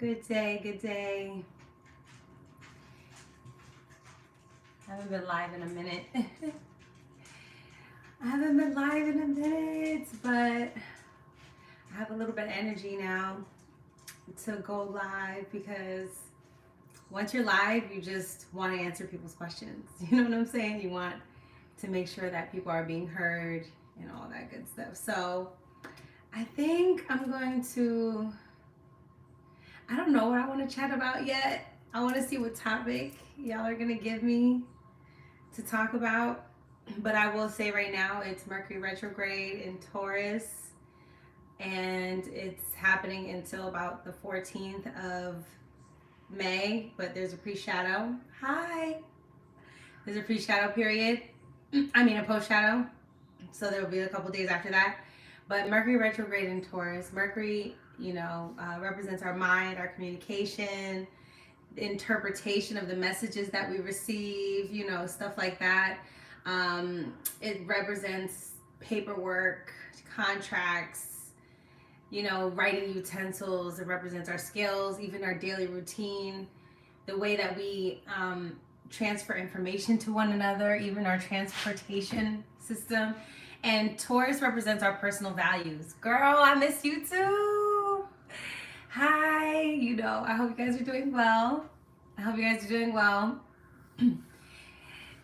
Good day, good day. I haven't been live in a minute. I haven't been live in a minute, but I have a little bit of energy now to go live because once you're live, you just want to answer people's questions. You know what I'm saying? You want to make sure that people are being heard and all that good stuff. So I think I'm going to, I don't know what I want to chat about yet. I want to see what topic y'all are going to give me to talk about. But I will say right now it's Mercury retrograde in Taurus, and it's happening until about the 14th of May. But there's a pre-shadow. Hi. There's a pre-shadow period. A post-shadow. So there will be a couple days after that. But Mercury retrograde in Taurus. Mercury, represents our mind, our communication, interpretation of the messages that we receive, stuff like that. It represents paperwork, contracts, writing utensils. It represents our skills, even our daily routine, the way that we transfer information to one another, even our transportation system. And Taurus represents our personal values. Girl, I miss you too. Hi, I hope you guys are doing well.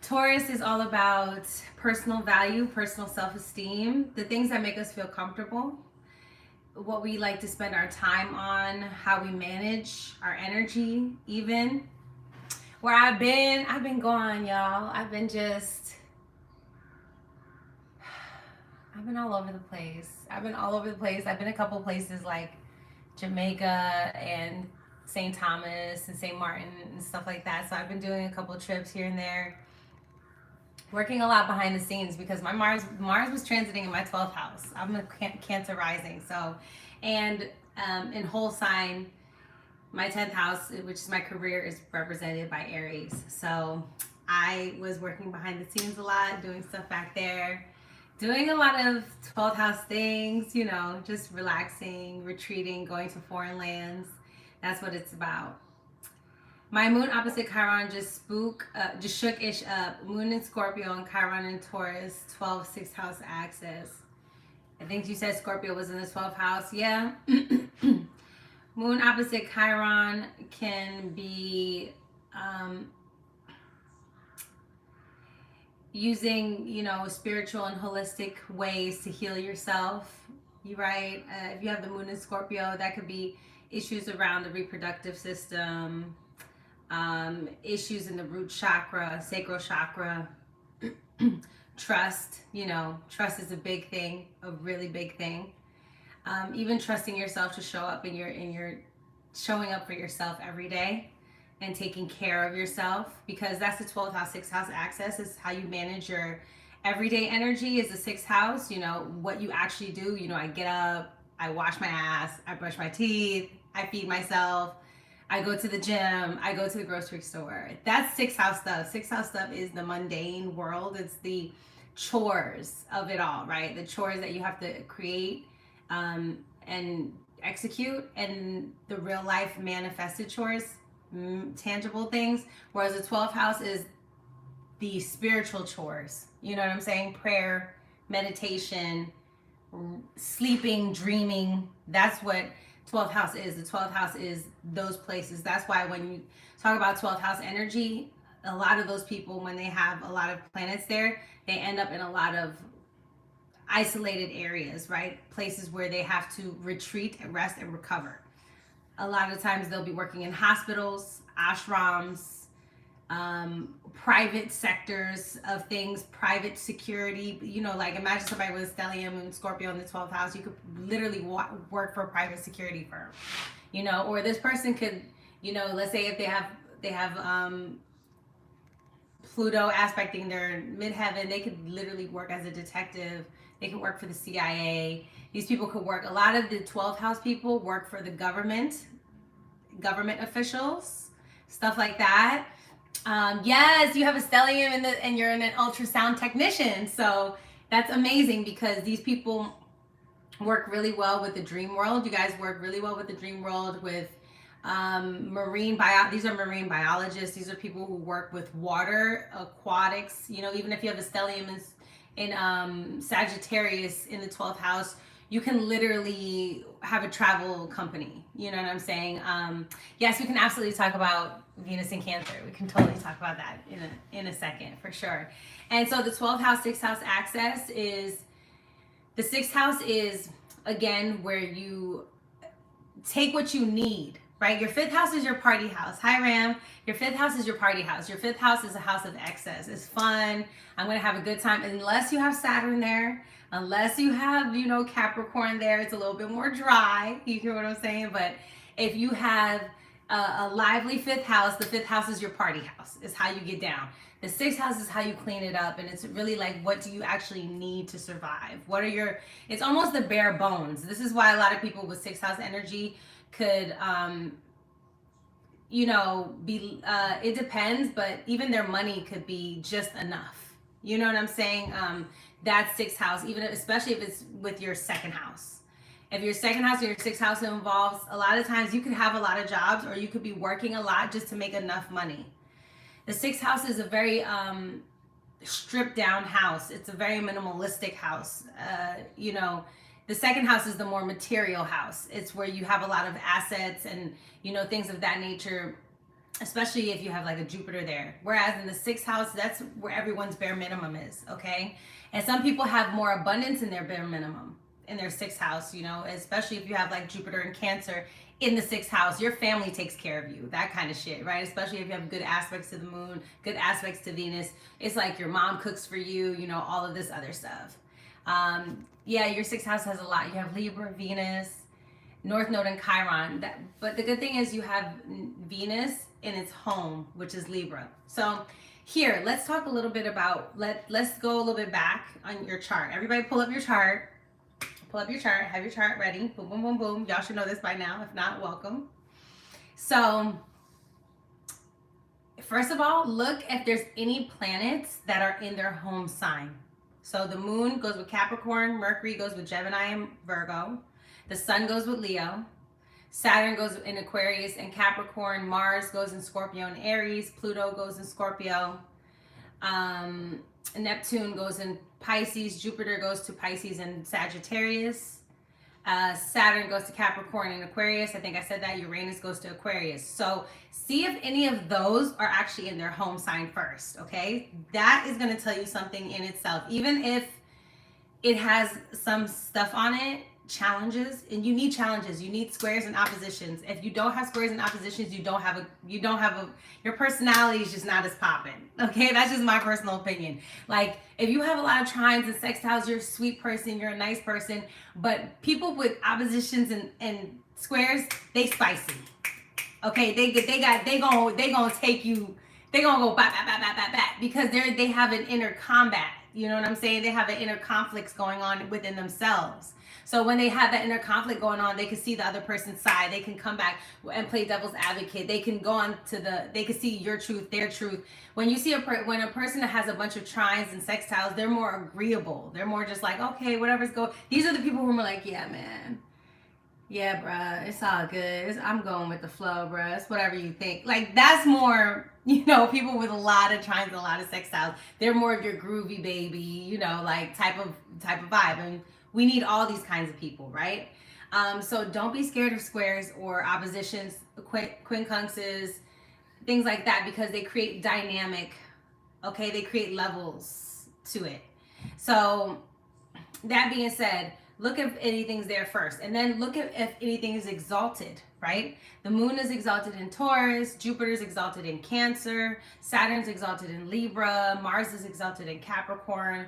Taurus is all about personal value, personal self-esteem, the things that make us feel comfortable, what we like to spend our time on, how we manage our energy, even. Where I've been gone, y'all. I've been all over the place. I've been a couple places like Jamaica and St. Thomas and St. Martin and stuff like that. So I've been doing a couple trips here and there, working a lot behind the scenes because my Mars was transiting in my 12th house. I'm a Cancer rising, so, and in whole sign, my 10th house, which is my career, is represented by Aries. So I was working behind the scenes a lot, doing stuff back there, doing a lot of 12th house things, just relaxing, retreating, going to foreign lands. That's what it's about. My moon opposite Chiron just shook ish up. Moon in Scorpio and Chiron in Taurus, 12 6th house axis. I think you said Scorpio was in the 12th house. Yeah. Moon opposite Chiron can be using, spiritual and holistic ways to heal yourself. You right? If you have the moon in Scorpio, that could be issues around the reproductive system, issues in the root chakra, sacral chakra, trust. Trust is a big thing, a really big thing. Even trusting yourself to show up in your showing up for yourself every day and taking care of yourself, because that's the 12th house, 6th house access is how you manage your everyday energy. Is the 6th house, what you actually do. I get up, I wash my ass, I brush my teeth, I feed myself, I go to the gym, I go to the grocery store. That's 6th house stuff. 6th house stuff is the mundane world. It's the chores of it all, right? The chores that you have to create and execute, and the real life manifested chores, tangible things. Whereas the 12th house is the spiritual chores. You know what I'm saying? Prayer, meditation, sleeping, dreaming. That's what 12th house is. The 12th house is those places. That's why when you talk about 12th house energy, a lot of those people, when they have a lot of planets there, they end up in a lot of isolated areas, right? Places where they have to retreat and rest and recover. A lot of times they'll be working in hospitals, ashrams, private sectors of things, private security. Like imagine somebody with a stellium and Scorpio in the 12th house. You could literally work for a private security firm, or this person could, let's say if they have Pluto aspecting their midheaven, they could literally work as a detective. They could work for the CIA. These people could work. A lot of the 12th house people work for the government officials, stuff like that. Yes, you have a stellium and you're an ultrasound technician. So that's amazing because these people work really well with the dream world. You guys work really well with the dream world, with These are marine biologists. These are people who work with water, aquatics. You know, even if you have a stellium in Sagittarius in the 12th house, you can literally have a travel company. You know what I'm saying? Yes, we can absolutely talk about Venus in Cancer. We can totally talk about that in a second for sure. And so the 12th house, 6th house access is, the 6th house is again where you take what you need, right? Your 5th house is your party house. Hi, Ram. Your 5th house is your party house. Your 5th house is a house of excess. It's fun. I'm going to have a good time. Unless you have Saturn there, unless you have, you know, Capricorn there, it's a little bit more dry. You hear what I'm saying? But if you have a lively 5th house, the 5th house is your party house. It's how you get down. The 6th house is how you clean it up, and it's really like, what do you actually need to survive? What are your, it's almost the bare bones. This is why a lot of people with 6th house energy could, you know, be, it depends, but even their money could be just enough. You know what I'm saying? That's 6th house, even especially if it's with your 2nd house. If your 2nd house or your 6th house involves, a lot of times you could have a lot of jobs, or you could be working a lot just to make enough money. The 6th house is a very stripped down house. It's a very minimalistic house. You know, the 2nd house is the more material house. It's where you have a lot of assets and, you know, things of that nature, especially if you have like a Jupiter there. Whereas in the 6th house, that's where everyone's bare minimum is, okay? And some people have more abundance in their bare minimum in their 6th house, you know, especially if you have like Jupiter and Cancer in the 6th house. Your family takes care of you, that kind of shit, right? Especially if you have good aspects to the moon, good aspects to Venus. It's like your mom cooks for you, you know, all of this other stuff. Yeah, your 6th house has a lot. You have Libra, Venus, North Node, and Chiron. But the good thing is you have Venus in its home, which is Libra. So here, let's talk a little bit about, let's go a little bit back on your chart. Everybody pull up your chart. Pull up your chart, have your chart ready. Boom, boom, boom, boom. Y'all should know this by now. If not, welcome. So, first of all, look if there's any planets that are in their home sign. So the moon goes with Capricorn, Mercury goes with Gemini and Virgo, the sun goes with Leo, Saturn goes in Aquarius and Capricorn, Mars goes in Scorpio and Aries, Pluto goes in Scorpio, Neptune goes in Pisces, Jupiter goes to Pisces and Sagittarius, Saturn goes to Capricorn and Aquarius. I think I said that. Uranus goes to Aquarius. So see if any of those are actually in their home sign first, okay? That is going to tell you something in itself. Even if it has some stuff on it, challenges, and you need challenges, you need squares and oppositions. If you don't have squares and oppositions, your personality is just not as popping, okay? That's just my personal opinion. Like, if you have a lot of trines and sextiles, you're a sweet person, you're a nice person, but people with oppositions and squares, they spicy, okay? They gonna take you, they gonna go back because they have an inner combat. You know what I'm saying? They have an inner conflicts going on within themselves. So when they have that inner conflict going on, they can see the other person's side. They can come back and play devil's advocate. They can go on to they can see your truth, their truth. When you see when a person that has a bunch of trines and sextiles, they're more agreeable. They're more just like, okay, whatever's go. These are the people who are like, yeah, man. Yeah, bruh, it's all good. I'm going with the flow, bruh. It's whatever you think. Like, that's more, you know, people with a lot of trines and a lot of sextiles. They're more of your groovy baby, you know, like type of vibe. And we need all these kinds of people, right? So don't be scared of squares or oppositions, quincunxes, things like that, because they create dynamic, okay? They create levels to it. So that being said, look if anything's there first, and then look at if anything is exalted, right? The moon is exalted in Taurus, Jupiter's exalted in Cancer, Saturn's exalted in Libra, Mars is exalted in Capricorn,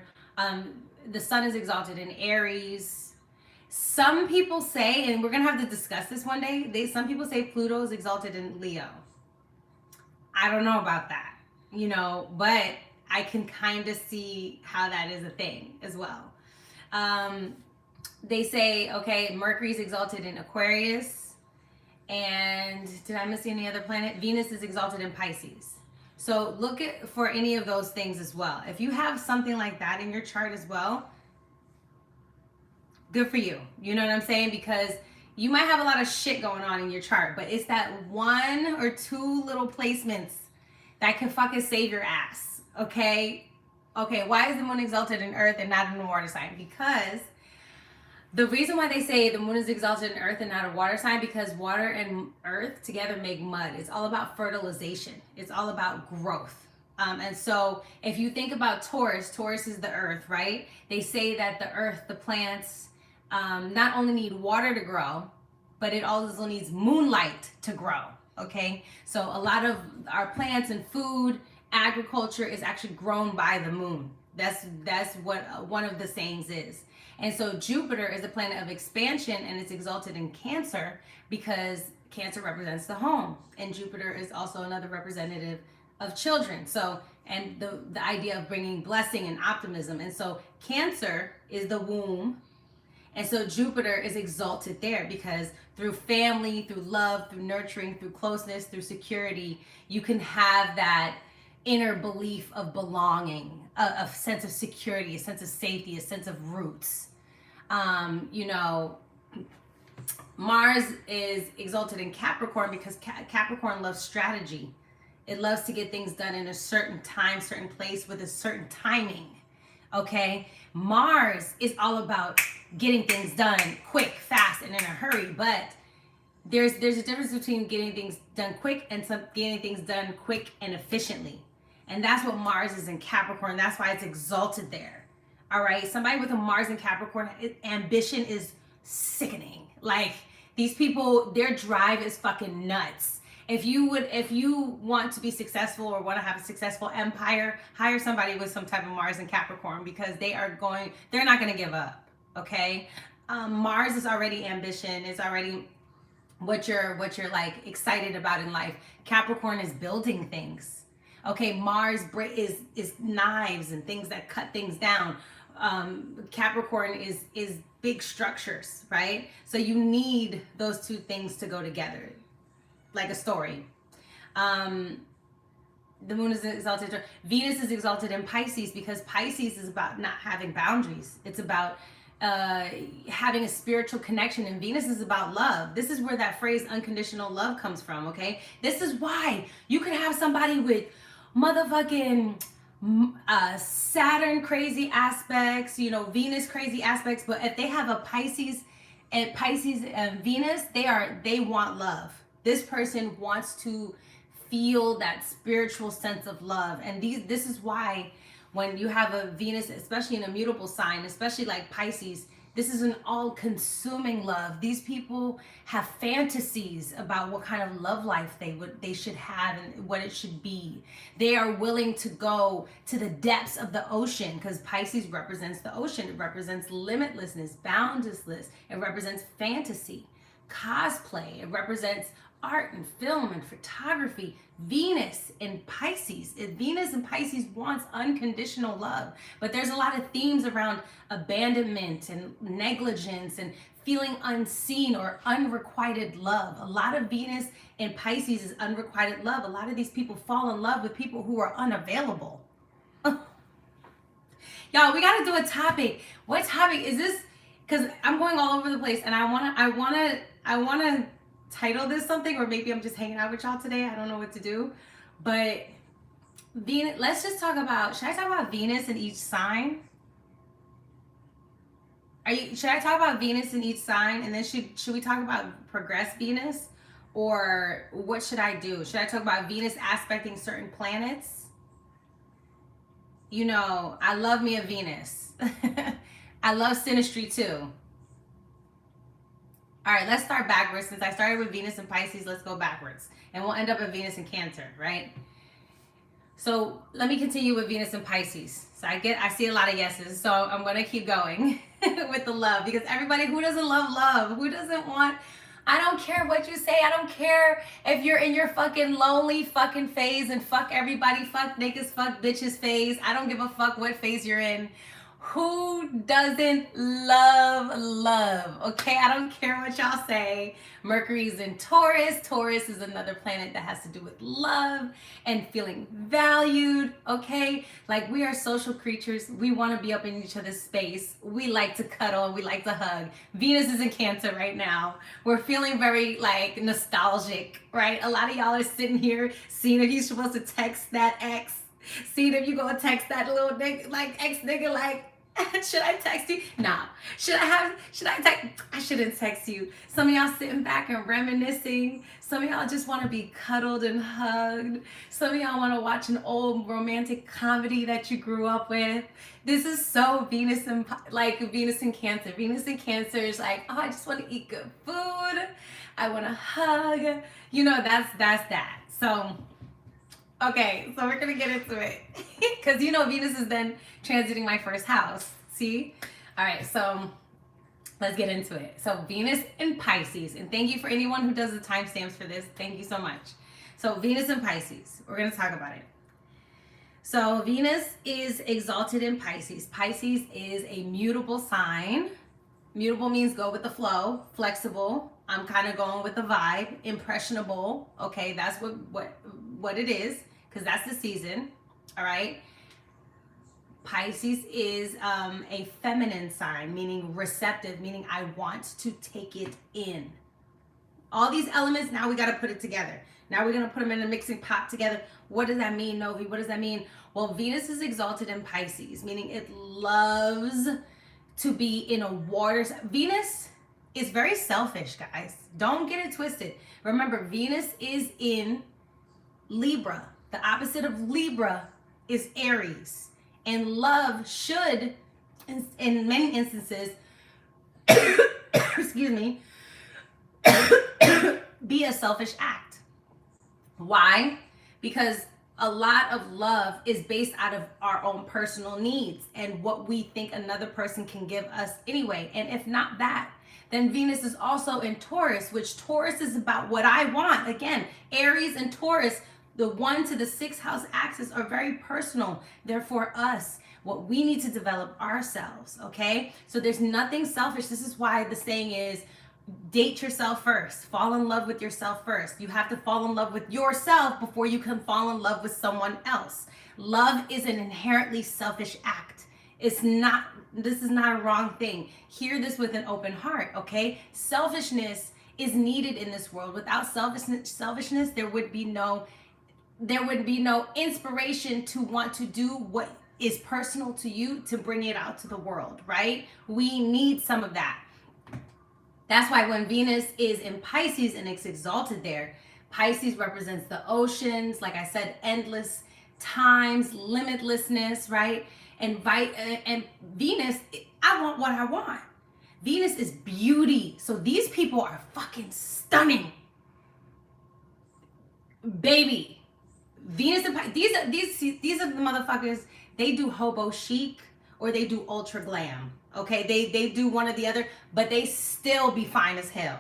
the sun is exalted in Aries. Some people say, and we're gonna have to discuss this one day, some people say Pluto is exalted in Leo. I don't know about that, you know, but I can kind of see how that is a thing as well. They say, okay, Mercury's exalted in Aquarius, and did I miss any other planet? Venus is exalted in Pisces. So look for any of those things as well. If you have something like that in your chart as well, good for you. You know what I'm saying? Because You might have a lot of shit going on in your chart, but it's that one or two little placements that can fucking save your ass. Okay? Okay, why is the moon exalted in earth and not in the water sign? Because the reason why they say the moon is exalted in earth and not a water sign, because water and earth together make mud. It's all about fertilization. It's all about growth. And so if you think about Taurus is the earth, right? They say that the earth, the plants, not only need water to grow, but it also needs moonlight to grow. Okay, so a lot of our plants and food, agriculture is actually grown by the moon. That's what one of the sayings is. And so Jupiter is a planet of expansion, and it's exalted in Cancer because Cancer represents the home, and Jupiter is also another representative of children. So, and the idea of bringing blessing and optimism. And so Cancer is the womb. And so Jupiter is exalted there because through family, through love, through nurturing, through closeness, through security, you can have that inner belief of belonging, a sense of security, a sense of safety, a sense of roots. You know, Mars is exalted in Capricorn because Capricorn loves strategy. It loves to get things done in a certain time, certain place with a certain timing. Okay, Mars is all about getting things done quick, fast, and in a hurry. But there's a difference between getting things done quick and getting things done quick and efficiently. And that's what Mars is in Capricorn. That's why it's exalted there. All right, somebody with a Mars in Capricorn, ambition is sickening. Like, these people, their drive is fucking nuts. If you want to be successful or want to have a successful empire, hire somebody with some type of Mars in Capricorn, because they're not going to give up. Okay, Mars is already ambition. It's already what you're like excited about in life. Capricorn is building things. Okay, Mars is knives and things that cut things down. Capricorn is big structures, right? So you need those two things to go together, like a story. The moon is exalted. Venus is exalted in Pisces because Pisces is about not having boundaries. It's about having a spiritual connection, and Venus is about love. This is where that phrase unconditional love comes from. Okay, this is why you can have somebody with motherfucking Saturn crazy aspects, you know, Venus crazy aspects, but if they have a Pisces and Venus, they want love. This person wants to feel that spiritual sense of love. And this is why when you have a Venus, especially in a mutable sign, especially like Pisces, this is an all-consuming love. These people have fantasies about what kind of love life they should have and what it should be. They are willing to go to the depths of the ocean, because Pisces represents the ocean. It represents limitlessness, boundlessness. It represents fantasy, cosplay. It represents art and film and photography. Venus in Pisces wants unconditional love, but there's a lot of themes around abandonment and negligence and feeling unseen or unrequited love. A lot of Venus in Pisces is unrequited love. A lot of these people fall in love with people who are unavailable. Y'all, we got to do a topic. What topic is this? Because I'm going all over the place, and I wanna title this something, or maybe I'm just hanging out with y'all today. I don't know what to do, but Venus. Let's just talk about. Should I talk about Venus in each sign? Should I talk about Venus in each sign, and then should we talk about progress Venus, or what should I do? Should I talk about Venus aspecting certain planets? You know, I love me a Venus. I love synastry too. All right, let's start backwards. Since I started with Venus and Pisces, let's go backwards. And we'll end up at Venus and Cancer, right? So let me continue with Venus and Pisces. So I see a lot of yeses, so I'm going to keep going with the love, because everybody, who doesn't love love? Who doesn't want, I don't care what you say. I don't care if you're in your fucking lonely fucking phase and fuck everybody, fuck niggas, fuck bitches phase. I don't give a fuck what phase you're in. Who doesn't love love? Okay, I don't care what y'all say. Mercury's in Taurus. Taurus is another planet that has to do with love and feeling valued. Okay, like we are social creatures. We want to be up in each other's space. We like to cuddle. We like to hug. Venus is in Cancer right now. We're feeling very like nostalgic, right? A lot of y'all are sitting here seeing if you're supposed to text that ex. Seeing if you gonna text that little nigga, like ex nigga, like, should I text you? Nah. Should I text? I shouldn't text you. Some of y'all sitting back and reminiscing. Some of y'all just want to be cuddled and hugged. Some of y'all want to watch an old romantic comedy that you grew up with. This is so Venus and Venus and Cancer. Venus and Cancer is like, oh, I just want to eat good food. I want to hug. You know, that's that. So okay, so we're gonna get into it. Because you know Venus is then transiting my first house. See? Alright, so let's get into it. So Venus in Pisces, and thank you for anyone who does the timestamps for this. Thank you so much. So Venus in Pisces, we're gonna talk about it. So Venus is exalted in Pisces. Pisces is a mutable sign. Mutable means go with the flow, flexible. I'm kind of going with the vibe, impressionable. Okay, that's what it is, because that's the season. All right. Pisces is a feminine sign, meaning receptive, meaning I want to take it in. All these elements, now we got to put it together. Now we're going to put them in a mixing pot together. What does that mean, Novi? What does that mean? Well, Venus is exalted in Pisces, meaning it loves to be in a water. Venus is very selfish, guys. Don't get it twisted. Remember, Venus is in Libra. The opposite of Libra is Aries. And love should, in many instances, excuse me, be a selfish act. Why? Because a lot of love is based out of our own personal needs and what we think another person can give us anyway. And if not that, then Venus is also in Taurus, which Taurus is about what I want. Again, Aries and Taurus, the 1 to the 6th house axis, are very personal. They're for us, what we need to develop ourselves, okay? So there's nothing selfish. This is why the saying is, date yourself first. Fall in love with yourself first. You have to fall in love with yourself before you can fall in love with someone else. Love is an inherently selfish act. This is not a wrong thing. Hear this with an open heart, okay? Selfishness is needed in this world. Without selfishness, there would be no inspiration to want to do what is personal to you to bring it out to the world, right? We need some of that. That's why when Venus is in Pisces and it's exalted there, Pisces represents the oceans, like I said, endless times, limitlessness, right? And Venus, I want what I want. Venus is beauty. So these people are fucking stunning. Baby. Venus and Pisces, these are the motherfuckers, they do hobo chic or they do ultra glam. Okay, they do one or the other, but they still be fine as hell.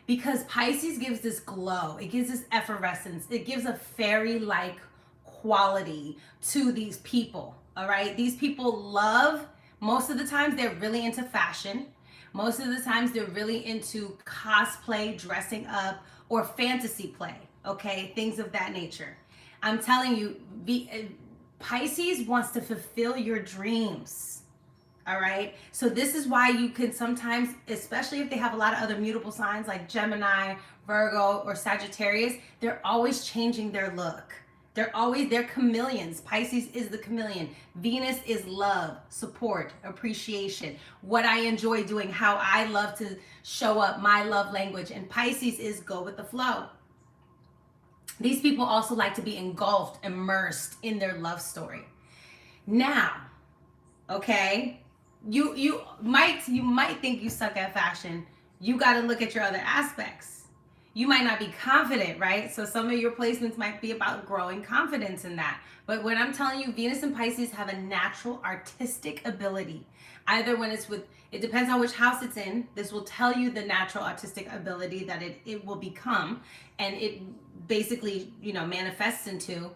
Because Pisces gives this glow, it gives this effervescence, it gives a fairy-like quality to these people, all right? These people love, most of the times they're really into fashion. Most of the times they're really into cosplay, dressing up, or fantasy play, okay? Things of that nature. I'm telling you, Pisces wants to fulfill your dreams. All right. So this is why you can sometimes, especially if they have a lot of other mutable signs like Gemini, Virgo, or Sagittarius, they're always changing their look. They're chameleons. Pisces is the chameleon. Venus is love, support, appreciation, what I enjoy doing, how I love to show up, my love language. And Pisces is go with the flow. These people also like to be engulfed, immersed in their love story. Now, okay, you might think you suck at fashion. You got to look at your other aspects. You might not be confident, right? So some of your placements might be about growing confidence in that. But when I'm telling you, Venus and Pisces have a natural artistic ability. Either when it's with, it depends on which house it's in. This will tell you the natural artistic ability that it will become, and it basically, manifests into.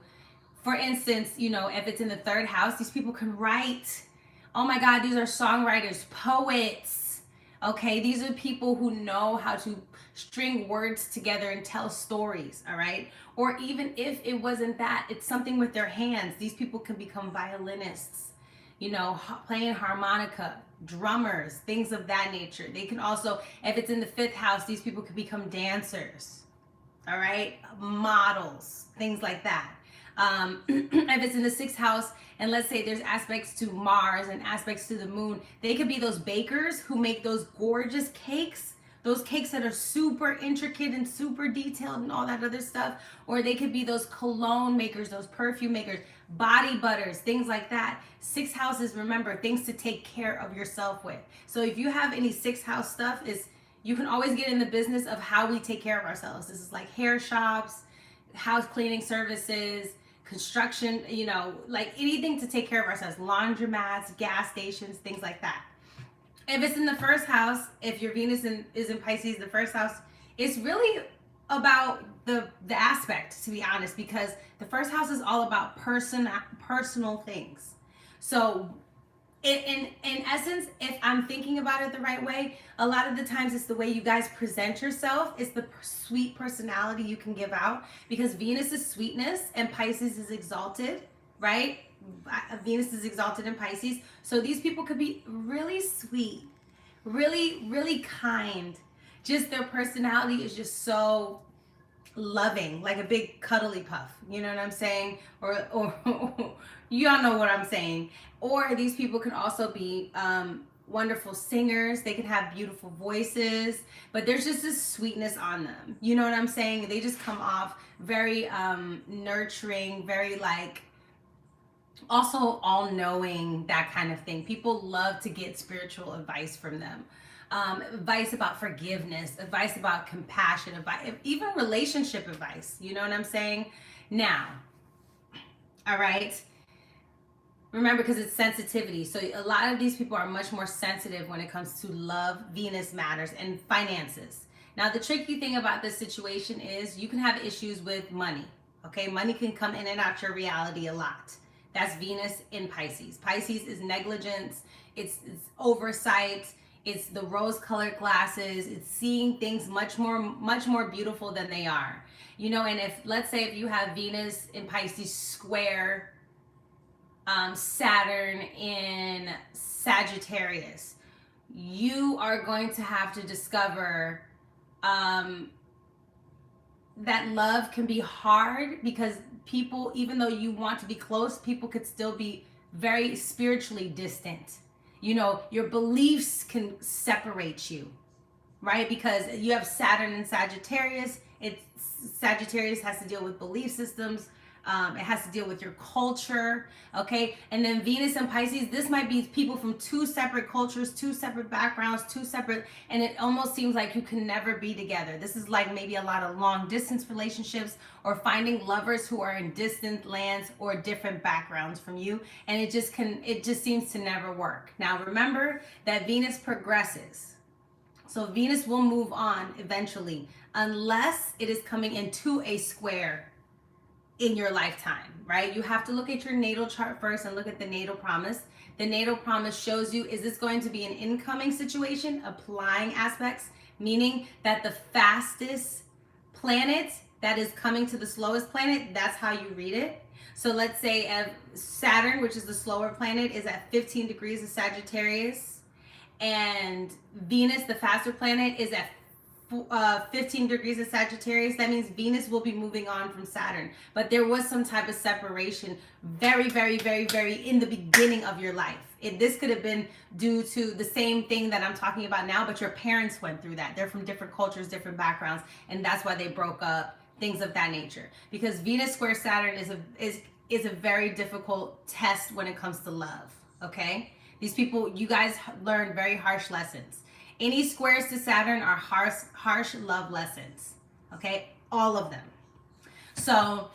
For instance, if it's in the 3rd house, these people can write Oh my God, these are songwriters, poets. Okay, these are people who know how to string words together and tell stories, all right? Or even if it wasn't that, it's something with their hands. These people can become violinists, you know, playing harmonica, drummers, things of that nature. They can also, if it's in the fifth house, these people could become dancers, all right? Models, things like that. If it's in the sixth house, and let's say there's aspects to Mars and aspects to the moon, they could be those bakers who make those gorgeous cakes, those cakes that are super intricate and super detailed and all that other stuff. Or they could be those cologne makers, those perfume makers, body butters, things like that. Sixth houses, remember, things to take care of yourself with. So if you have any sixth house stuff, you can always get in the business of how we take care of ourselves. This is like hair shops, house cleaning services, construction, you know, like anything to take care of ourselves, laundromats, gas stations, things like that. If it's in the first house, if your Venus is in Pisces, the first house, it's really about the aspect, to be honest, because the first house is all about personal things. So in essence, if I'm thinking about it the right way, a lot of the times it's the way you guys present yourself. It's the sweet personality you can give out, because Venus is sweetness and Pisces is exalted, right? Venus is exalted in Pisces. So these people could be really sweet, really, really kind. Just their personality is just so loving, like a big cuddly puff. You know what I'm saying? Or y'all know what I'm saying. Or these people can also be wonderful singers. They can have beautiful voices, but there's just this sweetness on them. You know what I'm saying? They just come off very nurturing, very like also all-knowing, that kind of thing. People love to get spiritual advice from them. Advice about forgiveness, advice about compassion, advice, even relationship advice. You know what I'm saying? Now, all right. Remember, because it's sensitivity. So a lot of these people are much more sensitive when it comes to love, Venus matters, and finances. Now, the tricky thing about this situation is you can have issues with money. Okay, money can come in and out your reality a lot. That's Venus in Pisces. Pisces is negligence. It's oversight. It's the rose-colored glasses. It's seeing things much more beautiful than they are. You know, and if, let's say, if you have Venus in Pisces square Saturn in Sagittarius, you are going to have to discover that love can be hard, because people, even though you want to be close, people could still be very spiritually distant. You know, your beliefs can separate you, right? Because you have Saturn in Sagittarius. Sagittarius has to deal with belief systems. It has to deal with your culture, okay? And then Venus and Pisces, this might be people from two separate cultures, two separate backgrounds, and it almost seems like you can never be together. This is like maybe a lot of long distance relationships, or finding lovers who are in distant lands or different backgrounds from you, and it just seems to never work. Now remember that Venus progresses. So Venus will move on eventually, unless it is coming into a square in your lifetime, right? You have to look at your natal chart first and look at the natal promise. The natal promise shows you, is this going to be an incoming situation, applying aspects, meaning that the fastest planet that is coming to the slowest planet, that's how you read it. So let's say Saturn, which is the slower planet, is at 15 degrees of Sagittarius, and Venus, the faster planet, is at 15 degrees of Sagittarius. That means Venus will be moving on from Saturn, but there was some type of separation very, very, very, very in the beginning of your life. This could have been due to the same thing that I'm talking about now, but your parents went through that. They're from different cultures, different backgrounds, and that's why they broke up, things of that nature. Because Venus square Saturn is a very difficult test when it comes to love, okay? These people, you guys learn very harsh lessons. Any squares to Saturn are harsh love lessons, okay? All of them. So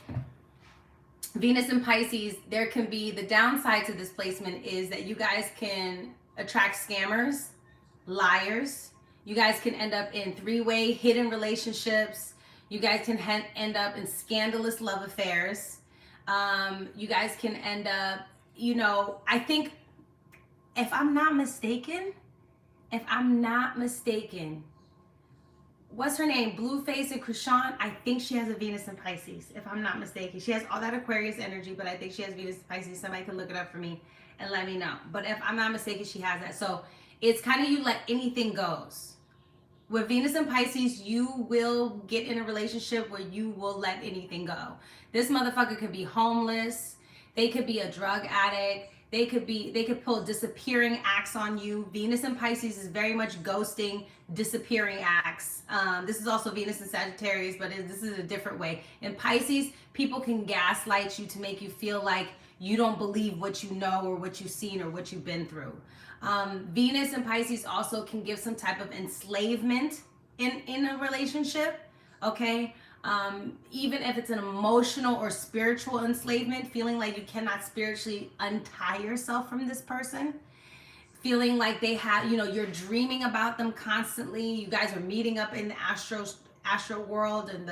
Venus in Pisces, there can be, the downside to this placement is that you guys can attract scammers, liars. You guys can end up in three-way hidden relationships. You guys can end up in scandalous love affairs. You guys can end up, you know, I think if I'm not mistaken, what's her name? Blueface and Krishan. I think she has a Venus in Pisces, if I'm not mistaken. She has all that Aquarius energy, but I think she has Venus in Pisces. Somebody can look it up for me and let me know. But if I'm not mistaken, she has that. So it's kind of you let anything goes. With Venus and Pisces, you will get in a relationship where you will let anything go. This motherfucker could be homeless. They could be a drug addict. They could pull disappearing acts on you. Venus and Pisces is very much ghosting, disappearing acts. This is also Venus and Sagittarius, but this is a different way. In Pisces, people can gaslight you to make you feel like you don't believe what you know or what you've seen or what you've been through. Venus and Pisces also can give some type of enslavement in a relationship, okay? Even if it's an emotional or spiritual enslavement, feeling like you cannot spiritually untie yourself from this person, feeling like they have, you're dreaming about them constantly. You guys are meeting up in the astro world and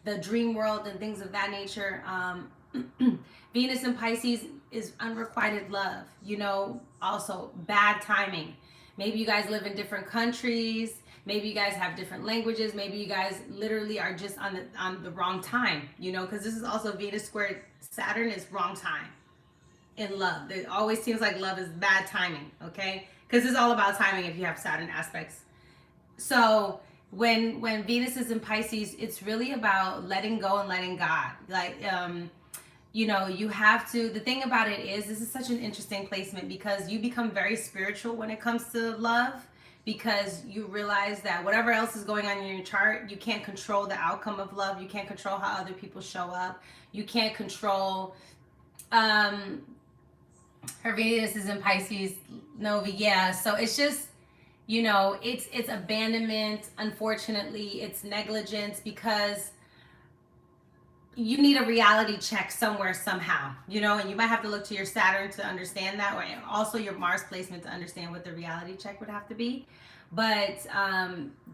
the dream world and things of that nature. Venus and Pisces is unrequited love, also bad timing. Maybe you guys live in different countries. Maybe you guys have different languages. Maybe you guys literally are just on the wrong time, because this is also Venus squared Saturn is wrong time in love. It always seems like love is bad timing, okay? Because it's all about timing if you have Saturn aspects. So when Venus is in Pisces, it's really about letting go and letting God. Like, you have to, the thing about it is, this is such an interesting placement because you become very spiritual when it comes to love, because you realize that whatever else is going on in your chart, you can't control the outcome of love. You can't control how other people show up. You can't control, her Venus is in Pisces, Nova, yeah. So it's just, it's abandonment. Unfortunately, it's negligence, because you need a reality check somewhere, somehow, and you might have to look to your Saturn to understand that, or also your Mars placement to understand what the reality check would have to be. But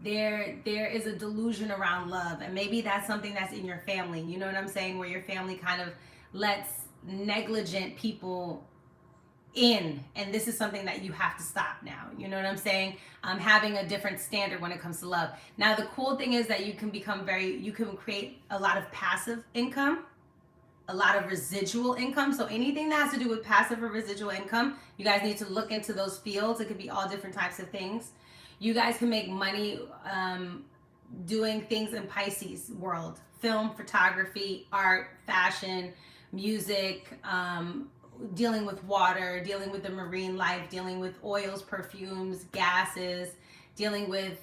there is a delusion around love, and maybe that's something that's in your family, you know what I'm saying, where your family kind of lets negligent people in, and this is something that you have to stop now, you know what I'm saying. Having a different standard when it comes to love. Now the cool thing is that you can create a lot of passive income, a lot of residual income. So anything that has to do with passive or residual income, you guys need to look into those fields. It could be all different types of things. You guys can make money doing things in Pisces world: film, photography, art, fashion, music, dealing with water, dealing with the marine life, dealing with oils, perfumes, gases, dealing with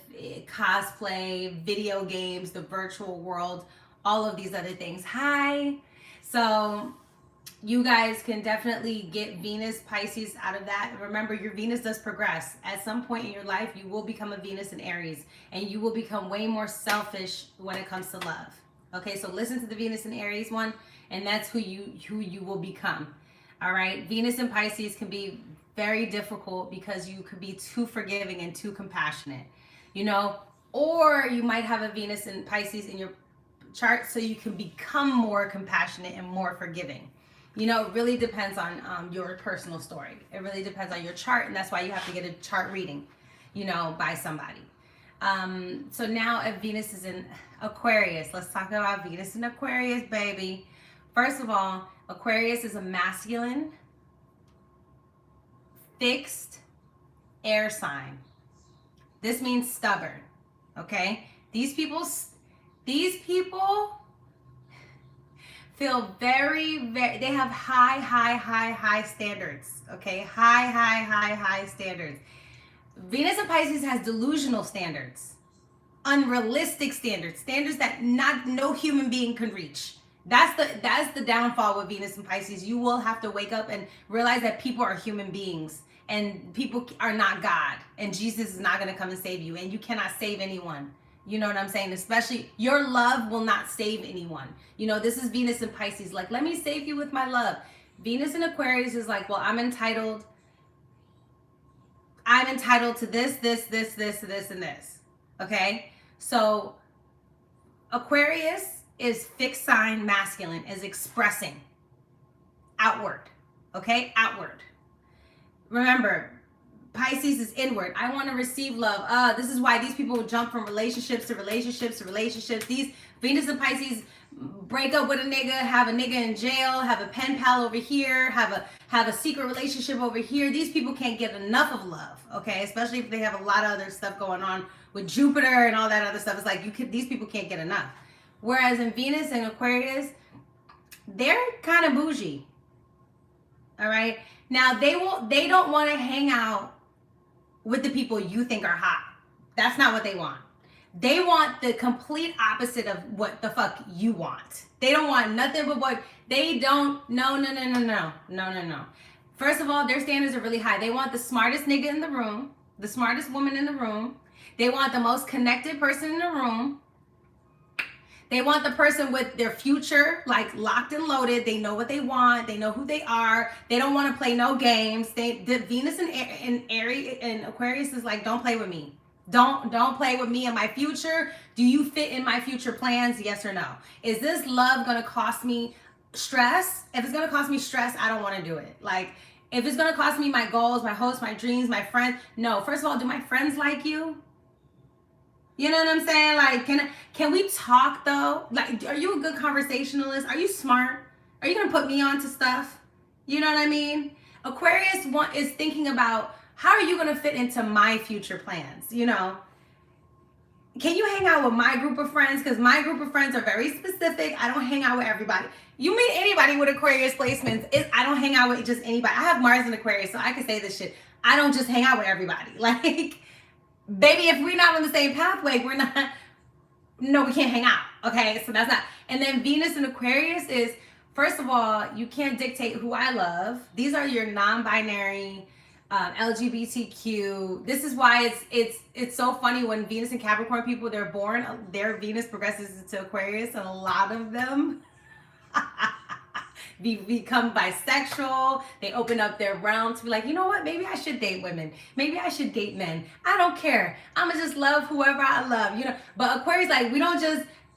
cosplay, video games, the virtual world, all of these other things. Hi. So you guys can definitely get Venus, Pisces out of that. Remember, your Venus does progress. At some point in your life, you will become a Venus in Aries, and you will become way more selfish when it comes to love. Okay, so listen to the Venus in Aries one, and that's who you will become. All right, Venus in Pisces can be very difficult because you could be too forgiving and too compassionate, or you might have a Venus in Pisces in your chart so you can become more compassionate and more forgiving. It really depends on your personal story. It really depends on your chart, and that's why you have to get a chart reading, by somebody. So now if Venus is in Aquarius, let's talk about Venus in Aquarius, baby. First of all, Aquarius is a masculine, fixed air sign. This means stubborn, okay? These people feel very, they have high standards, okay? High standards. Venus in Pisces has delusional standards, unrealistic standards that no human being can reach. That's the downfall with Venus and Pisces. You will have to wake up and realize that people are human beings, and people are not God, and Jesus is not going to come and save you, and you cannot save anyone. You know what I'm saying? Especially your love will not save anyone. This is Venus and Pisces. Like, let me save you with my love. Venus in Aquarius is like, well, I'm entitled to this, and this. Okay? So Aquarius is fixed sign masculine, is expressing outward. Okay? Outward. Remember, Pisces is inward. I want to receive love. This is why these people jump from relationships to relationships to relationships. These Venus and Pisces break up with a nigga, have a nigga in jail, have a pen pal over here, have a secret relationship over here. These people can't get enough of love, okay? Especially if they have a lot of other stuff going on with Jupiter and all that other stuff. It's like these people can't get enough. Whereas in Venus and Aquarius, they're kind of bougie. All right? Now they don't want to hang out with the people you think are hot. That's not what they want. They want the complete opposite of what the fuck you want. They don't want nothing but what they don't. No. First of all, their standards are really high. They want the smartest nigga in the room, the smartest woman in the room. They want the most connected person in the room. They want the person with their future like locked and loaded. They know what they want. They know who they are. They don't want to play no games. The Venus and Aries and Aquarius is like, don't play with me. Don't play with me and my future. Do you fit in my future plans? Yes or no? Is this love gonna cost me stress? If it's gonna cost me stress, I don't want to do it. Like, if it's gonna cost me my goals, my hopes, my dreams, my friends, no. First of all, do my friends like you? You know what I'm saying? Like, can we talk though? Like, are you a good conversationalist? Are you smart? Are you gonna put me onto stuff? You know what I mean? Aquarius is thinking about, how are you gonna fit into my future plans? You know, can you hang out with my group of friends? Because my group of friends are very specific. I don't hang out with everybody. You meet anybody with Aquarius placements, I don't hang out with just anybody. I have Mars in Aquarius, so I can say this shit. I don't just hang out with everybody. Like, baby, if we're not on the same pathway, we can't hang out. Okay, so that's not. And then Venus in Aquarius is, first of all, you can't dictate who I love. These are your non-binary, LGBTQ. This is why it's so funny when Venus and Capricorn people, they're born, their Venus progresses into Aquarius, and a lot of them become bisexual. They open up their realm to be like, you know what, maybe I should date women, maybe I should date men, I don't care, I'ma just love whoever I love, you know. But Aquarius, like,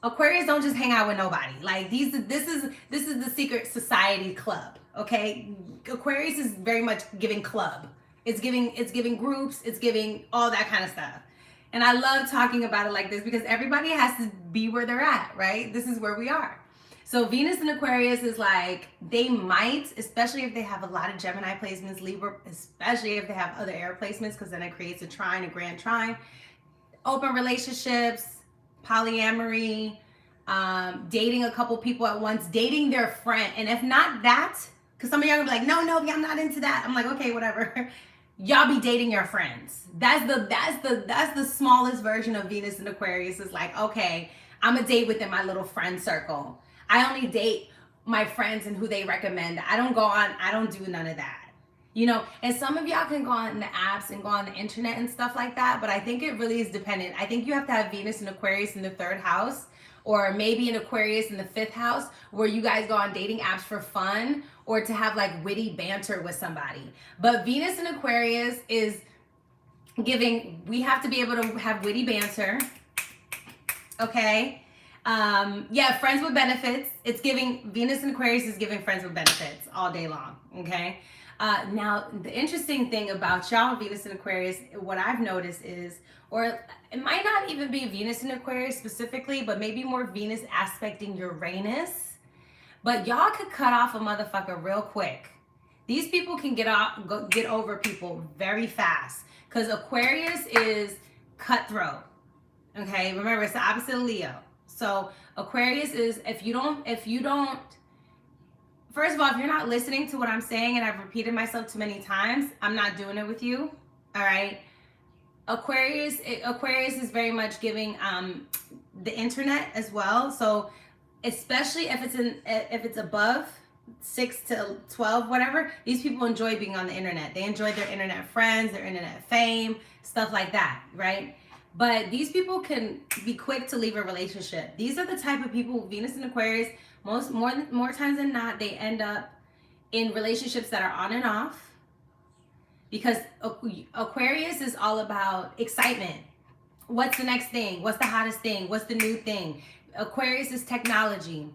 Aquarius don't just hang out with nobody. Like, this is the secret society club, okay? Aquarius is very much giving club. It's giving groups, it's giving all that kind of stuff. And I love talking about it like this because everybody has to be where they're at, right? This is where we are. So Venus in Aquarius is like, they might, especially if they have a lot of Gemini placements, Libra, especially if they have other air placements, because then it creates a trine, a grand trine. Open relationships, polyamory, dating a couple people at once, dating their friend. And if not that, because some of y'all gonna be like, no, I'm not into that. I'm like, okay, whatever. Y'all be dating your friends. That's the smallest version of Venus in Aquarius. Is like, okay, I'm a date within my little friend circle. I only date my friends and who they recommend. I don't do none of that. You know, and some of y'all can go on the apps and go on the internet and stuff like that, but I think it really is dependent. I think you have to have Venus and Aquarius in the 3rd house, or maybe an Aquarius in the 5th house, where you guys go on dating apps for fun or to have like witty banter with somebody. But Venus in Aquarius is giving, we have to be able to have witty banter. Okay. Yeah, friends with benefits. It's giving, Venus in Aquarius is giving friends with benefits all day long. Okay. Now, the interesting thing about y'all, Venus in Aquarius, what I've noticed is, or it might not even be Venus in Aquarius specifically, but maybe more Venus aspecting Uranus. But y'all could cut off a motherfucker real quick. These people can get over people very fast, because Aquarius is cutthroat. Okay, remember, it's the opposite of Leo. So Aquarius is, if you don't, first of all, if you're not listening to what I'm saying, and I've repeated myself too many times, I'm not doing it with you. All right. Aquarius is very much giving the internet as well. So especially if it's above 6 to 12, whatever, these people enjoy being on the internet. They enjoy their internet friends, their internet fame, stuff like that, right? But these people can be quick to leave a relationship. These are the type of people, Venus and Aquarius, more times than not, they end up in relationships that are on and off, because Aquarius is all about excitement. What's the next thing? What's the hottest thing? What's the new thing? Aquarius is technology.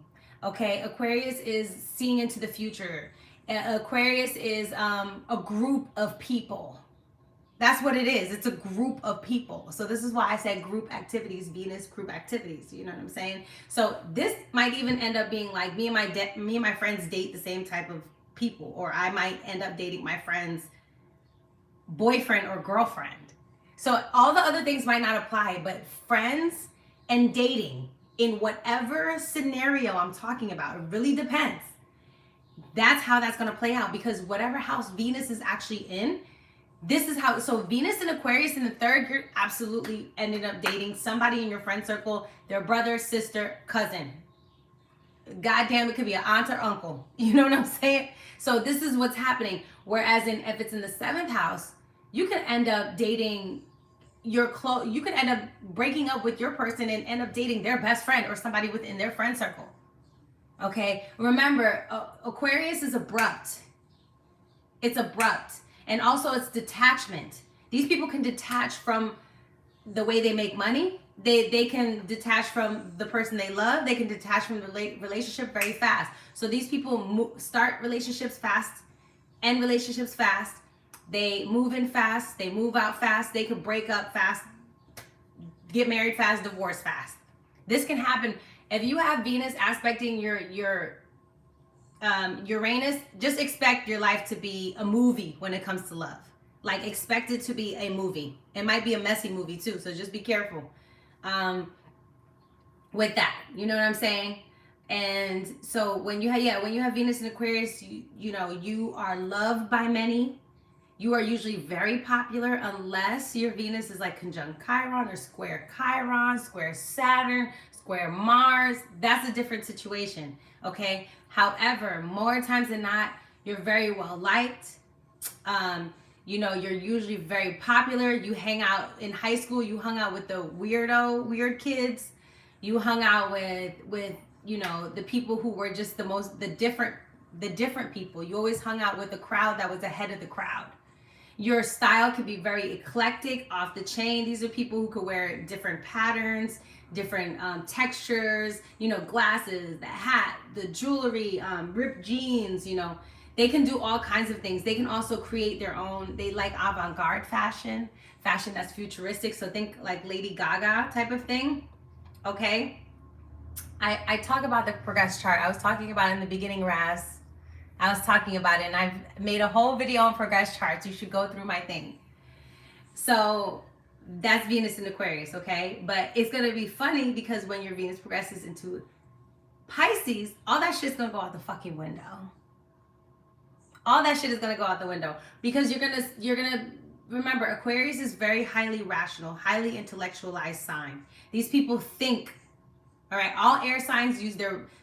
Okay, Aquarius is seeing into the future. Aquarius is a group of people. That's what it is. It's a group of people. So this is why I said group activities, Venus group activities. You know what I'm saying? So this might even end up being like me and my friends date the same type of people, or I might end up dating my friend's boyfriend or girlfriend. So all the other things might not apply, but friends and dating in whatever scenario I'm talking about, it really depends. That's how that's going to play out, because whatever house Venus is actually in, this is how. So Venus and Aquarius in the third, you're absolutely ended up dating somebody in your friend circle, their brother, sister, cousin. Goddamn, it could be an aunt or uncle. You know what I'm saying? So this is what's happening. Whereas if it's in the seventh house, you can end up dating you could end up breaking up with your person and end up dating their best friend or somebody within their friend circle. Okay, remember, Aquarius is abrupt. It's abrupt. And also it's detachment. These people can detach from the way they make money. They can detach from the person they love. They can detach from the relationship very fast. So these people start relationships fast, end relationships fast. They move in fast. They move out fast. They could break up fast, get married fast, divorce fast. This can happen if you have Venus aspecting your Uranus. Just expect your life to be a movie when it comes to love. Like, expect it to be a movie. It might be a messy movie too, so just be careful with that. You know what I'm saying? And so when you have Venus in Aquarius, you know you are loved by many. You are usually very popular unless your Venus is like conjunct Chiron or square Chiron, square Saturn, square Mars. That's a different situation, okay? However, more times than not, you're very well liked. You know, you're usually very popular. You hang out in high school. You hung out with the weird kids. You hung out with you know, the people who were just the different people. You always hung out with a crowd that was ahead of the crowd. Your style could be very eclectic, off the chain. These are people who could wear different patterns, different textures, you know, glasses, the hat, the jewelry, ripped jeans, you know. They can do all kinds of things. They can also create their own. They like avant-garde fashion that's futuristic. So think like Lady Gaga type of thing, okay? I talk about the progress chart. I was talking about it in the beginning, Raz. I was talking about it, and I've made a whole video on progress charts. You should go through my thing. So that's Venus in Aquarius, okay? But it's going to be funny because when your Venus progresses into Pisces, all that shit's going to go out the fucking window. All that shit is going to go out the window because you're going to remember, Aquarius is very highly rational, highly intellectualized sign. These people think. All right, all air signs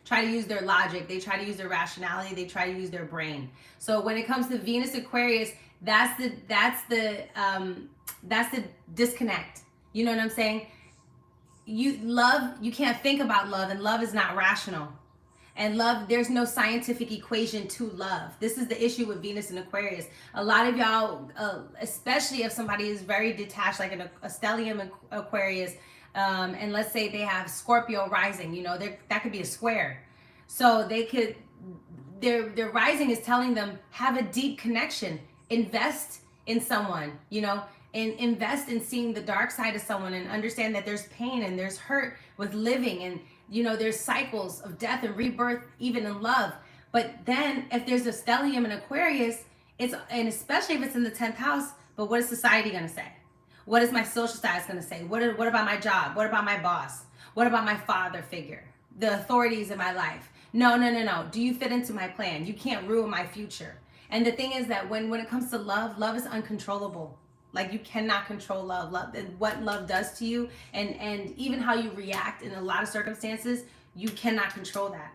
try to use their logic. They try to use their rationality. They try to use their brain. So when it comes to Venus Aquarius, that's the disconnect. You know what I'm saying? You can't think about love, and love is not rational. And love, there's no scientific equation to love. This is the issue with Venus and Aquarius. A lot of y'all, especially if somebody is very detached, like a stellium Aquarius, and let's say they have Scorpio rising, you know, that could be a square. So their rising is telling them, have a deep connection, invest in someone, you know, and invest in seeing the dark side of someone and understand that there's pain and there's hurt with living, and, you know, there's cycles of death and rebirth, even in love. But then if there's a stellium in Aquarius, and especially if it's in the 10th house, but what is society going to say? What is my social status going to say? What about my job? What about my boss? What about my father figure? The authorities in my life? No. Do you fit into my plan? You can't ruin my future. And the thing is that when it comes to love is uncontrollable. Like, you cannot control love. And what love does to you, and even how you react in a lot of circumstances, you cannot control that.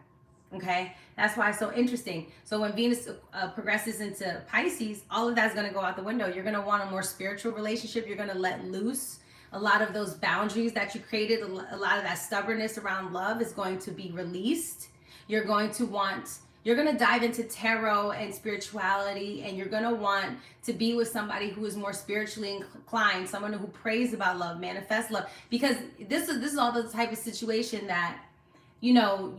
Okay, that's why it's so interesting. So when Venus progresses into Pisces, all of that's going to go out the window. You're going to want a more spiritual relationship. You're going to let loose a lot of those boundaries that you created. A lot of that stubbornness around love is going to be released. You're going to dive into tarot and spirituality, and you're going to want to be with somebody who is more spiritually inclined, someone who prays about love, manifests love, because this is all the type of situation that, you know,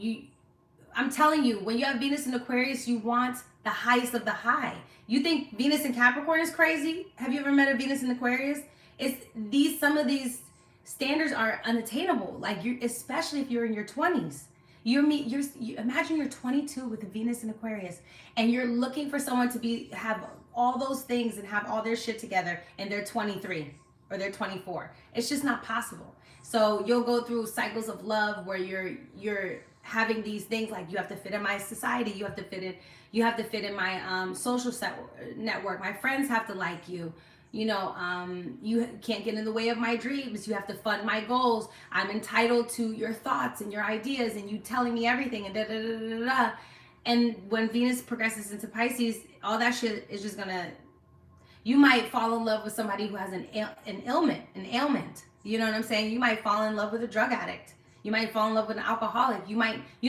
I'm telling you, when you have Venus in Aquarius, you want the highest of the high. You think Venus in Capricorn is crazy? Have you ever met a Venus in Aquarius? Some of these standards are unattainable. Like, you, especially if you're in your 20s. You imagine you're 22 with a Venus in Aquarius, and you're looking for someone to have all those things and have all their shit together, and they're 23 or they're 24. It's just not possible. So you'll go through cycles of love where you're having these things like, you have to fit in my society, you have to fit in my social network. My friends have to like you. You know, you can't get in the way of my dreams. You have to fund my goals. I'm entitled to your thoughts and your ideas, and you telling me everything, and da da da da da. And when Venus progresses into Pisces, all that shit is just gonna. You might fall in love with somebody who has an ailment. You know what I'm saying? You might fall in love with a drug addict. You might fall in love with an alcoholic. You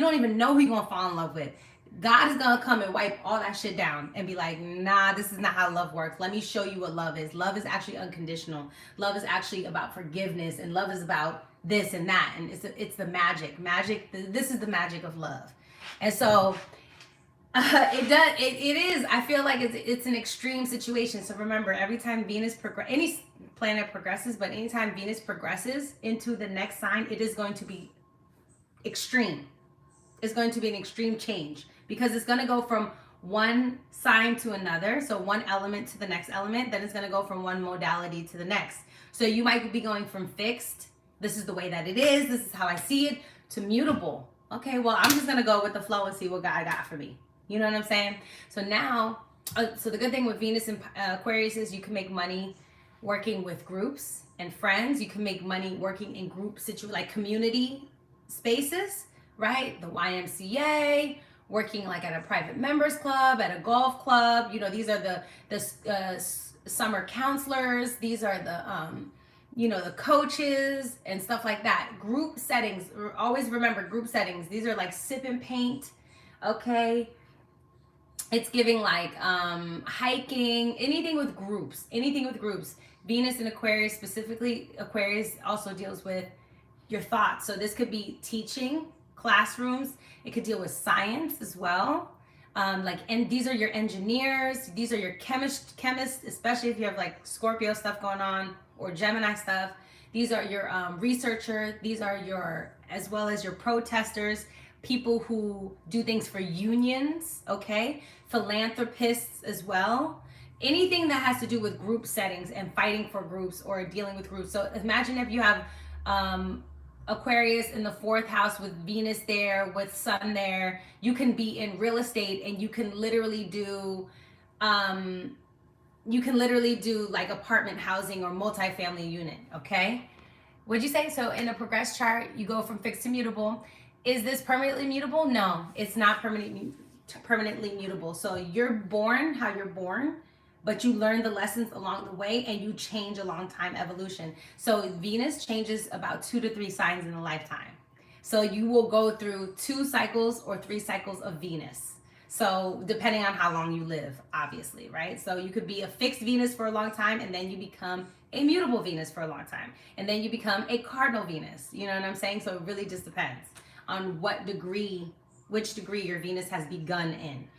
don't even know who you're gonna fall in love with. God is gonna come and wipe all that shit down and be like, nah, this is not how love works. Let me show you what love is. Love is actually unconditional. Love is actually about forgiveness, and love is about this and that. And it's the magic. This is the magic of love. And so it is. I feel like it's an extreme situation. So remember, every time any planet progresses, but anytime Venus progresses into the next sign, it is going to be extreme. It's going to be an extreme change, because it's going to go from one sign to another. So one element to the next element, then it's going to go from one modality to the next. So you might be going from fixed, this is the way that it is, this is how I see it, to mutable. Okay, well, I'm just going to go with the flow and see what God got for me. You know what I'm saying? So now, so the good thing with Venus in Aquarius is you can make money working with groups and friends. You can make money working in group like community spaces, right? The YMCA, working like at a private members club, at a golf club. You know, these are the summer counselors. These are the coaches and stuff like that. Group settings. Always remember group settings. These are like sip and paint. Okay. It's giving like hiking, anything with groups. Venus in Aquarius, specifically Aquarius, also deals with your thoughts. So this could be teaching, classrooms. It could deal with science as well. And these are your engineers. These are your chemists, especially if you have like Scorpio stuff going on or Gemini stuff. These are your researcher. These are as well as your protesters, people who do things for unions, okay? Philanthropists as well. Anything that has to do with group settings and fighting for groups or dealing with groups. So imagine if you have Aquarius in the 4th house with Venus there, with Sun there. You can be in real estate, and you can literally do like apartment housing or multifamily unit, okay? What'd you say? So in a progress chart, you go from fixed to mutable. Is this permanently mutable? No, it's not permanently mutable. So you're born how you're born, but you learn the lessons along the way, and you change along time evolution. So Venus changes about 2 to 3 signs in a lifetime. So you will go through 2 cycles or 3 cycles of Venus. So depending on how long you live, obviously, right? So you could be a fixed Venus for a long time, and then you become a mutable Venus for a long time. And then you become a cardinal Venus. You know what I'm saying? So it really just depends on which degree your Venus has begun in.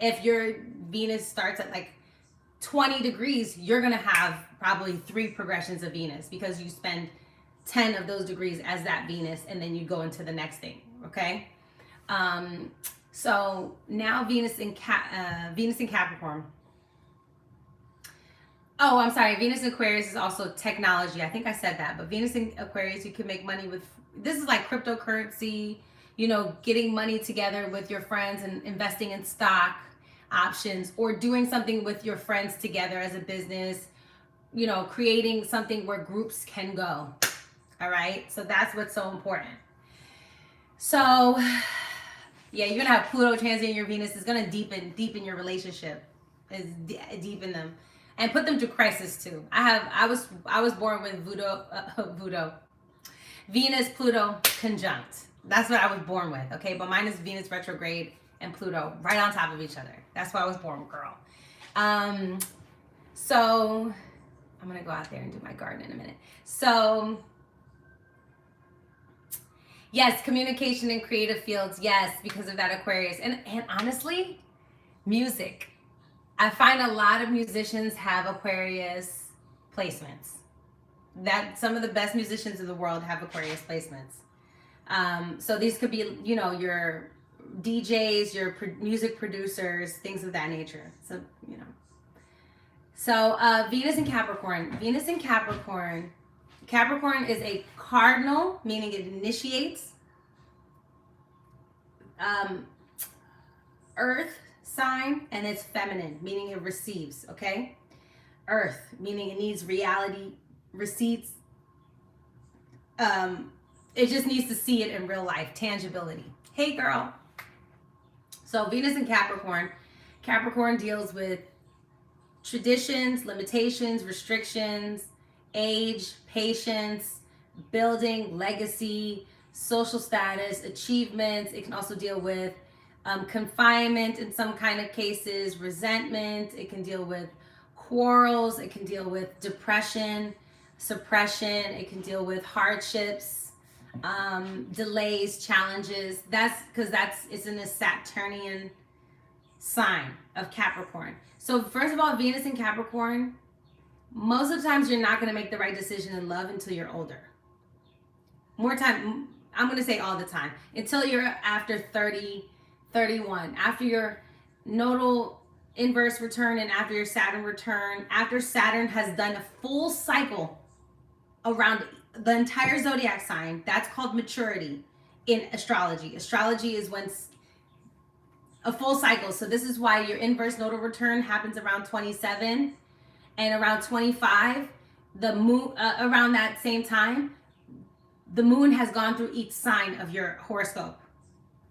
If your Venus starts at like 20 degrees, you're going to have probably 3 progressions of Venus, because you spend 10 of those degrees as that Venus, and then you go into the next thing, okay? So now Venus in Capricorn. Oh, I'm sorry. Venus in Aquarius is also technology. I think I said that, but Venus in Aquarius, you can make money with, this is like cryptocurrency, getting money together with your friends and investing in stock options, or doing something with your friends together as a business, creating something where groups can go. All right. So that's what's so important. So yeah, you're going to have Pluto transiting your Venus. Is going to deepen your relationship, deepen them, and put them to crisis too. I was born with Venus Pluto conjunct. That's what I was born with. Okay. But mine is Venus retrograde and Pluto right on top of each other. That's why I was born, girl. So I'm going to go out there and do my garden in a minute. So Yes, communication in creative fields. Yes, because of that Aquarius. And honestly, music. I find a lot of musicians have Aquarius placements. That some of the best musicians in the world have Aquarius placements. So these could be, you know, your DJs, your music producers, things of that nature. So, you know. So Venus in Capricorn. Venus in Capricorn. Capricorn is a cardinal, meaning it initiates. Earth sign, and it's feminine, meaning it receives, okay? Earth, meaning it needs reality, receipts. It just needs to see it in real life, tangibility. Hey, girl. So Venus in Capricorn. Capricorn deals with traditions, limitations, restrictions, age, patience, building, legacy, social status, achievements. It can also deal with confinement in some kind of cases, resentment. It can deal with quarrels. It can deal with depression, suppression. It can deal with hardships, delays, challenges. That's because it's in a Saturnian sign of Capricorn. So first of all, Venus in Capricorn, most of the times you're not going to make the right decision in love until you're older. More time, I'm going to say all the time, until you're after 30, 31, after your nodal inverse return and after your Saturn return, after Saturn has done a full cycle around the entire zodiac sign. That's called maturity in astrology. Astrology is when a full cycle. So this is why your inverse nodal return happens around 27 and around 25. The moon around that same time, the moon has gone through each sign of your horoscope.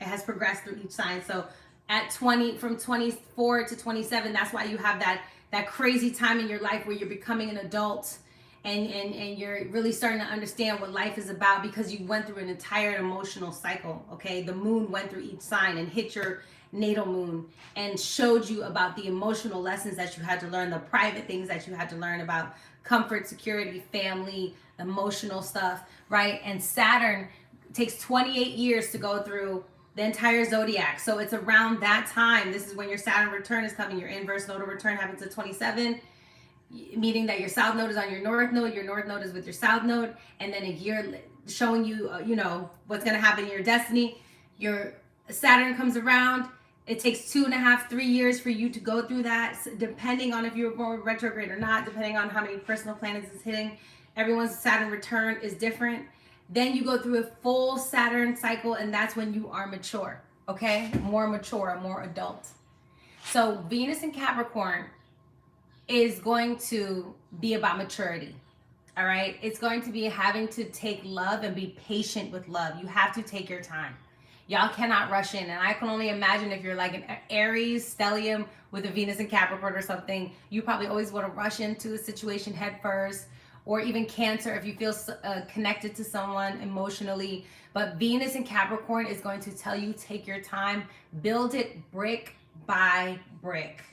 It has progressed through each sign. So at 20, from 24 to 27, that's why you have that crazy time in your life where you're becoming an adult and you're really starting to understand what life is about, because you went through an entire emotional cycle. Okay, the moon went through each sign and hit your natal moon and showed you about the emotional lessons that you had to learn, the private things that you had to learn about comfort, security, family, emotional stuff, right? And Saturn takes 28 years to go through the entire zodiac. So it's around that time. This is when your Saturn return is coming. Your inverse nodal return happens at 27, meaning that your south node is on your north node. Your north node is with your south node, and then a year showing you, you know, what's going to happen in your destiny. Your Saturn comes around. It takes 2.5, 3 years for you to go through that, depending on if you were born retrograde or not, depending on how many personal planets it's hitting. Everyone's Saturn return is different. Then you go through a full Saturn cycle, and that's when you are mature, okay? More mature, more adult. So Venus in Capricorn is going to be about maturity, all right? It's going to be having to take love and be patient with love. You have to take your time. Y'all cannot rush in. And I can only imagine if you're like an Aries stellium with a Venus in Capricorn or something, you probably always want to rush into a situation head first. Or even Cancer if you feel connected to someone emotionally. But Venus in Capricorn is going to tell you, take your time, build it brick by brick.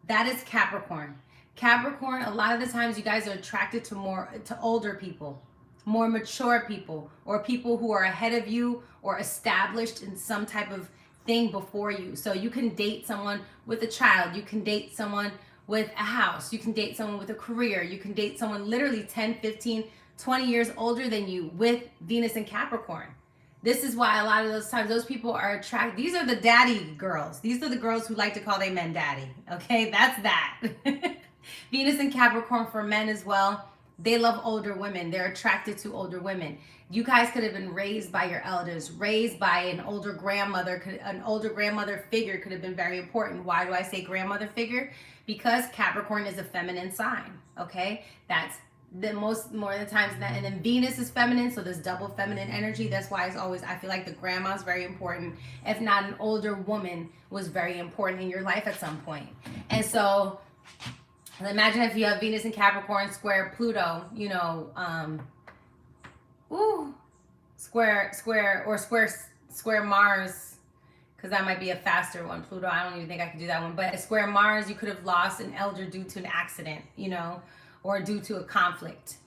That is Capricorn. Capricorn, a lot of the times you guys are attracted to older people, more mature people, or people who are ahead of you or established in some type of thing before you. So you can date someone with a child. You can date someone with a house. You can date someone with a career. You can date someone literally 10, 15, 20 years older than you with Venus and Capricorn. This is why a lot of those times those people are attracted. These are the daddy girls. These are the girls who like to call their men daddy. Okay, that's that. Venus and Capricorn for men as well. They love older women. They're attracted to older women. You guys could have been raised by your elders, raised by an older grandmother. An older grandmother figure could have been very important. Why do I say grandmother figure? Because Capricorn is a feminine sign, okay? That's more of the times that, and then Venus is feminine, so there's double feminine energy. That's why it's always, I feel like the grandma is very important. If not, an older woman was very important in your life at some point. And so imagine if you have Venus and Capricorn square Pluto, you know, square Mars, because that might be a faster one. Pluto, I don't even think I could do that one. But a square Mars, you could have lost an elder due to an accident, you know, or due to a conflict.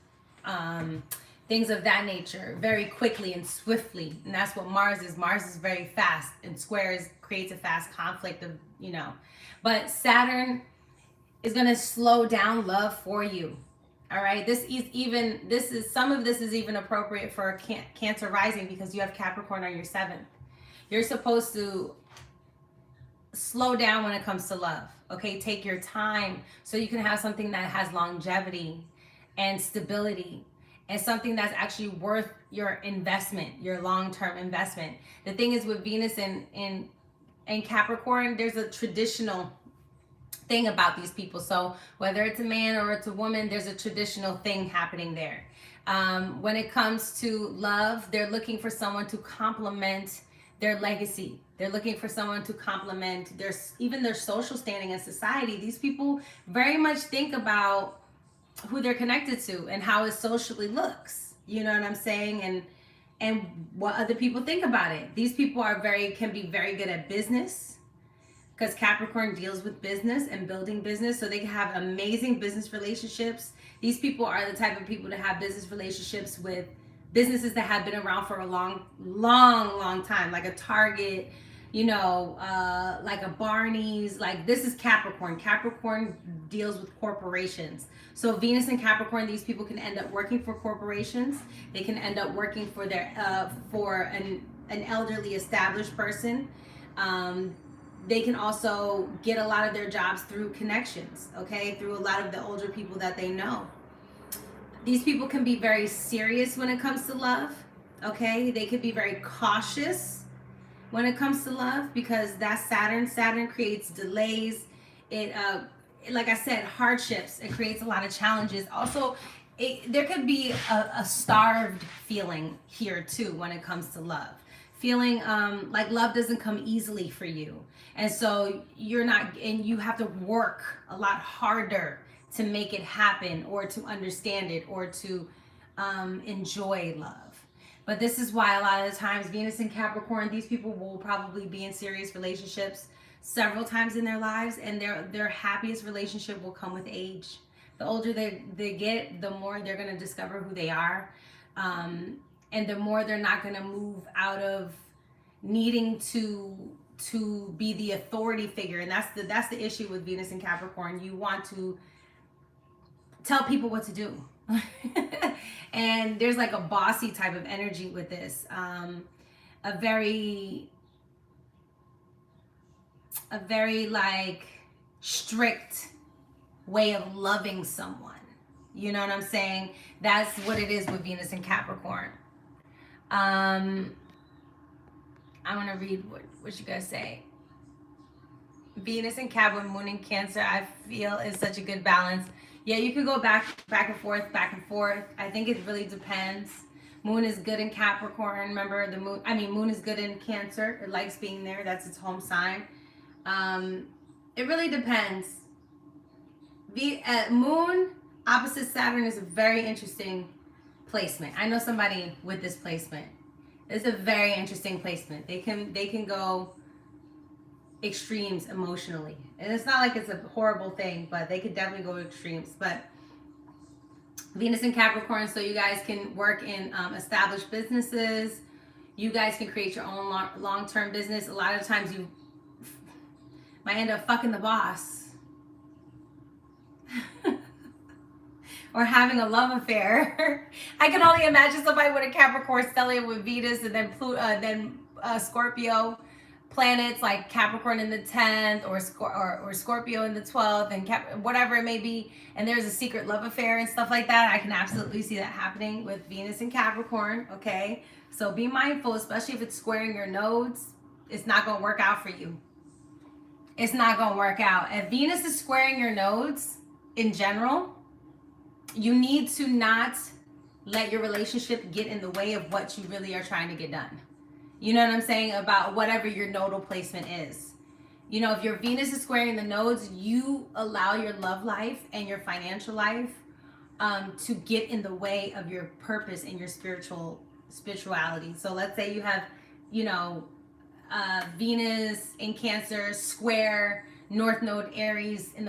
things of that nature, very quickly and swiftly. And that's what Mars is. Mars is very fast, and squares creates a fast conflict of, but Saturn is going to slow down love for you. All right. Some of this is even appropriate for Cancer rising, because you have Capricorn on your 7th. You're supposed to slow down when it comes to love. Okay. Take your time so you can have something that has longevity and stability, and something that's actually worth your investment, your long-term investment. The thing is, with Venus in Capricorn, there's a traditional thing about these people. So whether it's a man or it's a woman, there's a traditional thing happening there. When it comes to love, they're looking for someone to complement their legacy. They're looking for someone to complement even their social standing in society. These people very much think about who they're connected to and how it socially looks. You know what I'm saying? And what other people think about it. These people can be very good at business, because Capricorn deals with business and building business. So they can have amazing business relationships. These people are the type of people to have business relationships with businesses that have been around for a long time, like a Target, like a Barney's. Like, this is Capricorn. Capricorn deals with corporations. So Venus and Capricorn, these people can end up working for corporations. They can end up working for an elderly established person. They can also get a lot of their jobs through connections, okay, through a lot of the older people that they know. These people can be very serious when it comes to love, okay? They could be very cautious when it comes to love, because that's Saturn. Saturn creates delays. It, like I said, hardships. It creates a lot of challenges. Also, there could be a starved feeling here too when it comes to love. Feeling like love doesn't come easily for you. And so you have to work a lot harder to make it happen, or to understand it, or to enjoy love. But this is why a lot of the times Venus and Capricorn, these people will probably be in serious relationships several times in their lives, and their happiest relationship will come with age. The older they get, the more they're going to discover who they are, and the more they're not going to move out of needing to be the authority figure. And that's the issue with Venus and Capricorn. You want to tell people what to do. And there's like a bossy type of energy with this. A very like strict way of loving someone. You know what I'm saying? That's what it is with Venus and Capricorn. I'm gonna read what you guys say. Venus and Capricorn, Moon and Cancer, I feel is such a good balance. Yeah, you could go back and forth. I think it really depends. Moon is good in Capricorn. Remember, Moon is good in Cancer. It likes being there. That's its home sign. It really depends. Moon opposite Saturn is a very interesting placement. I know somebody with this placement. It's a very interesting placement. They can go extremes emotionally, and it's not like it's a horrible thing, but they could definitely go extremes. But Venus and Capricorn, so you guys can work in established businesses. You guys can create your own long-term business. A lot of times you might end up fucking the boss or having a love affair. I can only imagine somebody with a Capricorn stellium with Venus, and then Scorpio planets, like Capricorn in the 10th or Scorpio in the 12th, and whatever it may be, and there's a secret love affair and stuff like that. I can absolutely see that happening with Venus and Capricorn, okay? So be mindful, especially if it's squaring your nodes. It's not going to work out for you. It's not going to work out. If Venus is squaring your nodes in general, you need to not let your relationship get in the way of what you really are trying to get done. You know what I'm saying? About whatever your nodal placement is. You know, if your Venus is squaring the nodes, you allow your love life and your financial life to get in the way of your purpose and your spirituality. So let's say you have, Venus in Cancer square North Node Aries in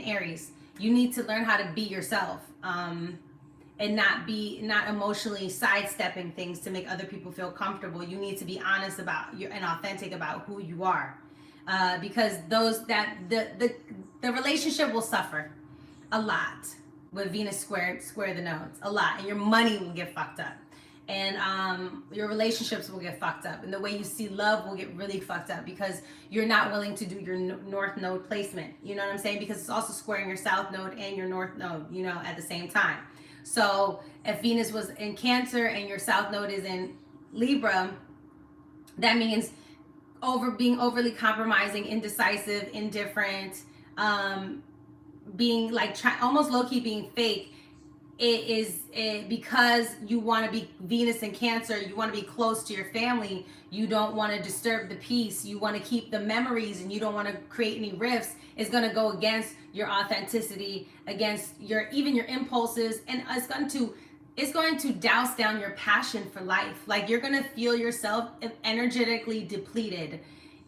Aries. You need to learn how to be yourself. and not emotionally sidestepping things to make other people feel comfortable. You need to be honest about and authentic about who you are, because the relationship will suffer a lot with Venus square the nodes, a lot, and your money will get fucked up, and your relationships will get fucked up, and the way you see love will get really fucked up because you're not willing to do your north node placement. You know what I'm saying? Because it's also squaring your south node and your north node, you know, at the same time. So if Venus was in Cancer and your south node is in Libra, that means being overly compromising, indecisive, indifferent, being like almost low-key being fake. Because you want to be Venus in Cancer, you want to be close to your family, you don't want to disturb the peace, you want to keep the memories, and you don't want to create any rifts. It's going to go against your authenticity, against your impulses, and it's going to douse down your passion for life. Like, you're going to feel yourself energetically depleted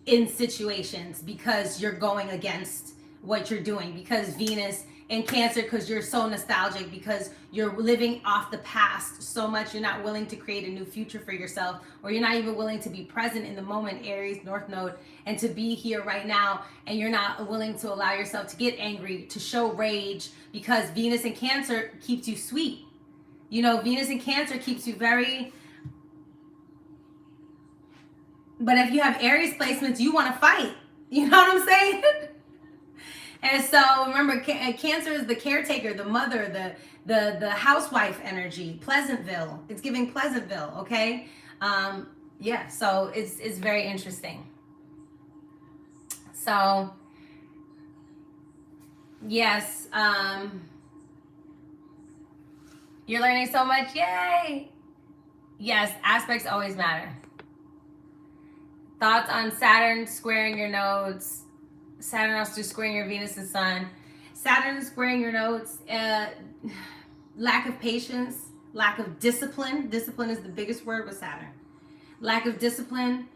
in situations because you're going against what you're doing, because Venus in Cancer, because you're so nostalgic, because you're living off the past so much, you're not willing to create a new future for yourself, or you're not even willing to be present in the moment, Aries North Node, and to be here right now, and you're not willing to allow yourself to get angry, to show rage, because Venus in Cancer keeps you sweet. You know, Venus in Cancer keeps you very... But if you have Aries placements, you want to fight. You know what I'm saying? And so remember, Cancer is the caretaker, the mother, the housewife energy. Pleasantville. It's giving Pleasantville, okay? Yeah, so it's very interesting. So, yes, you're learning so much. Yay! Yes, aspects always matter. Thoughts on Saturn squaring your nodes. Saturn also squaring your Venus and Sun. Saturn squaring your nodes. Lack of patience, lack of discipline. Discipline is the biggest word with Saturn. Lack of discipline.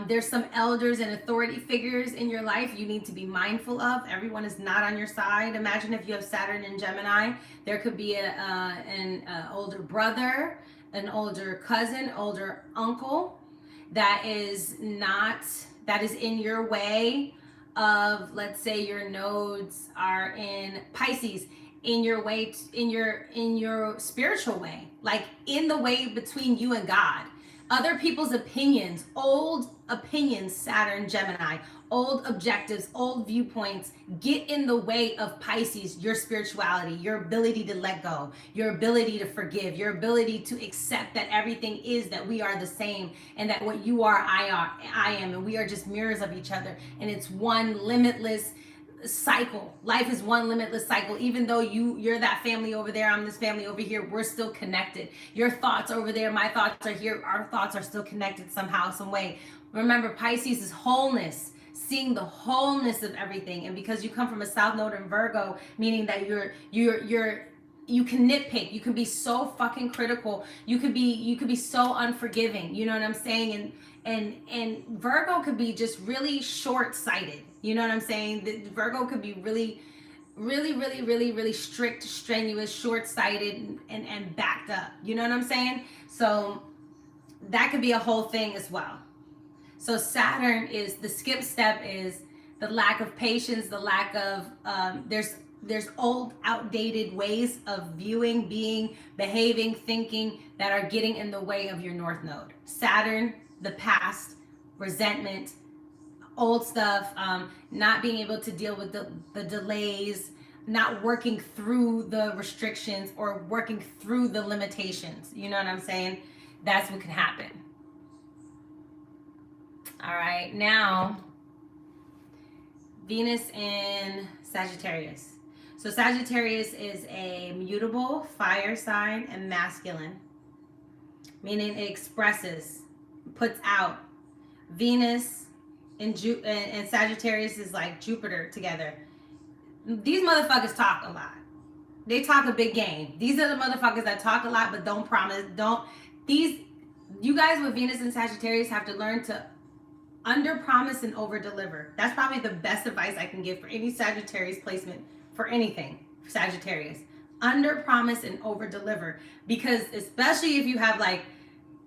There's some elders and authority figures in your life you need to be mindful of. Everyone is not on your side. Imagine if you have Saturn in Gemini. There could be an older brother, an older cousin, older uncle that is in your way of, let's say your nodes are in Pisces, in your way, in your spiritual way, like in the way between you and God. Other people's opinions, old opinions, Saturn, Gemini, old objectives, old viewpoints get in the way of Pisces, your spirituality, your ability to let go, your ability to forgive, your ability to accept that everything is, that we are the same, and that what you are, I am, and we are just mirrors of each other. And it's one limitless cycle. Life is one limitless cycle. Even though you're that family over there, I'm this family over here, we're still connected. Your thoughts over there, my thoughts are here, our thoughts are still connected somehow, some way. Remember, Pisces is wholeness, seeing the wholeness of everything. And because you come from a South Node in Virgo, meaning that you can nitpick, you can be so fucking critical, you could be so unforgiving, you know what I'm saying? And Virgo could be just really short-sighted, you know what I'm saying? The Virgo could be really strict, strenuous, short-sighted, and backed up, you know what I'm saying? So that could be a whole thing as well. So Saturn is, the skip step is the lack of patience, the lack of, there's old, outdated ways of viewing, being, behaving, thinking that are getting in the way of your North Node. Saturn, the past, resentment, old stuff, not being able to deal with the delays, not working through the restrictions or working through the limitations. You know what I'm saying? That's what can happen. All right, now Venus in Sagittarius. So Sagittarius is a mutable fire sign and masculine, meaning it expresses, puts out. Venus and Sagittarius is like Jupiter together. These motherfuckers talk a lot. They talk a big game. These are the motherfuckers that talk a lot but don't promise. You guys with Venus and Sagittarius have to learn to under promise and over deliver. That's probably the best advice I can give for any Sagittarius placement, for anything, Sagittarius. Under promise and over deliver, because especially if you have like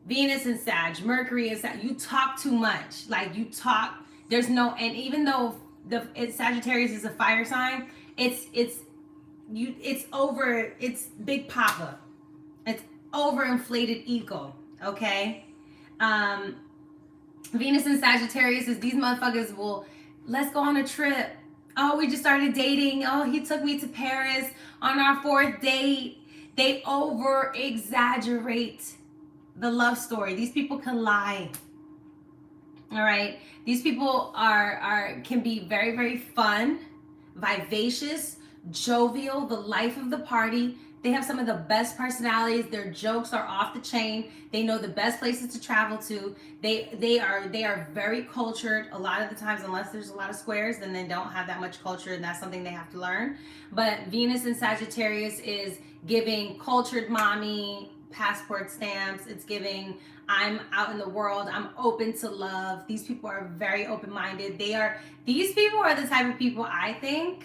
Venus and Sag, Mercury and Sag, you talk too much. Like you talk, there's no, and even though Sagittarius is a fire sign, it's over, it's big papa, it's overinflated ego. Okay, um, Venus and Sagittarius is these motherfuckers will, let's go on a trip. Oh, we just started dating. Oh, he took me to Paris on our 4th date. They over exaggerate the love story. These people can lie. All right. These people are can be very, very fun, vivacious, jovial, the life of the party. They have some of the best personalities. Their jokes are off the chain. They know the best places to travel to. They are very cultured. A lot of the times, unless there's a lot of squares, then they don't have that much culture, and that's something they have to learn. But Venus in Sagittarius is giving cultured mommy passport stamps. It's giving I'm out in the world. I'm open to love. These people are very open-minded. These people are the type of people I think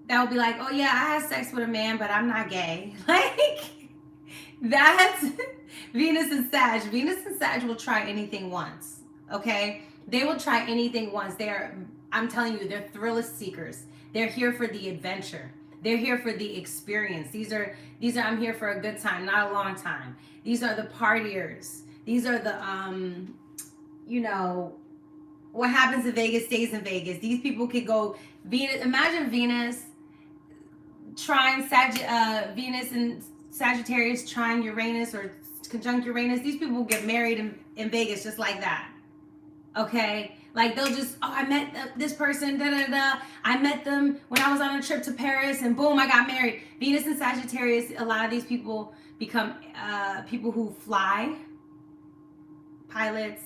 that will be like, oh yeah, I had sex with a man, but I'm not gay. Like, that's Venus and Sag. Venus and Sag will try anything once, okay? They will try anything once. I'm telling you, they're thrill seekers. They're here for the adventure. They're here for the experience. These are I'm here for a good time, not a long time. These are the partiers. These are the what happens in Vegas stays in Vegas. These people could go Venus. Imagine Venus trying Venus and Sagittarius trying Uranus or conjunct Uranus. These people will get married in Vegas just like that. Okay, like they'll just, oh, I met this person, da da da. I met them when I was on a trip to Paris, and boom, I got married. Venus and Sagittarius. A lot of these people become people who fly, pilots,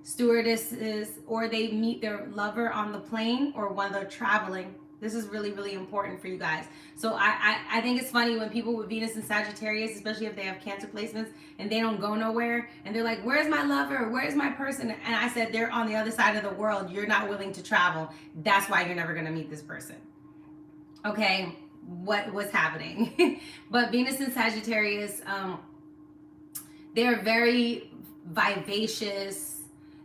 stewardesses, or they meet their lover on the plane or when they're traveling. This is really, really important for you guys. So I think it's funny when people with Venus and Sagittarius, especially if they have Cancer placements and they don't go nowhere and they're like, where's my lover? Where's my person? And I said, they're on the other side of the world. You're not willing to travel. That's why you're never going to meet this person. Okay, what's happening? But Venus and Sagittarius, they're very vivacious.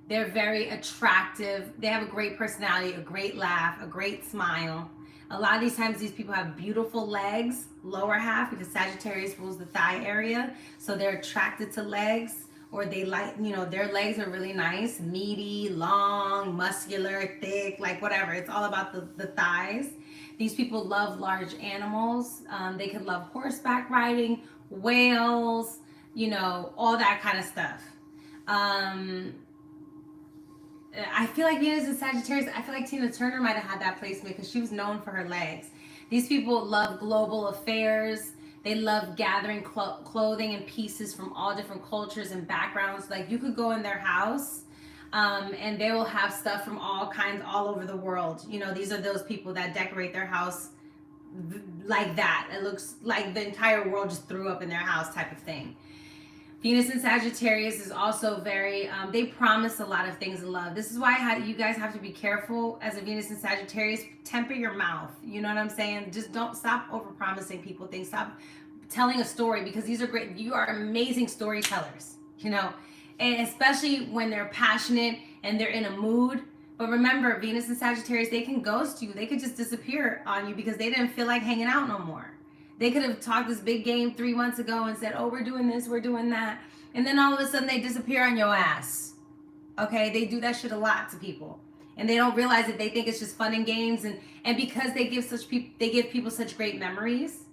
They're very attractive. They have a great personality, a great laugh, a great smile. A lot of these times, these people have beautiful legs, lower half, because Sagittarius rules the thigh area. So they're attracted to legs, or they like, their legs are really nice, meaty, long, muscular, thick, like whatever. It's all about the thighs. These people love large animals. They could love horseback riding, whales, all that kind of stuff. I feel like Venus and Sagittarius, I feel like Tina Turner might have had that placement because she was known for her legs. These people love global affairs. They love gathering clothing and pieces from all different cultures and backgrounds. Like you could go in their house and they will have stuff from all kinds all over the world. These are those people that decorate their house like that. It looks like the entire world just threw up in their house type of thing. Venus in Sagittarius is also very, they promise a lot of things in love. This is why you guys have to be careful as a Venus in Sagittarius. Temper your mouth. You know what I'm saying? Just don't stop over promising people things. Stop telling a story, because these are great. You are amazing storytellers, and especially when they're passionate and they're in a mood. But remember, Venus and Sagittarius, they can ghost you. They could just disappear on you because they didn't feel like hanging out no more. They could have talked this big game 3 months ago and said, oh, we're doing this, we're doing that. And then all of a sudden they disappear on your ass. Okay, they do that shit a lot to people. And they don't realize it. They think it's just fun and games. And because they give people such great memories,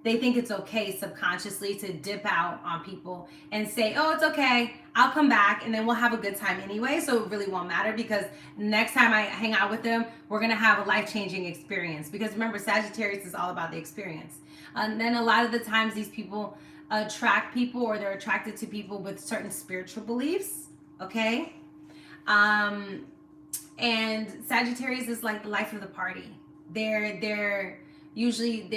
they think it's okay subconsciously to dip out on people and say, oh, it's okay, I'll come back and then we'll have a good time anyway. So it really won't matter, because next time I hang out with them, we're going to have a life-changing experience. Because remember, Sagittarius is all about the experience. And then a lot of the times these people attract people, or they're attracted to people with certain spiritual beliefs. Okay. And Sagittarius is like the life of the party. They're usually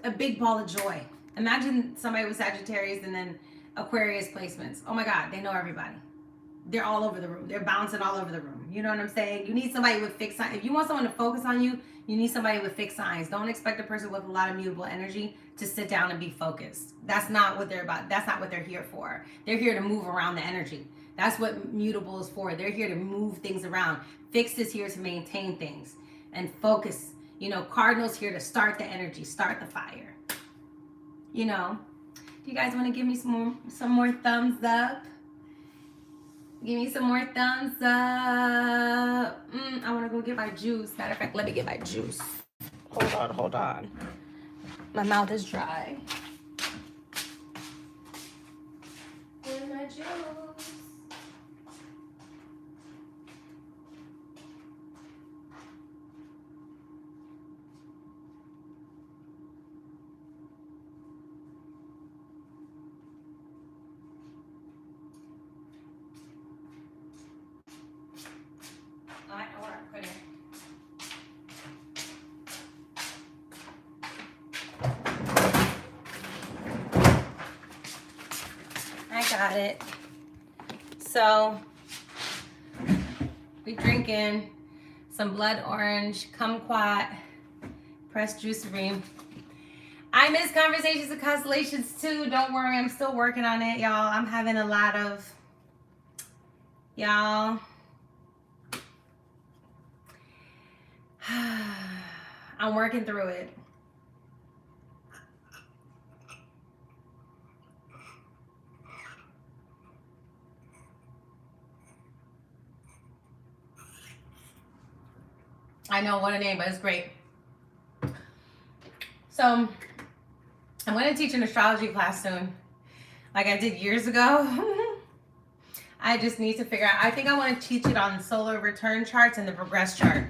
a big ball of joy. Imagine somebody with Sagittarius and then Aquarius placements. Oh my God, they know everybody. they're all over the room. They're bouncing all over the room. You know what I'm saying? You need somebody with fixed signs. If you want someone to focus on you, you need somebody with fixed signs. Don't expect a person with a lot of mutable energy to sit down and be focused. That's not what they're about. That's not what they're here for. They're here to move around the energy. That's what mutable is for. They're here to move things around. Fixed is here to maintain things and focus. You know, Cardinal's here to start the energy, start the fire. You know, do you guys want to give me some more thumbs up? Give me some more thumbs up. I want to go get my juice. Matter of fact, let me get my juice. Hold on. My mouth is dry. Where's my juice? Got it. So we drinking some blood orange, kumquat, pressed juicery. I miss conversations and constellations too. Don't worry, I'm still working on it, y'all. I'm having a lot of y'all. I'm working through it. I know what a name, but it's great. So I'm going to teach an astrology class soon, like I did years ago. I just need to figure out. I think I want to teach it on solar return charts and the progress chart.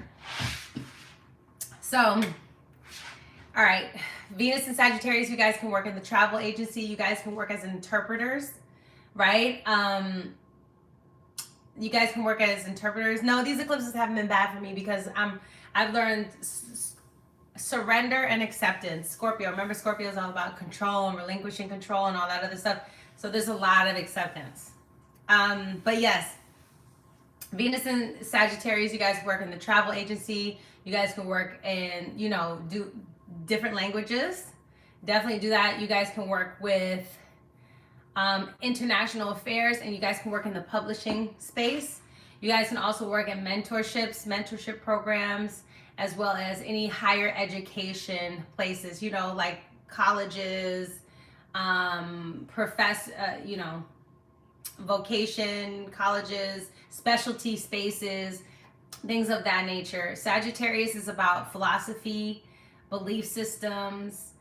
So, all right, Venus and Sagittarius, you guys can work in the travel agency. You guys can work as interpreters, right? You guys can work as interpreters. No, these eclipses haven't been bad for me because I've learned surrender and acceptance. Scorpio, remember Scorpio is all about control and relinquishing control and all that other stuff. So there's a lot of acceptance. But yes, Venus and Sagittarius, you guys work in the travel agency. You guys can work in, you know, do different languages. Definitely do that. You guys can work with international affairs, and you guys can work in the publishing space. You guys can also work in mentorship programs, as well as any higher education places, you know, like colleges, vocation colleges, specialty spaces, things of that nature. Sagittarius is about philosophy, belief systems,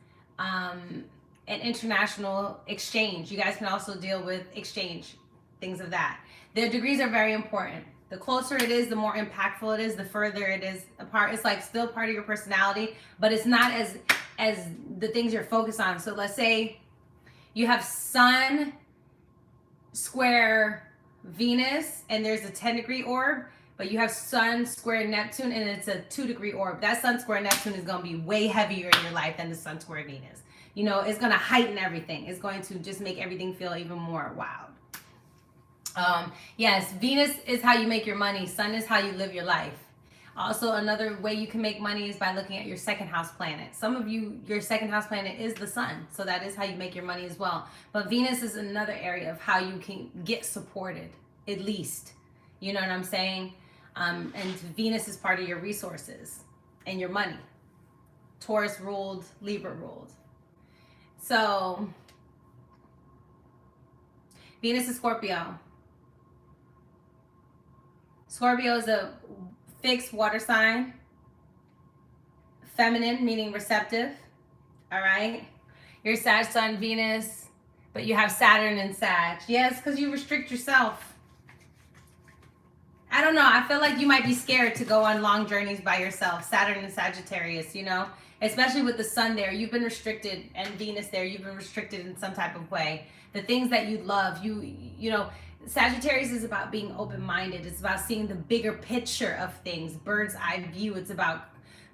and international exchange. You guys can also deal with exchange, things of that. The degrees are very important. The closer it is, the more impactful it is, the further it is apart. It's like still part of your personality, but it's not as the things you're focused on. So let's say you have Sun square Venus and there's a 10-degree orb, but you have Sun square Neptune and it's a 2-degree orb. That Sun square Neptune is going to be way heavier in your life than the Sun square Venus. You know, it's going to heighten everything. It's going to just make everything feel even more wild. Yes, Venus is how you make your money. Sun is how you live your life. Also, another way you can make money is by looking at your second house planet. Some of you, your second house planet is the sun. So that is how you make your money as well. But Venus is another area of how you can get supported, at least. You know what I'm saying? And Venus is part of your resources and your money. Taurus ruled, Libra ruled. So, Venus is Scorpio. Scorpio is a fixed water sign. Feminine, meaning receptive. All right? You're Sag, Sun, Venus, but you have Saturn and Sag. Yes, because you restrict yourself. I don't know. I feel like you might be scared to go on long journeys by yourself. Saturn and Sagittarius, you know? Especially with the sun there, you've been restricted, and Venus there, you've been restricted in some type of way. The things that you love, you know, Sagittarius is about being open-minded. It's about seeing the bigger picture of things, bird's eye view. It's about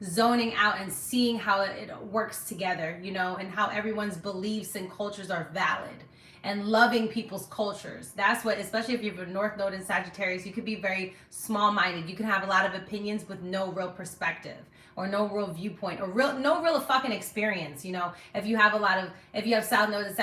zoning out and seeing how it works together, you know, and how everyone's beliefs and cultures are valid. and loving people's cultures. That's what, especially if you have a North Node in Sagittarius, you could be very small-minded. You can have a lot of opinions with no real perspective or no real viewpoint or no real fucking experience. You know, if you have South Node in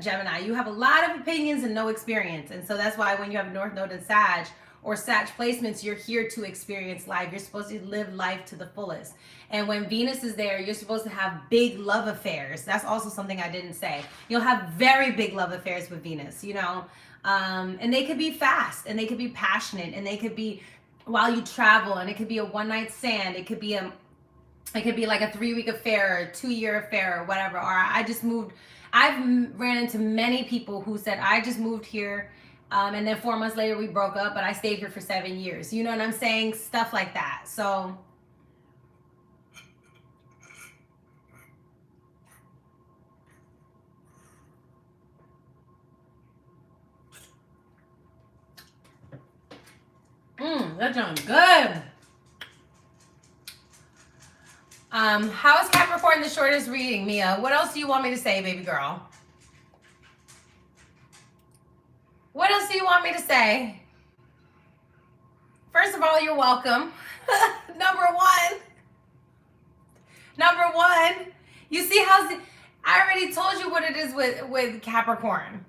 Gemini, you have a lot of opinions and no experience. And so that's why when you have North Node in Sag or Sag placements, you're here to experience life. You're supposed to live life to the fullest. And when Venus is there, you're supposed to have big love affairs. That's also something I didn't say. You'll have very big love affairs with Venus, you know, and they could be fast and they could be passionate and they could be while you travel, and it could be a one-night stand. It could be like a 3-week affair or a 2-year affair or whatever. Or I've ran into many people who said, I just moved here. And then 4 months later we broke up, but I stayed here for 7 years. You know what I'm saying? Stuff like that. So that sounds good. How is Capricorn the shortest reading, Mia? What else do you want me to say, baby girl? What else do you want me to say? First of all, you're welcome. Number one. You see how I already told you what it is with Capricorn.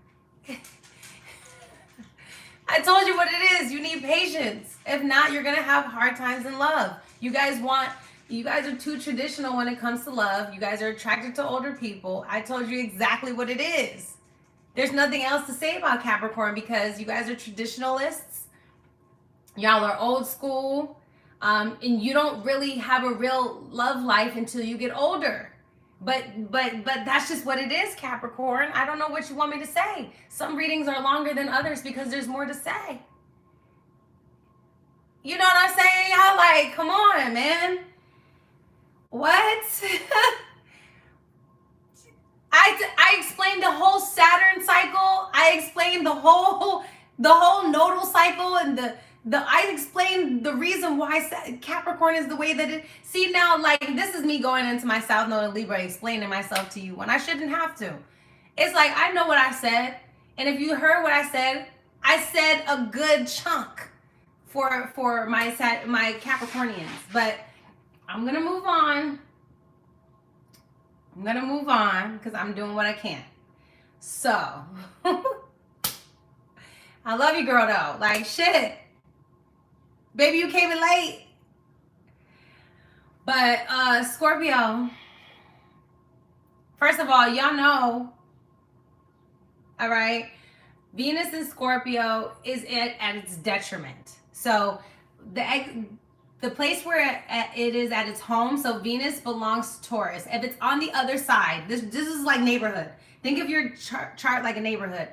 I told you what it is. You need patience. If not, you're gonna have hard times in love. You guys are too traditional when it comes to love. You guys are attracted to older people. I told you exactly what it is. There's nothing else to say about Capricorn because you guys are traditionalists. Y'all are old school. And you don't really have a real love life until you get older. But that's just what it is, Capricorn. I don't know what you want me to say. Some readings are longer than others because there's more to say. You know what I'm saying? Y'all like, come on, man. What? I explained the whole Saturn cycle. I explained the whole nodal cycle and I explained the reason why Capricorn is the way that it. See now, like this is me going into my South Node and Libra, explaining myself to you when I shouldn't have to. It's like I know what I said, and if you heard what I said a good chunk for my Capricornians. But I'm gonna move on. Because I'm doing what I can. So I love you, girl. Though, like shit. Baby, you came in late. But Scorpio, first of all, y'all know, all right, Venus in Scorpio is at its detriment. So the place where it is at its home, so Venus belongs to Taurus. If it's on the other side, this is like neighborhood. Think of your chart like a neighborhood.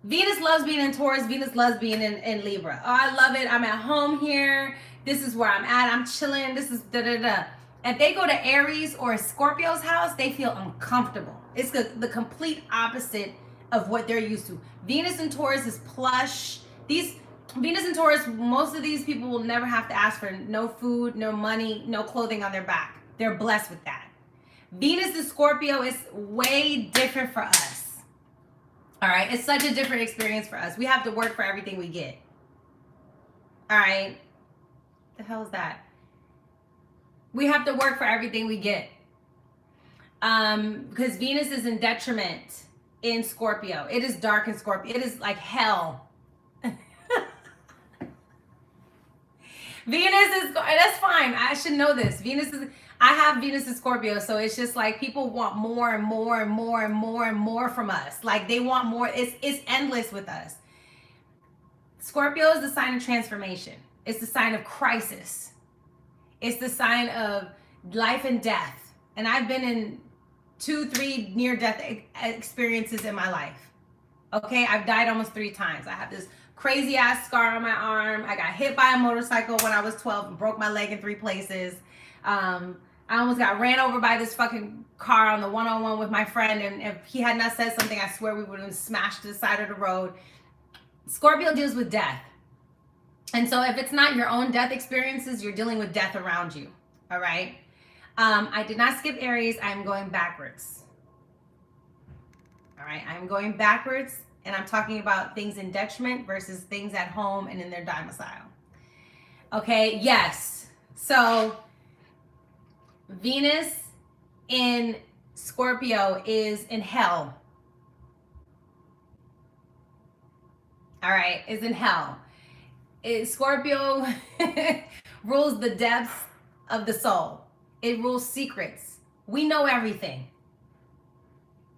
Venus loves being in Taurus. Venus loves being in Libra. Oh, I love it. I'm at home here. This is where I'm at. I'm chilling. This is da-da-da. If they go to Aries or Scorpio's house, they feel uncomfortable. It's the complete opposite of what they're used to. Venus and Taurus is plush. Venus and Taurus, most of these people will never have to ask for no food, no money, no clothing on their back. They're blessed with that. Venus and Scorpio is way different for us. All right, it's such a different experience for us. We have to work for everything we get. All right, the hell is that? We have to work for everything we get. Because Venus is in detriment in Scorpio. It is dark in Scorpio. It is like hell. Venus is, that's fine. I should know this. I have Venus in Scorpio, so it's just like people want more and more and more and more and more from us. Like they want more. It's endless with us. Scorpio is the sign of transformation. It's the sign of crisis. It's the sign of life and death. And I've been in 2-3 near-death experiences in my life. Okay, I've died almost 3 times. I have this crazy ass scar on my arm. I got hit by a motorcycle when I was 12 and broke my leg in 3 places. I almost got ran over by this fucking car on the 101 with my friend, and if he had not said something, I swear we would have been smashed to the side of the road. Scorpio deals with death. And so if it's not your own death experiences, you're dealing with death around you. All right. I did not skip Aries. I'm going backwards. All right, I'm going backwards and I'm talking about things in detriment versus things at home and in their domicile. Okay, yes. So Venus in Scorpio is in hell. All right, is in hell. Scorpio rules the depths of the soul. It rules secrets. We know everything.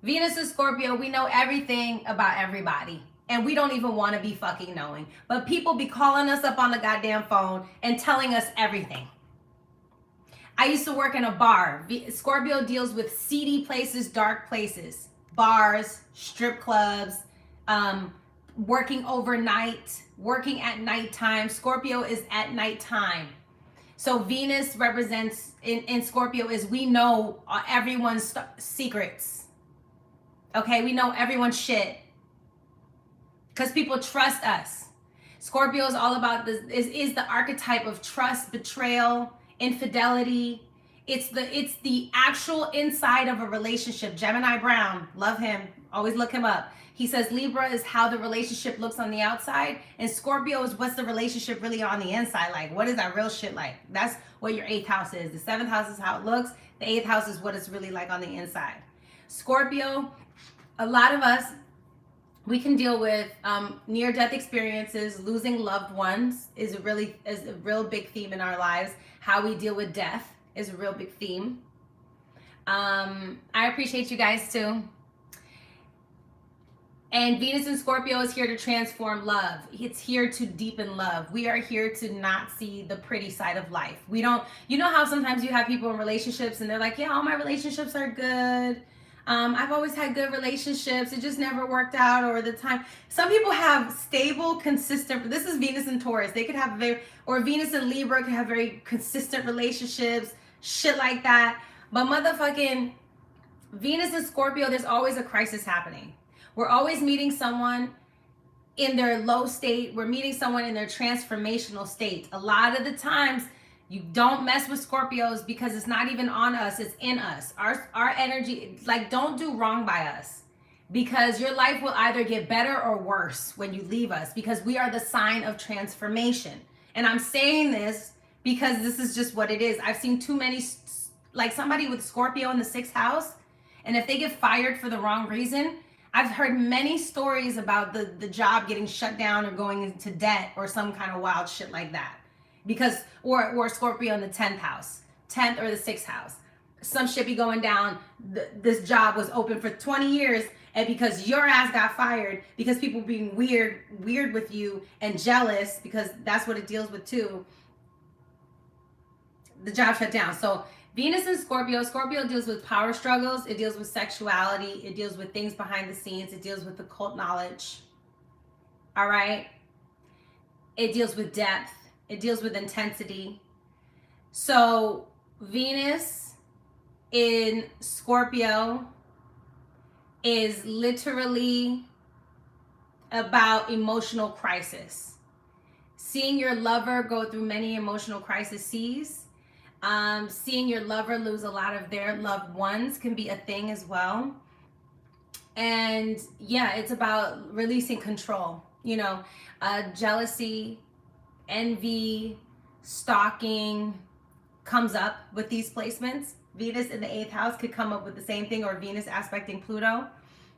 Venus is Scorpio, we know everything about everybody. And we don't even want to be fucking knowing. But people be calling us up on the goddamn phone and telling us everything. I used to work in a bar. Scorpio deals with seedy places, dark places, bars, strip clubs, working overnight, working at nighttime. Scorpio is at nighttime. So Venus represents in Scorpio is we know everyone's secrets. Okay, we know everyone's shit because people trust us. Scorpio is all about this. Is the archetype of trust, betrayal, infidelity. It's the actual inside of a relationship. Gemini Brown, love him. Always look him up. He says Libra is how the relationship looks on the outside, and Scorpio is what's the relationship really on the inside like. What is that real shit like? That's what your 8th house is. The 7th house is how it looks. The 8th house is what it's really like on the inside. Scorpio, a lot of us, we can deal with near-death experiences. Losing loved ones is a real big theme in our lives. How we deal with death is a real big theme. I appreciate you guys too. And Venus in Scorpio is here to transform love. It's here to deepen love. We are here to not see the pretty side of life. We don't, you know how sometimes you have people in relationships and they're like, yeah, all my relationships are good. I've always had good relationships. It just never worked out, or the time. Some people have stable, consistent. This is Venus in Taurus. They could have or Venus in Libra could have very consistent relationships, shit like that. But motherfucking Venus in Scorpio, there's always a crisis happening. We're always meeting someone in their low state. We're meeting someone in their transformational state. A lot of the times, you don't mess with Scorpios because it's not even on us, it's in us. Our energy, like, don't do wrong by us, because your life will either get better or worse when you leave us, because we are the sign of transformation. And I'm saying this because this is just what it is. I've seen too many, like somebody with Scorpio in the 6th house, and if they get fired for the wrong reason, I've heard many stories about the job getting shut down or going into debt or some kind of wild shit like that. Because, or Scorpio in the 10th house, 10th or the 6th house. Some shit be going down. This job was open for 20 years, and because your ass got fired, because people being weird with you and jealous, because that's what it deals with too, the job shut down. So Venus in Scorpio deals with power struggles. It deals with sexuality. It deals with things behind the scenes. It deals with occult knowledge. All right. It deals with depth. It deals with intensity. So Venus in Scorpio is literally about emotional crisis. Seeing your lover go through many emotional crises. Seeing your lover lose a lot of their loved ones can be a thing as well. And yeah, it's about releasing control, jealousy, envy, stalking comes up with these placements. Venus in the 8th house could come up with the same thing, or Venus aspecting Pluto.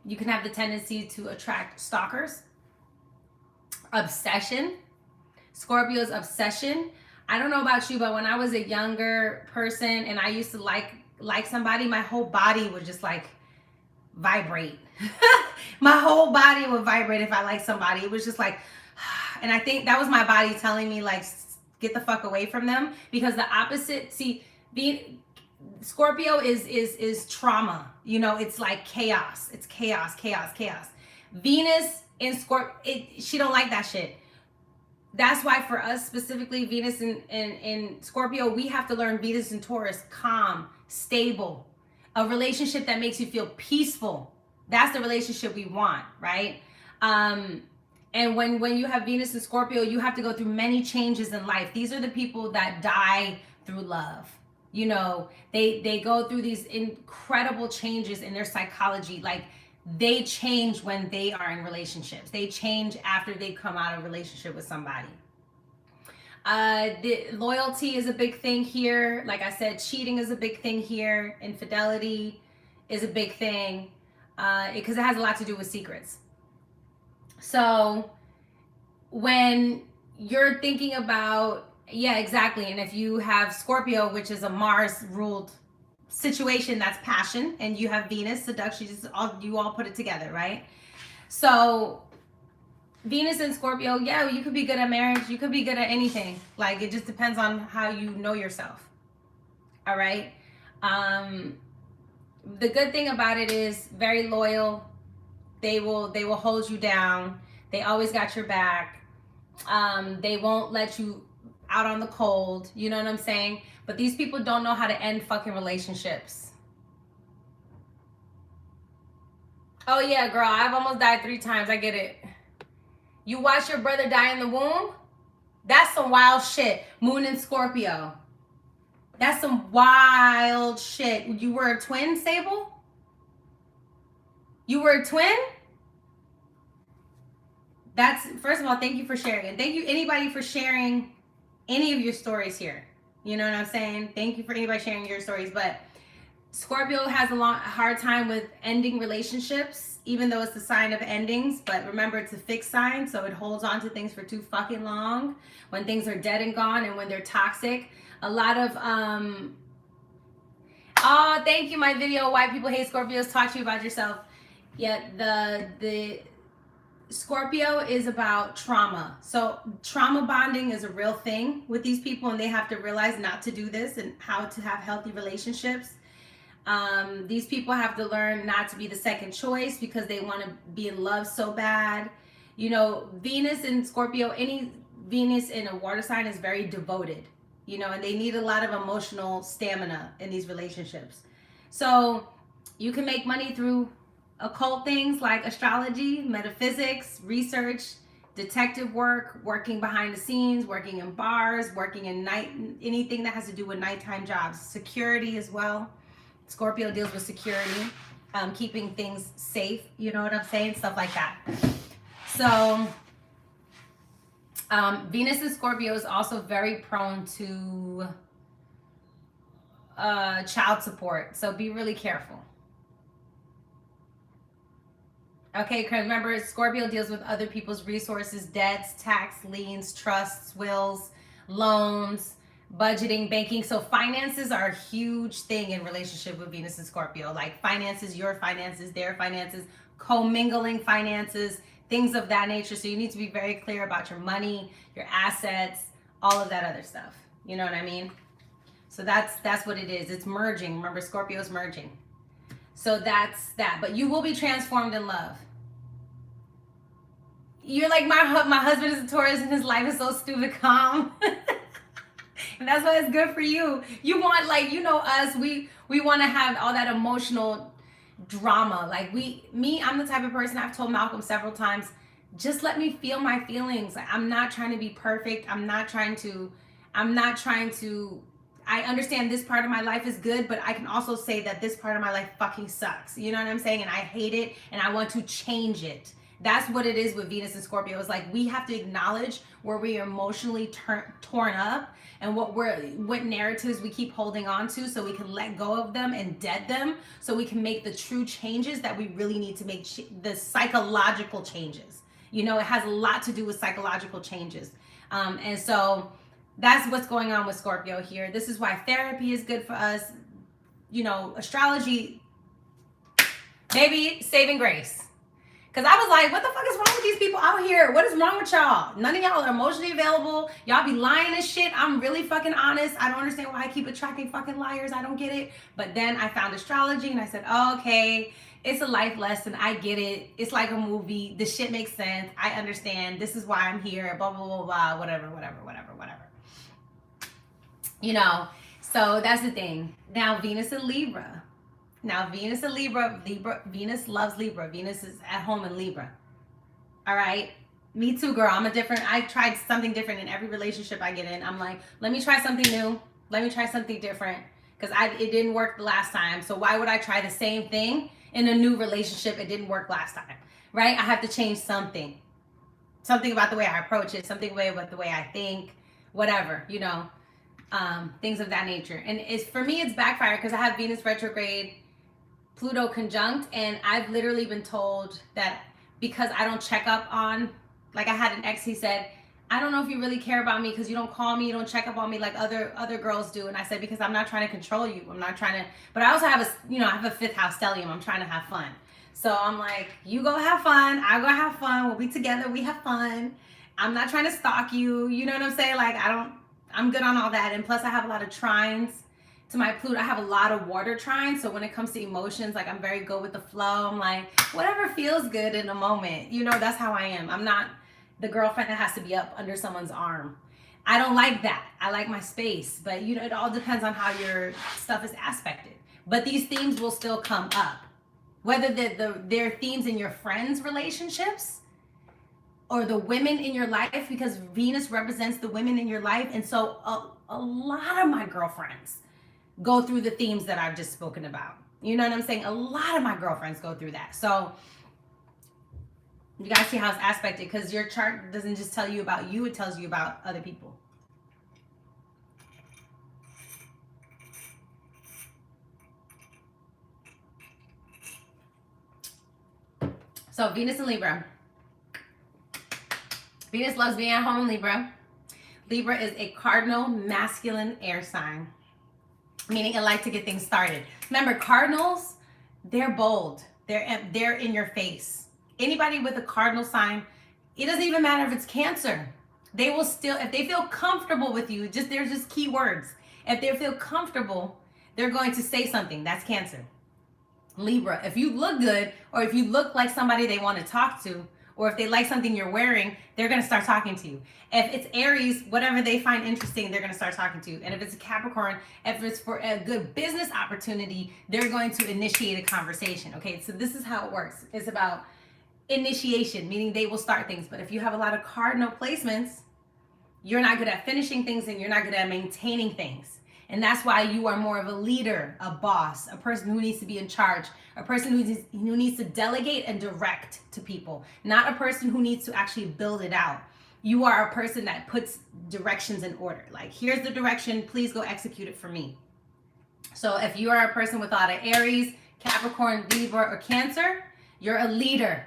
You can have the tendency to attract stalkers. Obsession. Scorpio's obsession. I don't know about you, but when I was a younger person and I used to like somebody, my whole body would just like vibrate. My whole body would vibrate if I liked somebody. It was just like, and I think that was my body telling me like, get the fuck away from them, because the opposite, Scorpio is trauma. It's like chaos. It's chaos. Venus in Scorpio, she don't like that shit. That's why for us specifically, Venus in Scorpio, we have to learn Venus in Taurus, calm, stable, a relationship that makes you feel peaceful. That's the relationship we want, right? And when you have Venus in Scorpio, you have to go through many changes in life. These are the people that die through love. They go through these incredible changes in their psychology. Like they change when they are in relationships. They change after they come out of a relationship with somebody. The loyalty is a big thing here. Like I said, cheating is a big thing here. Infidelity is a big thing because it has a lot to do with secrets. So when you're thinking about, yeah, exactly. And if you have Scorpio, which is a Mars ruled situation, that's passion, and you have Venus, seduction, you all put it together, right? So Venus and Scorpio, yeah, you could be good at marriage. You could be good at anything. Like, it just depends on how you know yourself. All right. The good thing about it is very loyal. They will hold you down. They always got your back. They won't let you out on the cold. You know what I'm saying? But these people don't know how to end fucking relationships. Oh yeah, girl, I've almost died 3 times. I get it. You watch your brother die in the womb? That's some wild shit. Moon and Scorpio. That's some wild shit. You were a twin, Sable? You were a twin? That's, first of all, thank you for sharing. And thank you anybody for sharing any of your stories here. You know what I'm saying? Thank you for anybody sharing your stories. But Scorpio has a hard time with ending relationships, even though it's a sign of endings. But remember, it's a fixed sign, so it holds on to things for too fucking long. When things are dead and gone and when they're toxic. A lot of, oh, thank you, my video, Why People Hate Scorpios. Talk to you about yourself. Yeah, the Scorpio is about trauma. So trauma bonding is a real thing with these people, and they have to realize not to do this and how to have healthy relationships. These people have to learn not to be the second choice because they want to be in love so bad. You know, Venus and Scorpio, any Venus in a water sign is very devoted, you know, and they need a lot of emotional stamina in these relationships. So you can make money through occult things like astrology, metaphysics, research, detective work, working behind the scenes, working in bars, working in anything that has to do with nighttime jobs, security as well. Scorpio deals with security, keeping things safe, you know what I'm saying? Stuff like that. So Venus in Scorpio is also very prone to child support. So be really careful. Okay, because remember, Scorpio deals with other people's resources, debts, tax liens, trusts, wills, loans, budgeting, banking. So finances are a huge thing in relationship with Venus and Scorpio. Like finances, your finances, their finances, commingling finances, things of that nature. So you need to be very clear about your money, your assets, all of that other stuff. You know what I mean? So that's what it is. It's merging. Remember, Scorpio's merging. So that's that. But you will be transformed in love. You're like, my husband is a Taurus and his life is so stupid calm. And that's why it's good for you. You want, like, you know us, we want to have all that emotional drama. Like I'm the type of person, I've told Malcolm several times, just let me feel my feelings. Like, I'm not trying to be perfect. I'm not trying to, I understand this part of my life is good, but I can also say that this part of my life fucking sucks. You know what I'm saying? And I hate it and I want to change it. That's what it is with Venus and Scorpio. It's like we have to acknowledge where we are emotionally torn up and what narratives we keep holding on to, so we can let go of them and dead them, so we can make the true changes that we really need to make, the psychological changes. You know, it has a lot to do with psychological changes. And so that's what's going on with Scorpio here. This is why therapy is good for us. You know, astrology, baby, saving grace. Because I was like, what the fuck is wrong with these people out here? What is wrong with y'all? None of y'all are emotionally available. Y'all be lying and shit. I'm really fucking honest. I don't understand why I keep attracting fucking liars. I don't get it. But then I found astrology and I said, oh, okay, it's a life lesson. I get it. It's like a movie. The shit makes sense. I understand. This is why I'm here. Blah, blah, blah, blah. Whatever. You know, so that's the thing. Now, Venus and Libra. Venus Venus loves Libra. Venus is at home in Libra. All right. Me too, girl. I tried something different in every relationship I get in. I'm like, let me try something new. Let me try something different. Because it didn't work the last time. So why would I try the same thing in a new relationship, it didn't work last time, right? I have to change something about the way I approach it, something about the way I think, whatever, you know, things of that nature. And for me, it's backfired because I have Venus retrograde, Pluto conjunct, and I've literally been told that because I don't check up on, like I had an ex, he said, I don't know if you really care about me because you don't call me, you don't check up on me like other girls do. And I said, because I'm not trying to control you. I'm not trying to, but I also have I have a fifth house stellium. I'm trying to have fun. So I'm like, you go have fun, I go have fun, we'll be together, we have fun. I'm not trying to stalk you, you know what I'm saying? Like I'm good on all that. And plus I have a lot of trines to my Pluto. I have a lot of water trines. So when it comes to emotions, like I'm very good with the flow. I'm like, whatever feels good in a moment, you know, that's how I am. I'm not the girlfriend that has to be up under someone's arm. I don't like that. I like my space, but you know, it all depends on how your stuff is aspected. But these themes will still come up, whether they're themes in your friends' relationships or the women in your life, because Venus represents the women in your life. And so a lot of my girlfriends go through the themes that I've just spoken about. You know what I'm saying? A lot of my girlfriends go through that. So you guys see how it's aspected, because your chart doesn't just tell you about you, it tells you about other people. So Venus and Libra. Venus loves being at home in Libra. Libra is a cardinal masculine air sign, meaning it likes to get things started. Remember, cardinals, they're bold. They're in your face. Anybody with a cardinal sign, it doesn't even matter if it's Cancer. They will still, if they feel comfortable with you, there's just key words. If they feel comfortable, they're going to say something. That's Cancer. Libra, if you look good, or if you look like somebody they want to talk to, or if they like something you're wearing, they're going to start talking to you. If it's Aries, whatever they find interesting, they're going to start talking to you. And if it's a Capricorn, if it's for a good business opportunity, they're going to initiate a conversation. Okay, so this is how it works. It's about initiation, meaning they will start things. But if you have a lot of cardinal placements, you're not good at finishing things and you're not good at maintaining things. And that's why you are more of a leader, a boss, a person who needs to be in charge, a person who needs to delegate and direct to people, not a person who needs to actually build it out. You are a person that puts directions in order. Like, here's the direction, please go execute it for me. So if you are a person with a lot of Aries, Capricorn, Libra, or Cancer, you're a leader.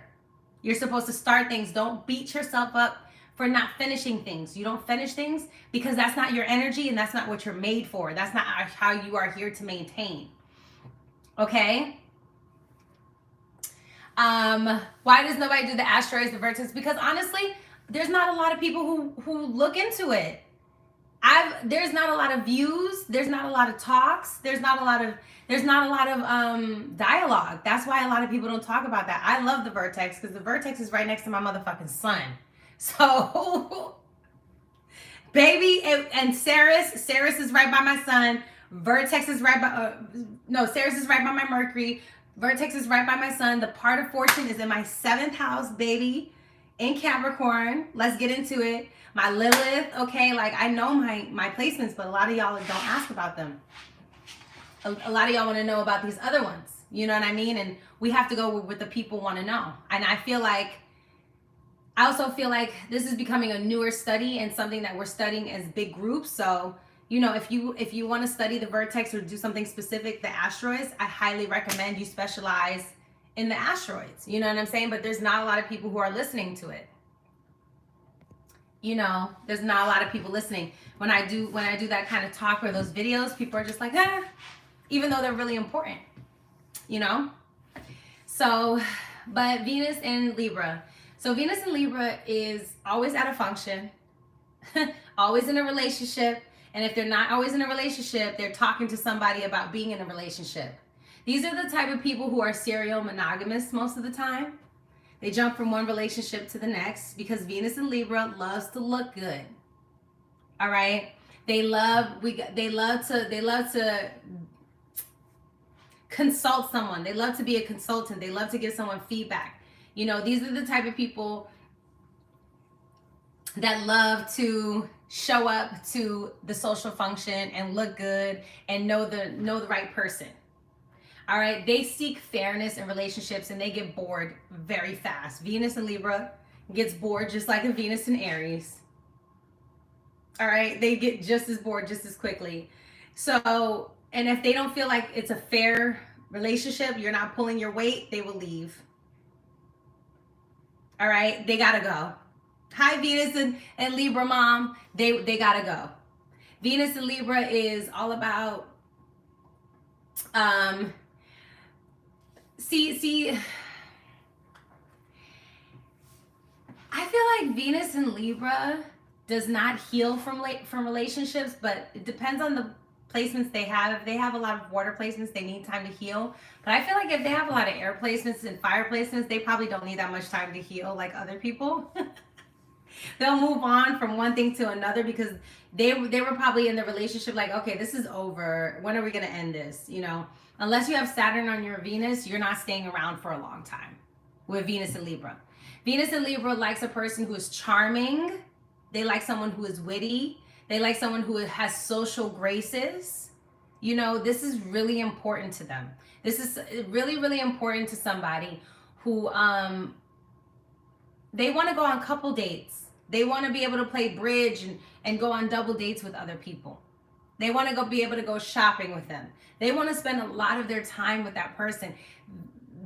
You're supposed to start things. Don't beat yourself up for not finishing things. You don't finish things because that's not your energy and that's not what you're made for. That's not how you are here to maintain. Okay? Why does nobody do the asteroids, the vertex? Because honestly, there's not a lot of people who look into it. There's not a lot of views. There's not a lot of talks. There's not a lot of dialogue. That's why a lot of people don't talk about that. I love the vertex because the vertex is right next to my motherfucking sun. So, baby, and Ceres is right by my sun. Vertex is right by, Ceres is right by my Mercury. Vertex is right by my sun. The part of fortune is in my 7th house, baby, in Capricorn. Let's get into it. My Lilith, okay, like I know my placements, but a lot of y'all don't ask about them. A lot of y'all want to know about these other ones. You know what I mean? And we have to go with what the people want to know. And I also feel like this is becoming a newer study and something that we're studying as big groups. So, you know, if you want to study the vertex or do something specific, the asteroids, I highly recommend you specialize in the asteroids. You know what I'm saying? But there's not a lot of people who are listening to it. You know, there's not a lot of people listening. When I do that kind of talk or those videos, people are just like, even though they're really important, you know? So, but Venus and Libra. So Venus in Libra is always at a function, always in a relationship. And if they're not always in a relationship, they're talking to somebody about being in a relationship. These are the type of people who are serial monogamous most of the time. They jump from one relationship to the next because Venus in Libra loves to look good. All right? They love to consult someone. They love to be a consultant. They love to give someone feedback. You know, these are the type of people that love to show up to the social function and look good and know the right person. All right, they seek fairness in relationships and they get bored very fast. Venus in Libra gets bored just like a Venus in Aries. All right, they get just as bored just as quickly. So, and if they don't feel like it's a fair relationship, you're not pulling your weight, they will leave. All right, they gotta go. Hi, Venus and Libra mom. They gotta go. Venus and Libra is all about um see I feel like Venus and Libra does not heal from relationships, but it depends on the placements they have. If they have a lot of water placements, they need time to heal. But I feel like if they have a lot of air placements and fire placements, they probably don't need that much time to heal like other people. They'll move on from one thing to another because they were probably in the relationship like, okay, this is over. When are we gonna end this? You know, unless you have Saturn on your Venus, you're not staying around for a long time with Venus and Libra. Venus and Libra likes a person who is charming. They like someone who is witty. They like someone who has social graces. You know, this is really important to them. This is really, really important to somebody who they want to go on couple dates. They want to be able to play bridge and go on double dates with other people. They want to go be able to go shopping with them. They want to spend a lot of their time with that person.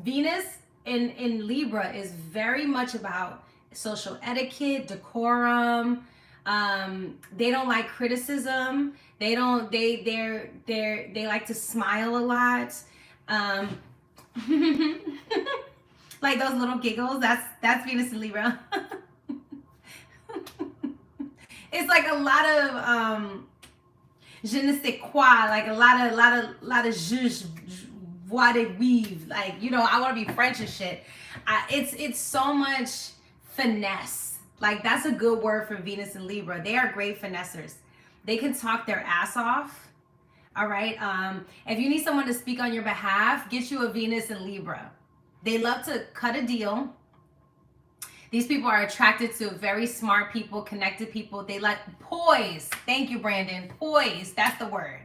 Venus in Libra is very much about social etiquette, decorum. They don't like criticism. They like to smile a lot. Like those little giggles. That's Venus and Libra. It's like a lot of je ne sais quoi, like a lot of je vois de vivre. Like, you know, I want to be French and shit. It's so much finesse. Like, that's a good word for Venus and Libra. They are great finessers. They can talk their ass off. All right. If you need someone to speak on your behalf, get you a Venus and Libra. They love to cut a deal. These people are attracted to very smart people, connected people. They like poise. Thank you, Brandon. Poise. That's the word.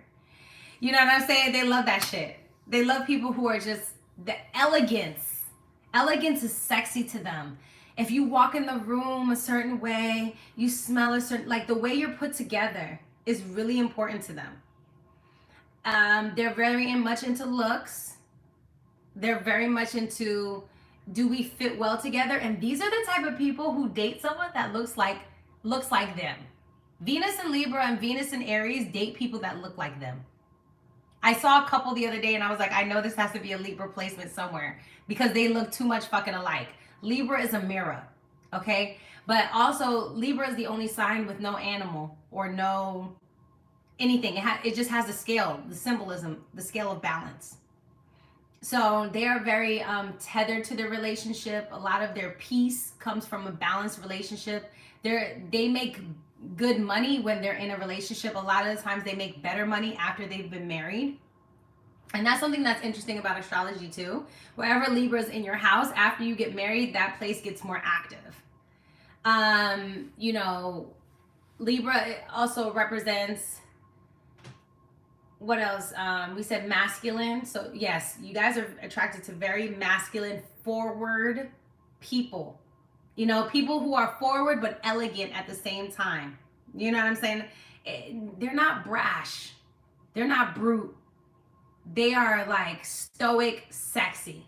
You know what I'm saying? They love that shit. They love people who are just the elegance. Elegance is sexy to them. If you walk in the room a certain way, you smell a certain, like the way you're put together is really important to them. They're very much into looks. They're very much into, do we fit well together? And these are the type of people who date someone that looks like them. Venus and Libra and Venus and Aries date people that look like them. I saw a couple the other day and I was like, I know this has to be a Libra placement somewhere because they look too much fucking alike. Libra is a mirror, okay? But also Libra is the only sign with no animal or no anything. It just has the scale, the symbolism, the scale of balance. So they are very tethered to their relationship. A lot of their peace comes from a balanced relationship. They make good money when they're in a relationship. A lot of the times they make better money after they've been married. And that's something that's interesting about astrology too. Wherever Libra's in your house, after you get married, that place gets more active. You know, Libra also represents, what else? We said masculine. So yes, you guys are attracted to very masculine, forward people. You know, people who are forward but elegant at the same time. You know what I'm saying? They're not brash. They're not brute. They are like stoic, sexy.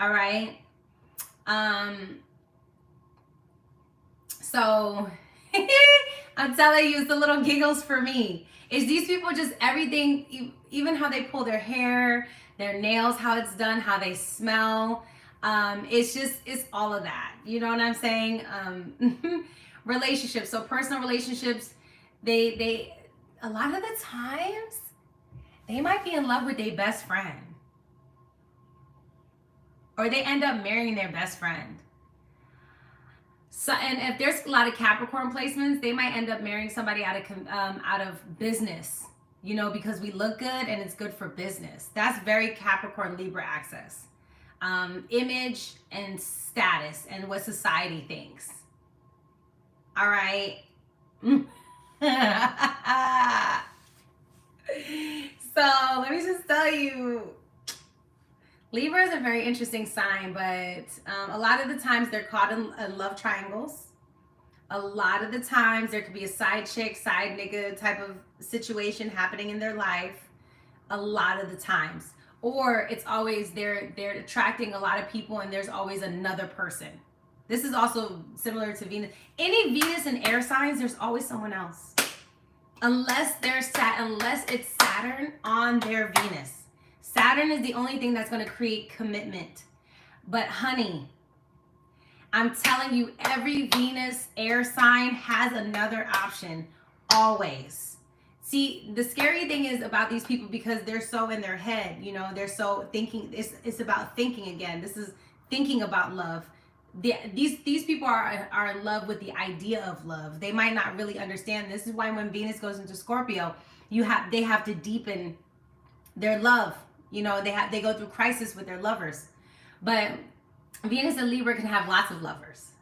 All right? So I'm telling you, it's the little giggles for me. Is these people just everything, even how they pull their hair, their nails, how it's done, how they smell. It's all of that. You know what I'm saying? Relationships. So personal relationships, they a lot of the times, they might be in love with their best friend. Or they end up marrying their best friend. So, and if there's a lot of Capricorn placements, they might end up marrying somebody out of business, you know, because we look good and it's good for business. That's very Capricorn Libra access. Image and status and what society thinks. All right. So let me just tell you, Libra is a very interesting sign, but a lot of the times they're caught in love triangles. A lot of the times there could be a side chick, side nigga type of situation happening in their life. A lot of the times, or it's always they're attracting a lot of people, and there's always another person. This is also similar to Venus. Any Venus and air signs, there's always someone else, unless it's Saturn on their Venus. Saturn is the only thing that's going to create commitment. But honey, I'm telling you, every Venus air sign has another option, always. See, the scary thing is about these people, because they're so in their head, you know, they're so thinking. It's about thinking again. This is thinking about love. These people are in love with the idea of love. They might not really understand. This is why when Venus goes into Scorpio, they have to deepen their love. You know, they go through crisis with their lovers. But Venus and Libra can have lots of lovers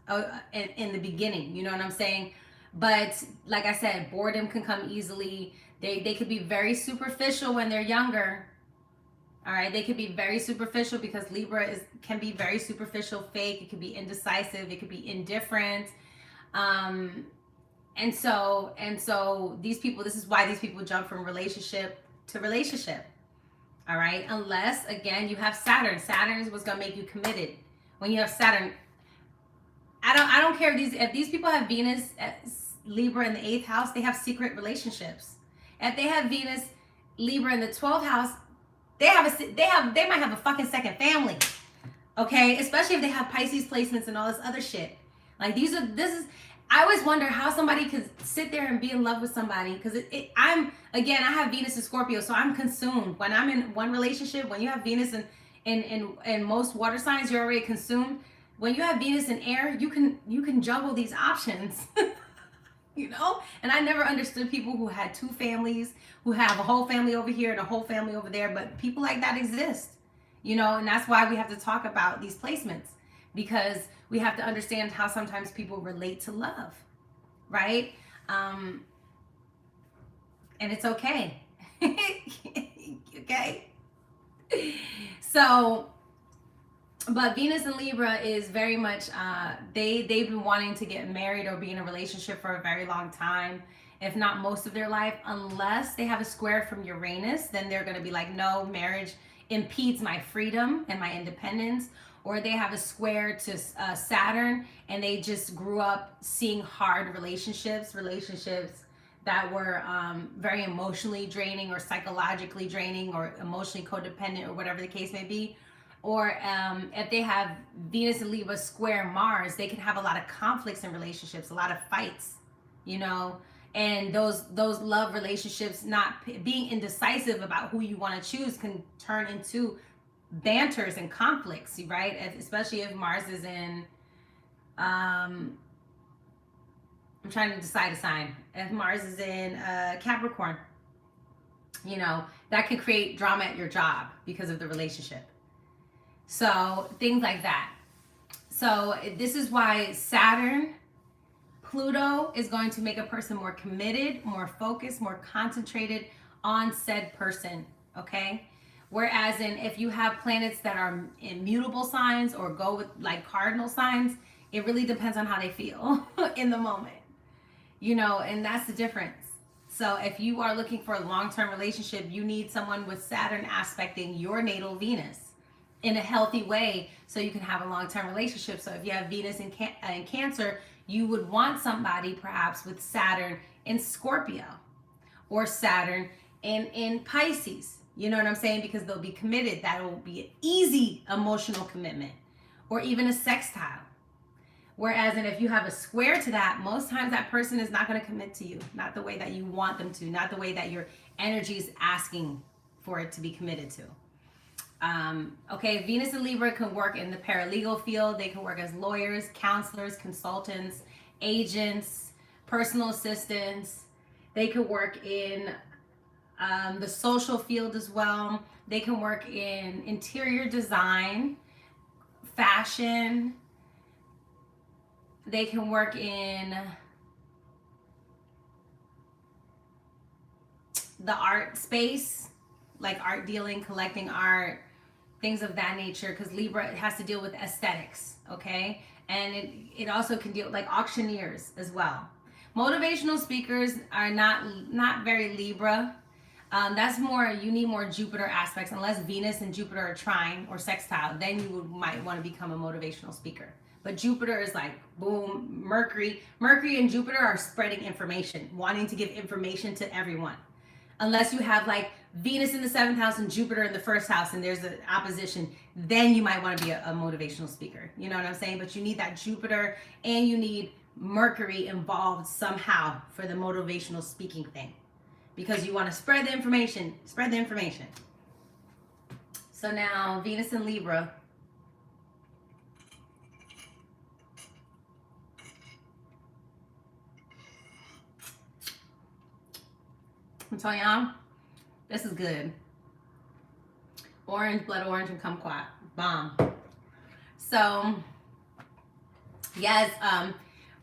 in the beginning. You know what I'm saying? But like I said, boredom can come easily. They could be very superficial when they're younger. All right, they could be very superficial, because Libra can be very superficial, fake. It could be indecisive. It could be indifferent. And so these people. This is why these people jump from relationship to relationship. All right, unless again you have Saturn. Saturn is what's gonna make you committed. When you have Saturn, I don't care if these people have Venus, Libra in the 8th house. They have secret relationships. If they have Venus, Libra in the 12th house, they might have a fucking second family. Okay, especially if they have Pisces placements and all this other shit. Like I always wonder how somebody could sit there and be in love with somebody, because I have Venus in Scorpio, so I'm consumed. When I'm in one relationship, when you have Venus in most water signs, you're already consumed. When you have Venus in air, you can juggle these options. You know? And I never understood people who had two families, who have a whole family over here and a whole family over there, but people like that exist. You know, and that's why we have to talk about these placements, because we have to understand how sometimes people relate to love, right? And it's okay. Okay? So, but Venus and Libra is very much, they've been wanting to get married or be in a relationship for a very long time, if not most of their life, unless they have a square from Uranus. Then they're going to be like, no, marriage impedes my freedom and my independence. Or they have a square to Saturn, and they just grew up seeing hard relationships that were very emotionally draining or psychologically draining or emotionally codependent, or whatever the case may be. Or if they have Venus and Libra square Mars, they can have a lot of conflicts in relationships, a lot of fights, you know. And those love relationships, not being indecisive about who you want to choose, can turn into banters and conflicts, right? Especially if Mars is in, I'm trying to decide a sign. If Mars is in Capricorn, you know, that can create drama at your job because of the relationship. So things like that. So this is why Saturn, Pluto is going to make a person more committed, more focused, more concentrated on said person, okay? Whereas if you have planets that are immutable signs or go with like cardinal signs, it really depends on how they feel in the moment, you know, and that's the difference. So if you are looking for a long-term relationship, you need someone with Saturn aspecting your natal Venus in a healthy way, so you can have a long-term relationship. So if you have Venus in Cancer, you would want somebody perhaps with Saturn in Scorpio, or Saturn in Pisces. You know what I'm saying? Because they'll be committed. That will be an easy emotional commitment, or even a sextile. Whereas, and if you have a square to that, most times that person is not going to commit to you, not the way that you want them to, not the way that your energy is asking for it to be committed to. Okay, Venus and Libra can work in the paralegal field. They can work as lawyers, counselors, consultants, agents, personal assistants. They could work in the social field as well. They can work in interior design, fashion. They can work in the art space, like art dealing, collecting art, things of that nature, because Libra has to deal with aesthetics, okay? And it also can deal with like auctioneers as well. Motivational speakers are not very Libra. That's more, you need more Jupiter aspects. Unless Venus and Jupiter are trine or sextile, then you might want to become a motivational speaker. But Jupiter is like, boom, Mercury and Jupiter are spreading information, wanting to give information to everyone. Unless you have like Venus in the 7th house and Jupiter in the 1st house and there's an opposition, then you might want to be a motivational speaker. You know what I'm saying? But you need that Jupiter and you need Mercury involved somehow for the motivational speaking thing. Because you want to spread the information. So now, Venus in Libra. I'm telling y'all, this is good. Orange, blood orange, and kumquat. Bomb. So, yes,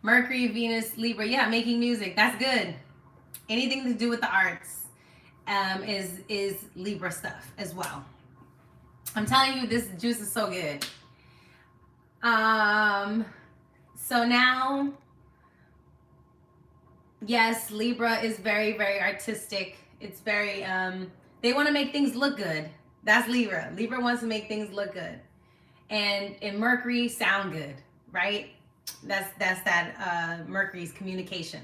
Mercury, Venus, Libra. Yeah, making music. That's good. Anything to do with the arts is Libra stuff as well. I'm telling you, this juice is so good. So now, yes, Libra is very, very artistic. It's very, they want to make things look good. That's Libra. Libra wants to make things look good. And Mercury sound good, right? That's that Mercury's communication.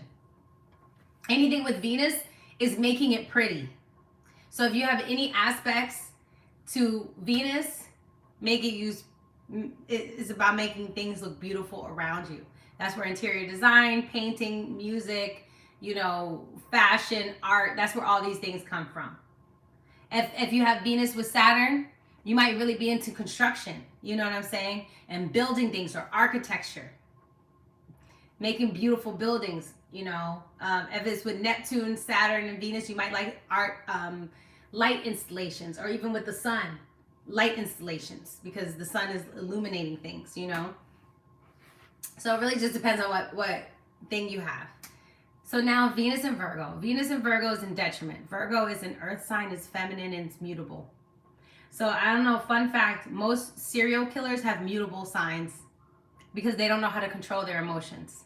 Anything with Venus is making it pretty. So if you have any aspects to Venus, make it use, it's about making things look beautiful around you. That's where interior design, painting, music, you know, fashion, art, that's where all these things come from. If you have Venus with Saturn, you might really be into construction, you know what I'm saying? And building things or architecture. Making beautiful buildings, you know. If it's with Neptune, Saturn, and Venus, you might like art, light installations, or even with the sun, light installations, because the sun is illuminating things, you know. So it really just depends on what thing you have. So now Venus and Virgo. Venus and Virgo is in detriment. Virgo is an earth sign, it's feminine, and it's mutable. So I don't know, fun fact, most serial killers have mutable signs because they don't know how to control their emotions.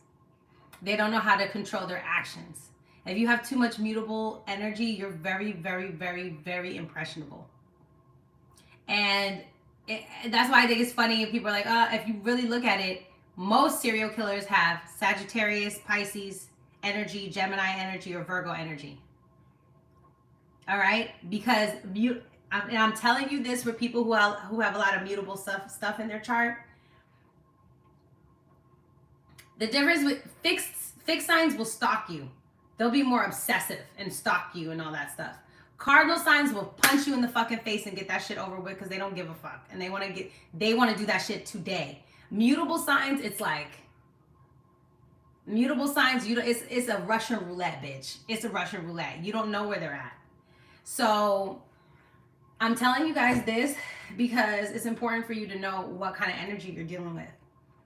They don't know how to control their actions. If you have too much mutable energy, you're very, very, very, very impressionable. And that's why I think it's funny if people are like, if you really look at it, most serial killers have Sagittarius, Pisces energy, Gemini energy, or Virgo energy. All right? Because I'm telling you this for people who have a lot of mutable stuff in their chart. The difference with fixed signs will stalk you. They'll be more obsessive and stalk you and all that stuff. Cardinal signs will punch you in the fucking face and get that shit over with because they don't give a fuck. And they want to do that shit today. Mutable signs, it's like, mutable signs, it's a Russian roulette, bitch. It's a Russian roulette. You don't know where they're at. So I'm telling you guys this because it's important for you to know what kind of energy you're dealing with.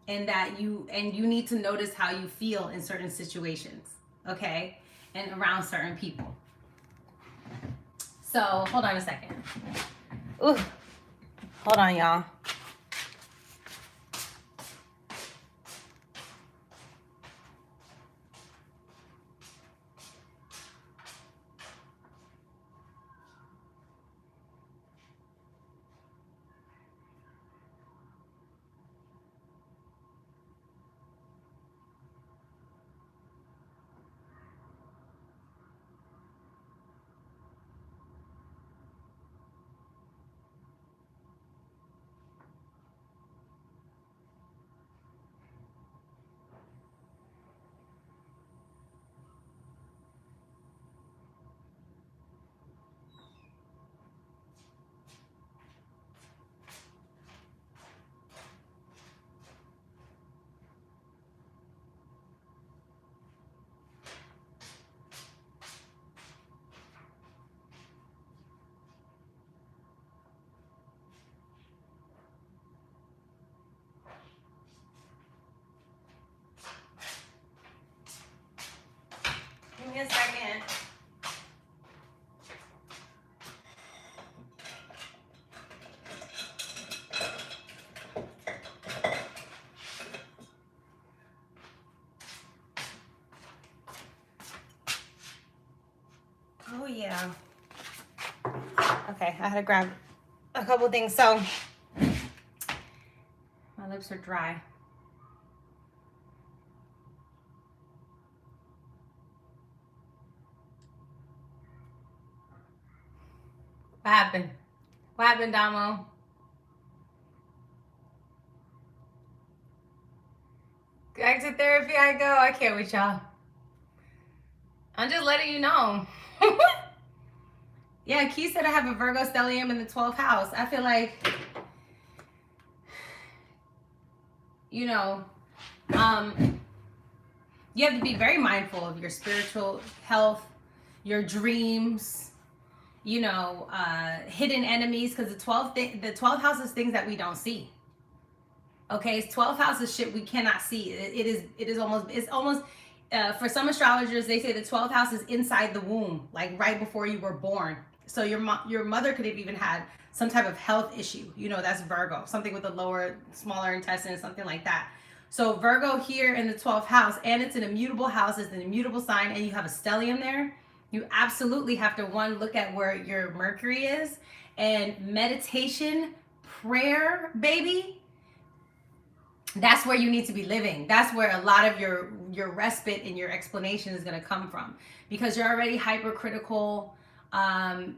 And that you need to notice how you feel in certain situations, okay? And around certain people. So, hold on a second. Ooh, hold on, y'all. Give me a second. Oh, yeah. Okay, I had to grab a couple things. So, my lips are dry. What happened? What happened, Damo? Back to therapy I go. I can't with y'all. I'm just letting you know. Yeah, Key said I have a Virgo stellium in the 12th house. I feel like, you know, you have to be very mindful of your spiritual health, your dreams, you know, hidden enemies, because the 12th house is things that we don't see. Okay, it's 12th house is shit we cannot see. It's almost for some astrologers, they say the 12th house is inside the womb, like right before you were born. So your mother could have even had some type of health issue. You know, that's Virgo, something with the smaller intestine, something like that. So Virgo here in the 12th house, and it's an immutable house, it's an immutable sign, and you have a stellium there. You absolutely have to, one, look at where your Mercury is, and meditation, prayer, baby, that's where you need to be living. That's where a lot of your respite and your explanation is going to come from, because you're already hypercritical.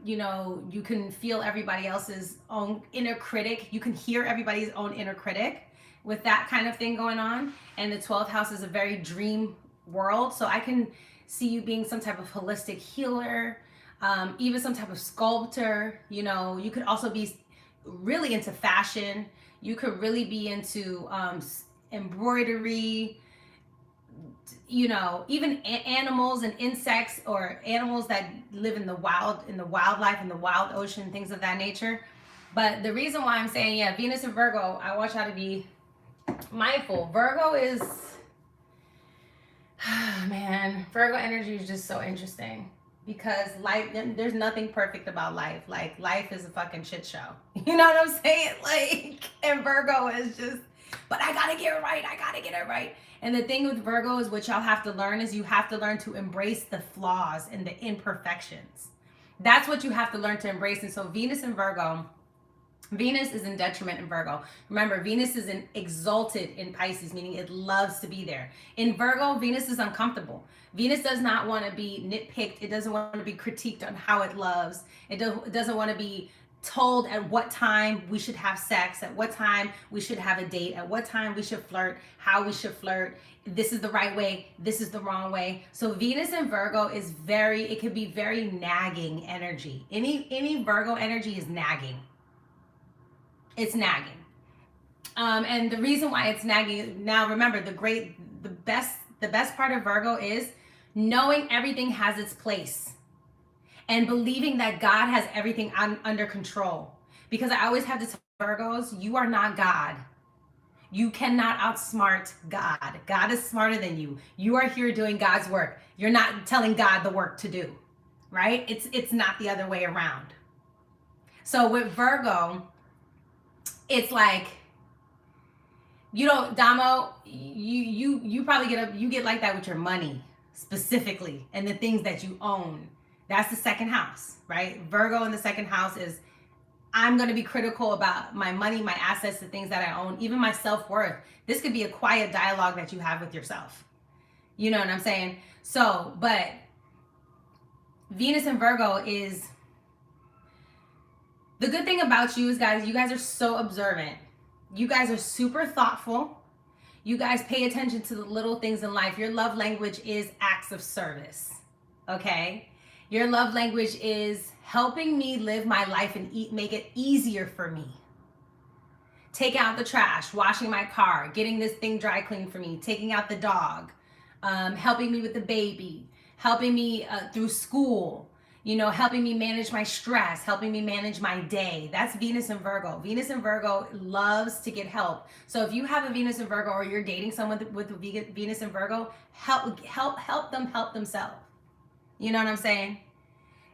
You know, you can feel everybody else's own inner critic. You can hear everybody's own inner critic with that kind of thing going on. And the 12th house is a very dream world. So I can see you being some type of holistic healer, even some type of sculptor. You know, you could also be really into fashion. You could really be into embroidery, you know, even animals and insects, or animals that live in the wildlife, in the wild ocean, things of that nature. But the reason why I'm saying, yeah, Venus and Virgo, I want y'all to be mindful. Virgo is, man, Virgo energy is just so interesting, because life, there's nothing perfect about life. Like, life is a fucking shit show. You know what I'm saying? Like, and Virgo is just, but I gotta get it right. I gotta get it right. And the thing with Virgo is, what y'all have to learn is, you have to learn to embrace the flaws and the imperfections. That's what you have to learn to embrace. And so Venus and Virgo, Venus is in detriment in Virgo. Remember, Venus is exalted in Pisces, meaning it loves to be there. In Virgo, Venus is uncomfortable. Venus does not want to be nitpicked. It doesn't want to be critiqued on how it loves. It doesn't want to be told at what time we should have sex, at what time we should have a date, at what time we should flirt, how we should flirt. This is the right way, this is the wrong way. So Venus and Virgo is it could be very nagging energy. Any Virgo energy is nagging. It's nagging. And the reason why it's nagging, now remember, the best part of Virgo is knowing everything has its place, and believing that God has everything under control. Because I always have to tell Virgos, you are not God. You cannot outsmart God. God is smarter than you. You are here doing God's work. You're not telling God the work to do, right? It's not the other way around. So with Virgo, it's like, you know, Damo, you probably get like that with your money specifically, and the things that you own. That's the second house, right? Virgo in the second house is, I'm going to be critical about my money, my assets, the things that I own, even my self-worth. This could be a quiet dialogue that you have with yourself. You know what I'm saying? So, but Venus and Virgo is, the good thing about you is, guys, you guys are so observant. You guys are super thoughtful. You guys pay attention to the little things in life. Your love language is acts of service, okay? Your love language is helping me live my life and make it easier for me. Take out the trash, washing my car, getting this thing dry cleaned for me, taking out the dog, helping me with the baby, helping me through school, you know, helping me manage my stress, helping me manage my day. That's Venus and Virgo. Venus and Virgo loves to get help. So if you have a Venus and Virgo, or you're dating someone with Venus and Virgo, help them help themselves. You know what I'm saying?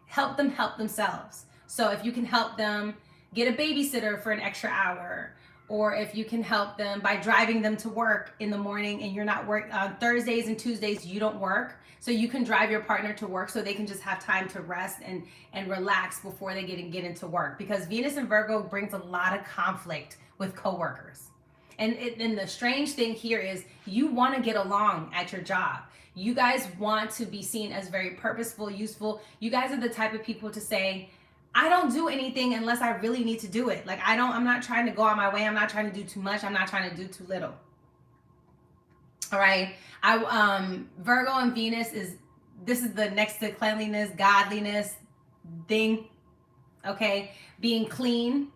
Help them help themselves. So if you can help them get a babysitter for an extra hour, or if you can help them by driving them to work in the morning, and you're not work on Thursdays and Tuesdays, you don't work. So you can drive your partner to work so they can just have time to rest and relax before they get into work. Because Venus and Virgo brings a lot of conflict with coworkers. And the strange thing here is you want to get along at your job. You guys want to be seen as very purposeful, useful. You guys are the type of people to say, I don't do anything unless I really need to do it. Like I'm not trying to go out my way. I'm not trying to do too much. I'm not trying to do too little. All right. Virgo and Venus this is the next to cleanliness, godliness thing. Okay. Being clean.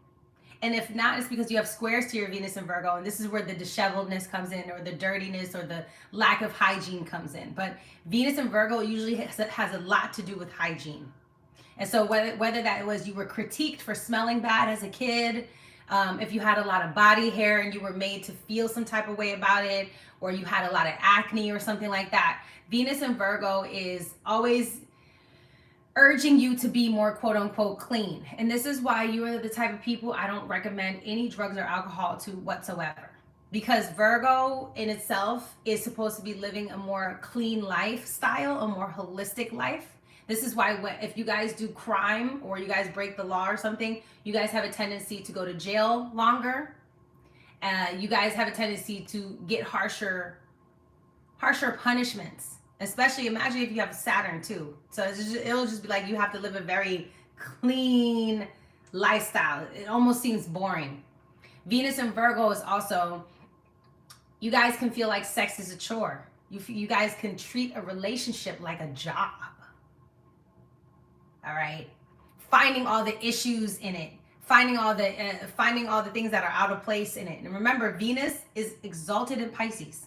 And if not, it's because you have squares to your Venus and Virgo. And this is where the disheveledness comes in, or the dirtiness, or the lack of hygiene comes in. But Venus and Virgo usually has a lot to do with hygiene. And so whether that was you were critiqued for smelling bad as a kid, if you had a lot of body hair and you were made to feel some type of way about it, or you had a lot of acne or something like that, Venus and Virgo is always urging you to be more quote unquote clean. And this is why you are the type of people I don't recommend any drugs or alcohol to whatsoever. Because Virgo in itself is supposed to be living a more clean lifestyle, a more holistic life. This is why if you guys do crime or you guys break the law or something, you guys have a tendency to go to jail longer. You guys have a tendency to get harsher punishments. Especially imagine if you have Saturn too. So it'll just be like you have to live a very clean lifestyle. It almost seems boring. Venus and Virgo is also, you guys can feel like sex is a chore. You guys can treat a relationship like a job. All right, finding all the issues in it, finding all the things that are out of place in it. And remember, Venus is exalted in Pisces.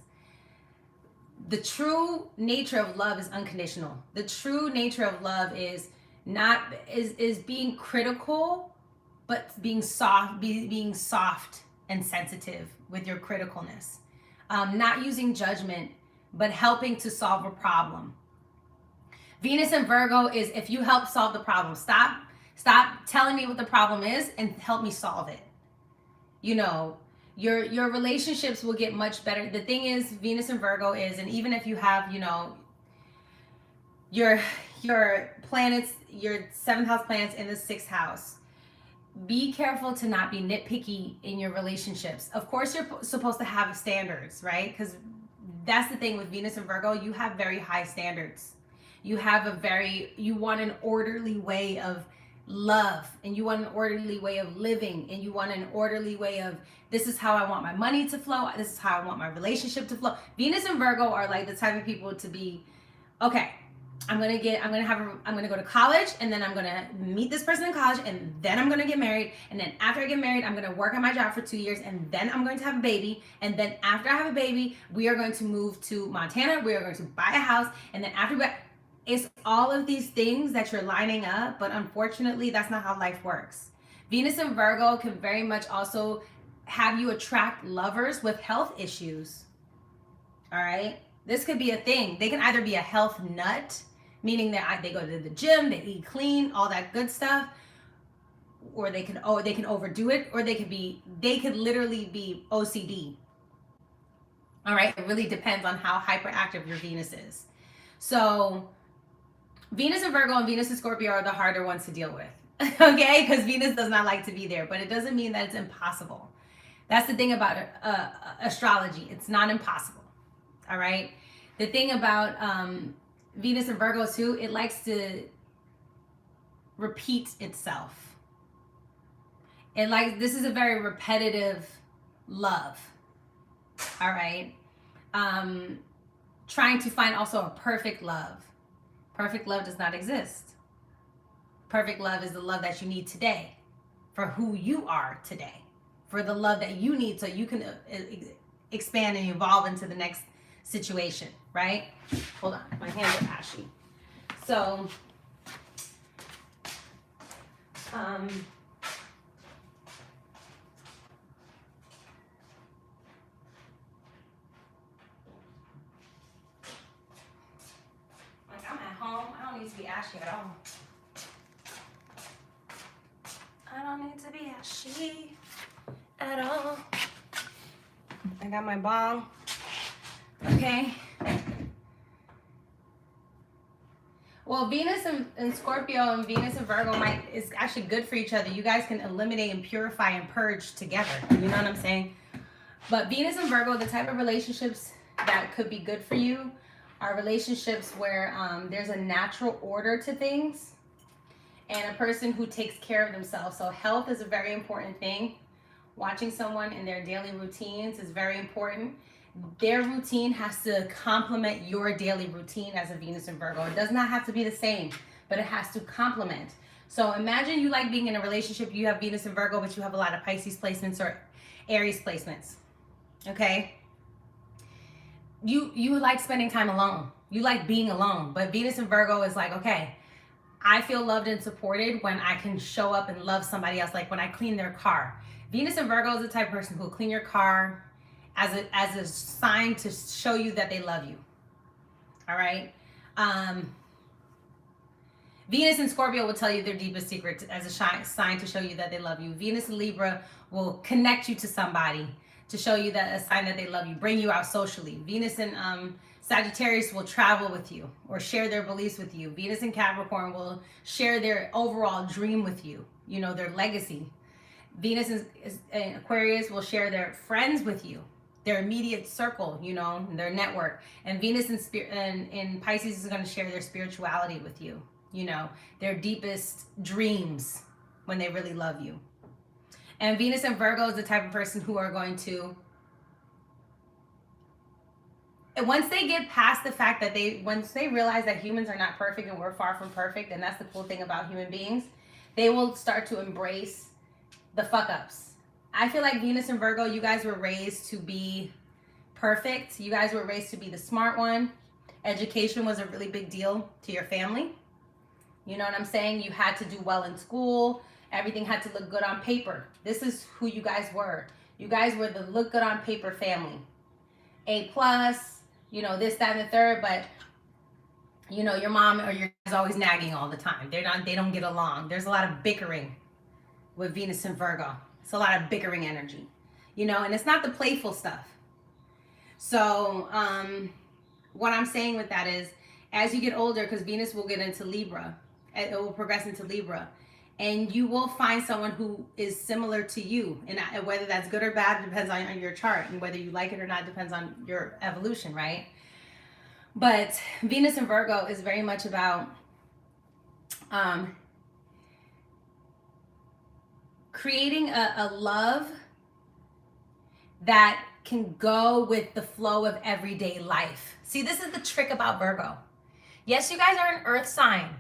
The true nature of love is unconditional. The true nature of love is being critical, but being soft, being soft and sensitive with your criticalness. Not using judgment, but helping to solve a problem. Venus and Virgo is if you help solve the problem. Stop telling me what the problem is and help me solve it. You know, your relationships will get much better. The thing is, Venus and Virgo is, and even if you have, you know, your planets, your 7th house planets in the 6th house, be careful to not be nitpicky in your relationships. Of course, you're supposed to have standards, right? Because that's the thing with Venus and Virgo, you have very high standards. You want an orderly way of love, and you want an orderly way of living, and you want an orderly way of, this is how I want my money to flow, this is how I want my relationship to flow. Venus and Virgo are like the type of people to be, okay, I'm gonna go to college, and then I'm gonna meet this person in college, and then I'm gonna get married, and then after I get married, I'm gonna work at my job for 2 years, and then I'm going to have a baby, and then after I have a baby, we are going to move to Montana, we are going to buy a house, and then after that, it's all of these things that you're lining up, but unfortunately, that's not how life works. Venus and Virgo can very much also have you attract lovers with health issues. All right? This could be a thing. They can either be a health nut, meaning that they go to the gym, they eat clean, all that good stuff, or they can overdo it, or they could literally be OCD. All right? It really depends on how hyperactive your Venus is. So Venus and Virgo and Venus and Scorpio are the harder ones to deal with, okay? Because Venus does not like to be there, but it doesn't mean that it's impossible. That's the thing about astrology. It's not impossible, all right? The thing about Venus and Virgo too, it likes to repeat itself. This is a very repetitive love, all right? Trying to find also a perfect love. Perfect love does not exist. Perfect love is the love that you need today for who you are today, for the love that you need so you can expand and evolve into the next situation, right? Hold on, my hands are ashy. So, to be ashy at all. I don't need to be ashy at all. I got my ball. Okay. Well, Venus and Scorpio and Venus and Virgo is actually good for each other. You guys can eliminate and purify and purge together. You know what I'm saying? But Venus and Virgo, the type of relationships that could be good for you are relationships where there's a natural order to things and a person who takes care of themselves. So health is a very important thing. Watching someone in their daily routines is very important. Their routine has to complement your daily routine as a Venus and Virgo. It does not have to be the same, but it has to complement. So imagine you like being in a relationship, you have Venus and Virgo, but you have a lot of Pisces placements or Aries placements. Okay? You like spending time alone. You like being alone. But Venus and Virgo is like, okay, I feel loved and supported when I can show up and love somebody else, like when I clean their car. Venus and Virgo is the type of person who will clean your car as a sign to show you that they love you. All right? Venus and Scorpio will tell you their deepest secret as a sign to show you that they love you. Venus and Libra will connect you to somebody to show you that a sign that they love you, bring you out socially. Venus and Sagittarius will travel with you or share their beliefs with you. Venus and Capricorn will share their overall dream with you, you know, their legacy. Venus and Aquarius will share their friends with you, their immediate circle, you know, their network. And Venus and Pisces is going to share their spirituality with you, you know, their deepest dreams when they really love you. And Venus and Virgo is the type of person who are going to, once they get past the fact that once they realize that humans are not perfect and we're far from perfect, and that's the cool thing about human beings, they will start to embrace the fuck ups. I feel like Venus and Virgo, you guys were raised to be perfect. You guys were raised to be the smart one. Education was a really big deal to your family. You know what I'm saying? You had to do well in school. Everything had to look good on paper. This is who you guys were. You guys were the look good on paper family. A+, you know, this, that, and the third, but you know, your mom or your dad is always nagging all the time. They don't get along. There's a lot of bickering with Venus and Virgo. It's a lot of bickering energy, you know, and it's not the playful stuff. So what I'm saying with that is, as you get older, because Venus will get into Libra, it will progress into Libra, and you will find someone who is similar to you, and whether that's good or bad depends on your chart, and whether you like it or not depends on your evolution, right? But Venus and Virgo is very much about creating a love that can go with the flow of everyday life. See, this is the trick about Virgo. Yes, you guys are an earth sign,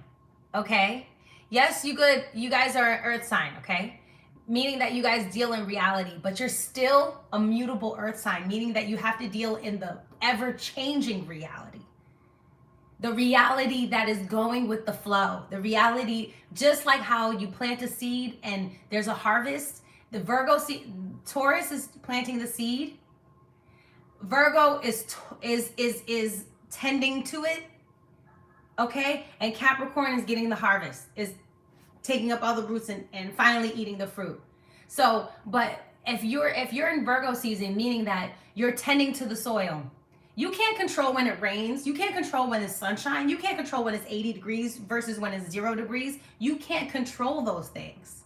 okay? Yes, you guys are an earth sign, okay? Meaning that you guys deal in reality, but you're still a mutable earth sign, meaning that you have to deal in the ever-changing reality. The reality that is going with the flow. The reality, just like how you plant a seed and there's a harvest, the Taurus is planting the seed. Virgo is tending to it. Okay, and Capricorn is getting the harvest, is taking up all the roots and finally eating the fruit. So, but if you're in Virgo season, meaning that you're tending to the soil, you can't control when it rains. You can't control when it's sunshine. You can't control when it's 80 degrees versus when it's 0 degrees. You can't control those things.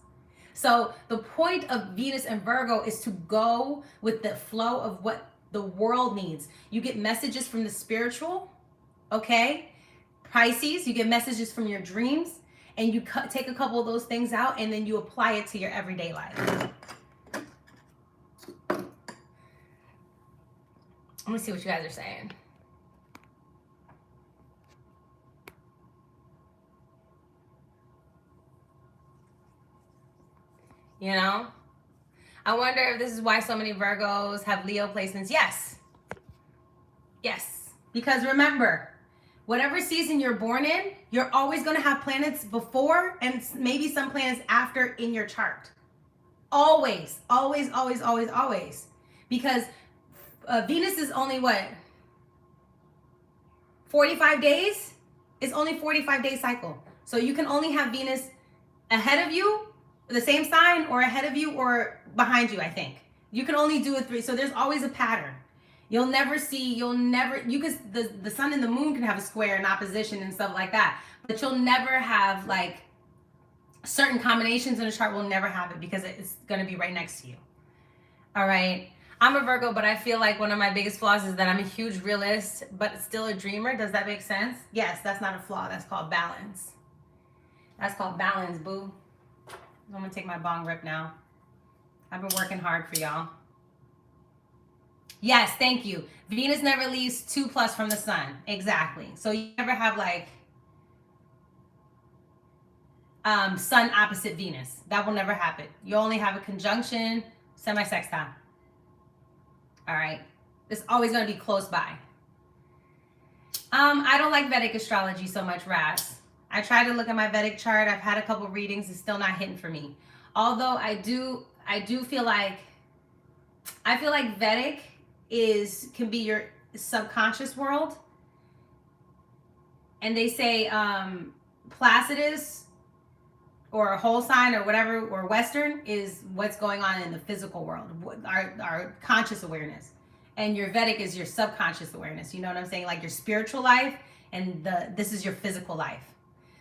So the point of Venus and Virgo is to go with the flow of what the world needs. You get messages from the spiritual, okay? Pisces, you get messages from your dreams, and you take a couple of those things out, and then you apply it to your everyday life. Let me see what you guys are saying. You know? I wonder if this is why so many Virgos have Leo placements. Yes. Yes. Because remember, whatever season you're born in, you're always going to have planets before and maybe some planets after in your chart. Always, always, always, always, always. Because Venus is only what? 45 days? It's only 45-day cycle. So you can only have Venus ahead of you, the same sign, or ahead of you or behind you, I think. You can only do a 3. So there's always a pattern. You could, the sun and the moon can have a square in opposition and stuff like that. But you'll never have like certain combinations in a chart will never have it because it's going to be right next to you. All right. I'm a Virgo, but I feel like one of my biggest flaws is that I'm a huge realist, but still a dreamer. Does that make sense? Yes, that's not a flaw. That's called balance. That's called balance, boo. I'm going to take my bong rip now. I've been working hard for y'all. Yes, thank you. Venus never leaves 2+ from the sun. Exactly. So you never have like sun opposite Venus. That will never happen. You only have a conjunction, semi-sextile. All right. It's always going to be close by. I don't like Vedic astrology so much, Raz. I tried to look at my Vedic chart. I've had a couple readings. It's still not hitting for me. Although I do feel like Vedic can be your subconscious world. And they say Placidus or a whole sign or whatever, or Western is what's going on in the physical world, our conscious awareness. And your Vedic is your subconscious awareness. You know what I'm saying? Like your spiritual life, and this is your physical life.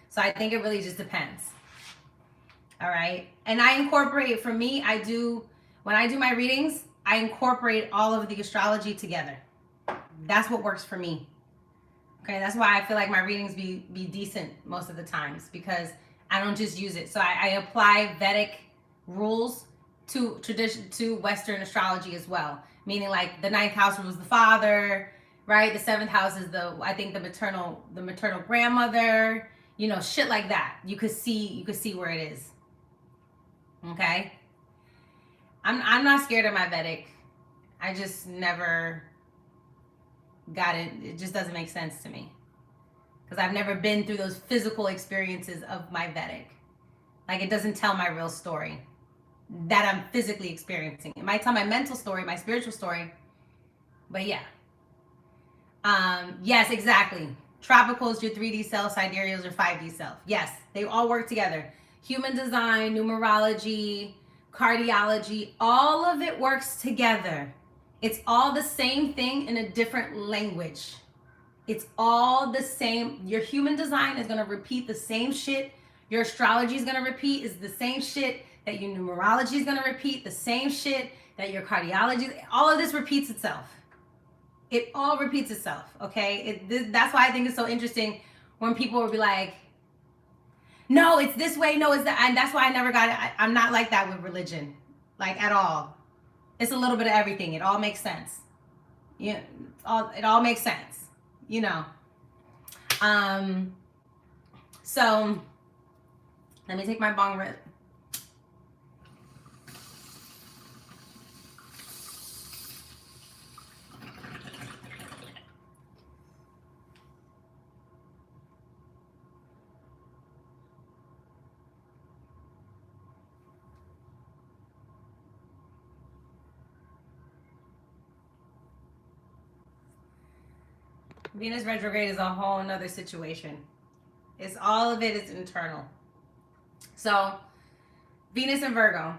So I think it really just depends. All right. And I incorporate, for me, when I do my readings, I incorporate all of the astrology together. That's what works for me. Okay. That's why I feel like my readings be decent most of the times, because I don't just use it. So I apply Vedic rules to Western astrology as well. Meaning like the 9th house rules the father, right? The 7th house is the maternal grandmother, you know, shit like that. You could see where it is. Okay. I'm not scared of my Vedic. I just never got it. It just doesn't make sense to me. Because I've never been through those physical experiences of my Vedic. Like, it doesn't tell my real story that I'm physically experiencing. It might tell my mental story, my spiritual story. But yeah. Yes, exactly. Tropicals, your 3D self, sidereals, your 5D self. Yes, they all work together. Human design, numerology, cardiology, all of it works together. It's all the same thing in a different language. It's all the same. Your human design is going to repeat the same shit. Your astrology is going to repeat is the same shit that your numerology is going to repeat, the same shit that your cardiology, all of this repeats itself. It all repeats itself, okay? That's why I think it's so interesting when people will be like, no, it's this way, no, it's that. And that's why I never got it. I'm not like that with religion, like at all. It's a little bit of everything. It all makes sense. Yeah, it all makes sense, you know. So let me take my bong rip. Venus retrograde is a whole nother situation. All of it is internal. So Venus and Virgo.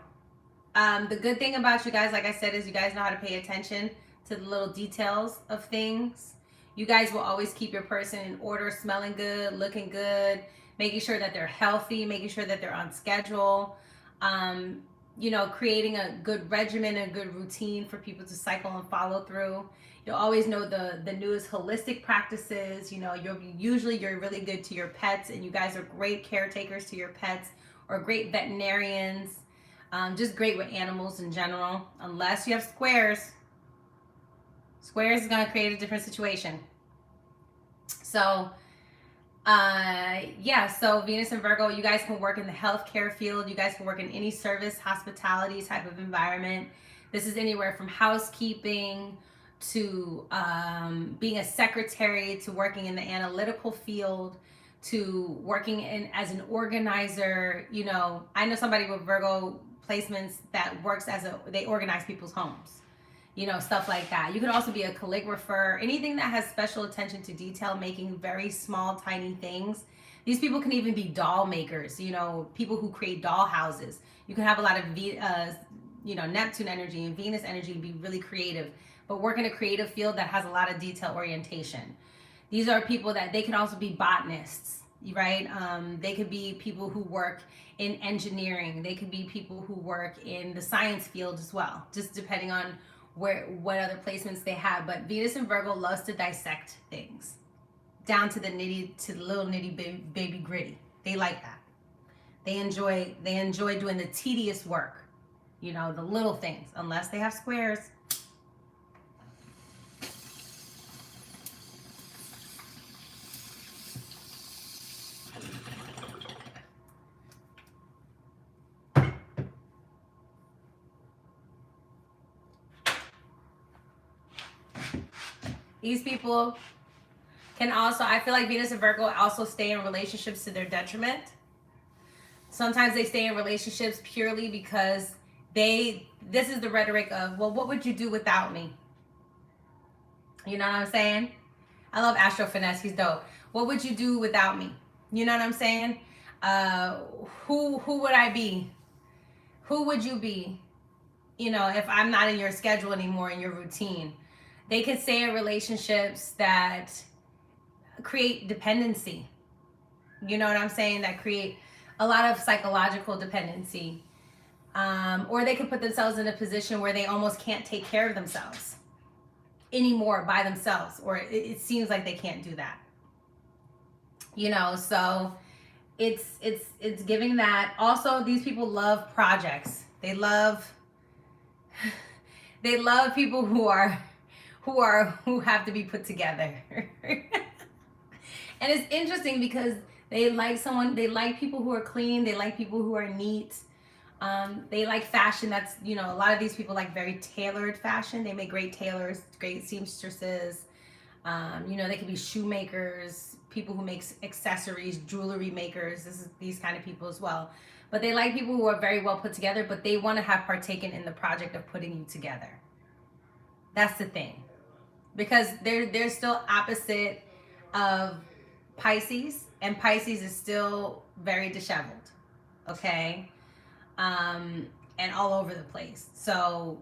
The good thing about you guys, like I said, is you guys know how to pay attention to the little details of things. You guys will always keep your person in order, smelling good, looking good, making sure that they're healthy, making sure that they're on schedule. You know, creating a good regimen, a good routine for people to cycle and follow through. You'll always know the newest holistic practices. You know, you're really good to your pets, and you guys are great caretakers to your pets, or great veterinarians. Just great with animals in general, unless you have squares. Squares is going to create a different situation. So, yeah, so Venus and Virgo, you guys can work in the healthcare field. You guys can work in any service, hospitality type of environment. This is anywhere from housekeeping to being a secretary, to working in the analytical field, to working as an organizer. You know, I know somebody with Virgo placements that works they organize people's homes, you know, stuff like that. You could also be a calligrapher, anything that has special attention to detail, making very small, tiny things. These people can even be doll makers, you know, people who create doll houses. You can have a lot of Neptune energy and Venus energy and be really creative, but work in a creative field that has a lot of detail orientation. These are people that they can also be botanists, right? They could be people who work in engineering. They could be people who work in the science field as well, just depending on what other placements they have. But Venus and Virgo loves to dissect things down to the little nitty baby gritty. They like that. They enjoy doing the tedious work, the little things, unless they have squares. These people can also, I feel like Venus and Virgo also stay in relationships to their detriment. Sometimes they stay in relationships purely because this is the rhetoric of, well, what would you do without me? You know what I'm saying? I love Astro Finesse. He's dope. What would you do without me? You know what I'm saying? Who would I be? Who would you be? If I'm not in your schedule anymore, in your routine. They could stay in relationships that create dependency. You know what I'm saying? That create a lot of psychological dependency. Or they could put themselves in a position where they almost can't take care of themselves anymore by themselves, or it seems like they can't do that. So it's giving that. Also, these people love projects. They love people who have to be put together. And it's interesting because they like people who are clean, they like people who are neat. They like fashion. That's, a lot of these people like very tailored fashion. They make great tailors, great seamstresses. They could be shoemakers, people who make accessories, jewelry makers. These kind of people as well. But they like people who are very well put together, but they want to have partaken in the project of putting you together. That's the thing. Because they're still opposite of Pisces, and Pisces is still very disheveled, okay? And all over the place. So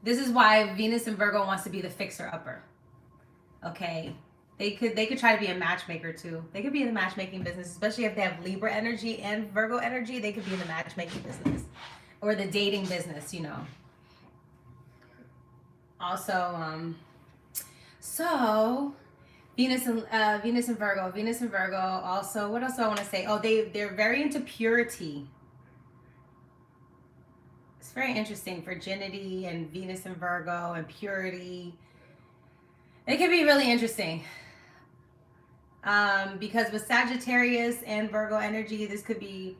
this is why Venus and Virgo wants to be the fixer-upper, okay? They could try to be a matchmaker too. They could be in the matchmaking business, especially if they have Libra energy and Virgo energy. They could be in the matchmaking business or the dating business, Also, so Venus and Virgo. Also, what else do I want to say? Oh, they're very into purity. It's very interesting. Virginity and Venus and Virgo and purity. It can be really interesting. Because with Sagittarius and Virgo energy, this could be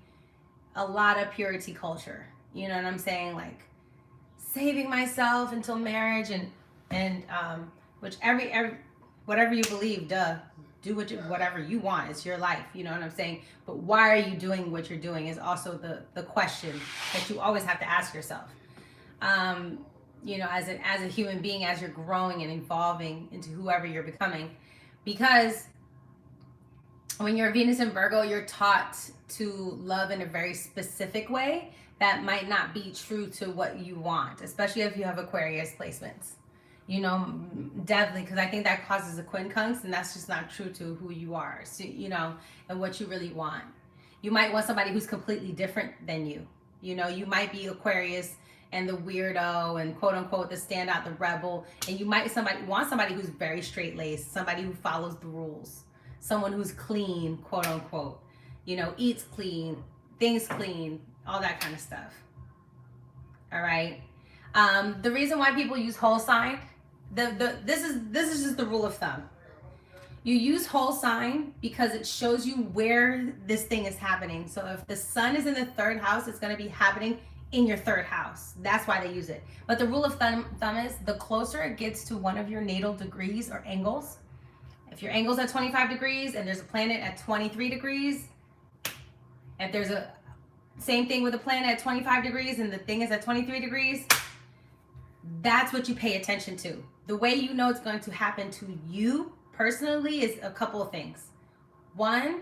a lot of purity culture. You know what I'm saying? Like saving myself until marriage and which whatever you believe, do whatever you want. It's your life. You know what I'm saying? But why are you doing what you're doing is also the question that you always have to ask yourself. As a human being, as you're growing and evolving into whoever you're becoming, because when you're Venus and Virgo, you're taught to love in a very specific way that might not be true to what you want, especially if you have Aquarius placements. Definitely, because I think that causes a quincunx, and that's just not true to who you are, so, and what you really want. You might want somebody who's completely different than you. You might be Aquarius and the weirdo and quote unquote the standout, the rebel, and you might want somebody who's very straight-laced, somebody who follows the rules, someone who's clean, quote unquote, eats clean, thinks clean, all that kind of stuff. All right. The reason why people use whole sign, this is just the rule of thumb. You use whole sign because it shows you where this thing is happening. So if the sun is in the third house, it's going to be happening in your third house. That's why they use it. But the rule of thumb is the closer it gets to one of your natal degrees or angles. If your angle's at 25 degrees and there's a planet at 23 degrees, if there's a same thing with a planet at 25 degrees and the thing is at 23 degrees, that's what you pay attention to. The way you know it's going to happen to you personally is a couple of things. One,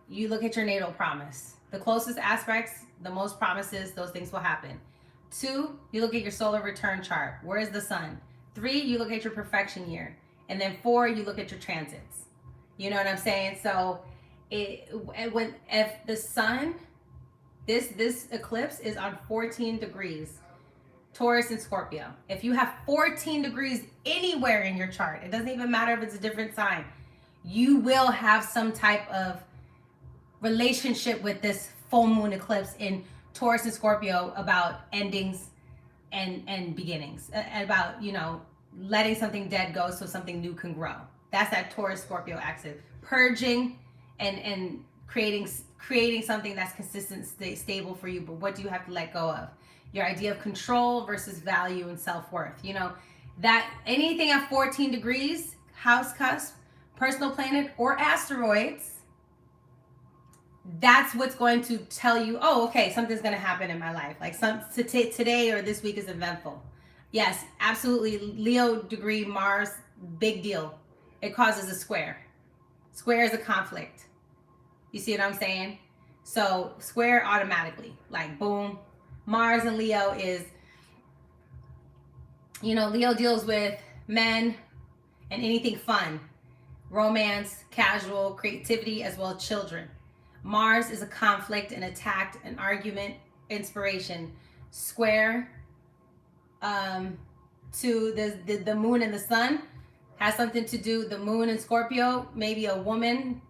you look at your natal promise. The closest aspects, the most promises, those things will happen. 2, you look at your solar return chart. Where is the sun? 3, you look at your perfection year. And then 4, you look at your transits. You know what I'm saying? So if the sun, this eclipse is on 14 degrees, Taurus and Scorpio. If you have 14 degrees anywhere in your chart, it doesn't even matter if it's a different sign, you will have some type of relationship with this full moon eclipse in Taurus and Scorpio about endings and beginnings, about, you know, letting something dead go so something new can grow. That's that Taurus Scorpio axis. Purging and creating something that's consistent, stable for you, but what do you have to let go of? Your idea of control versus value and self-worth. You know, that anything at 14 degrees, house cusp, personal planet, or asteroids, that's what's going to tell you, oh, okay, something's going to happen in my life. Like today or this week is eventful. Yes, absolutely. Leo degree, Mars, big deal. It causes a square. Square is a conflict. You see what I'm saying? So square automatically, like boom. Mars and Leo is, you know, Leo deals with men and anything fun, romance, casual, creativity, as well as children. Mars is a conflict, an attack, an argument, inspiration. Square to the moon and the sun has something to do, the moon and Scorpio, maybe a woman,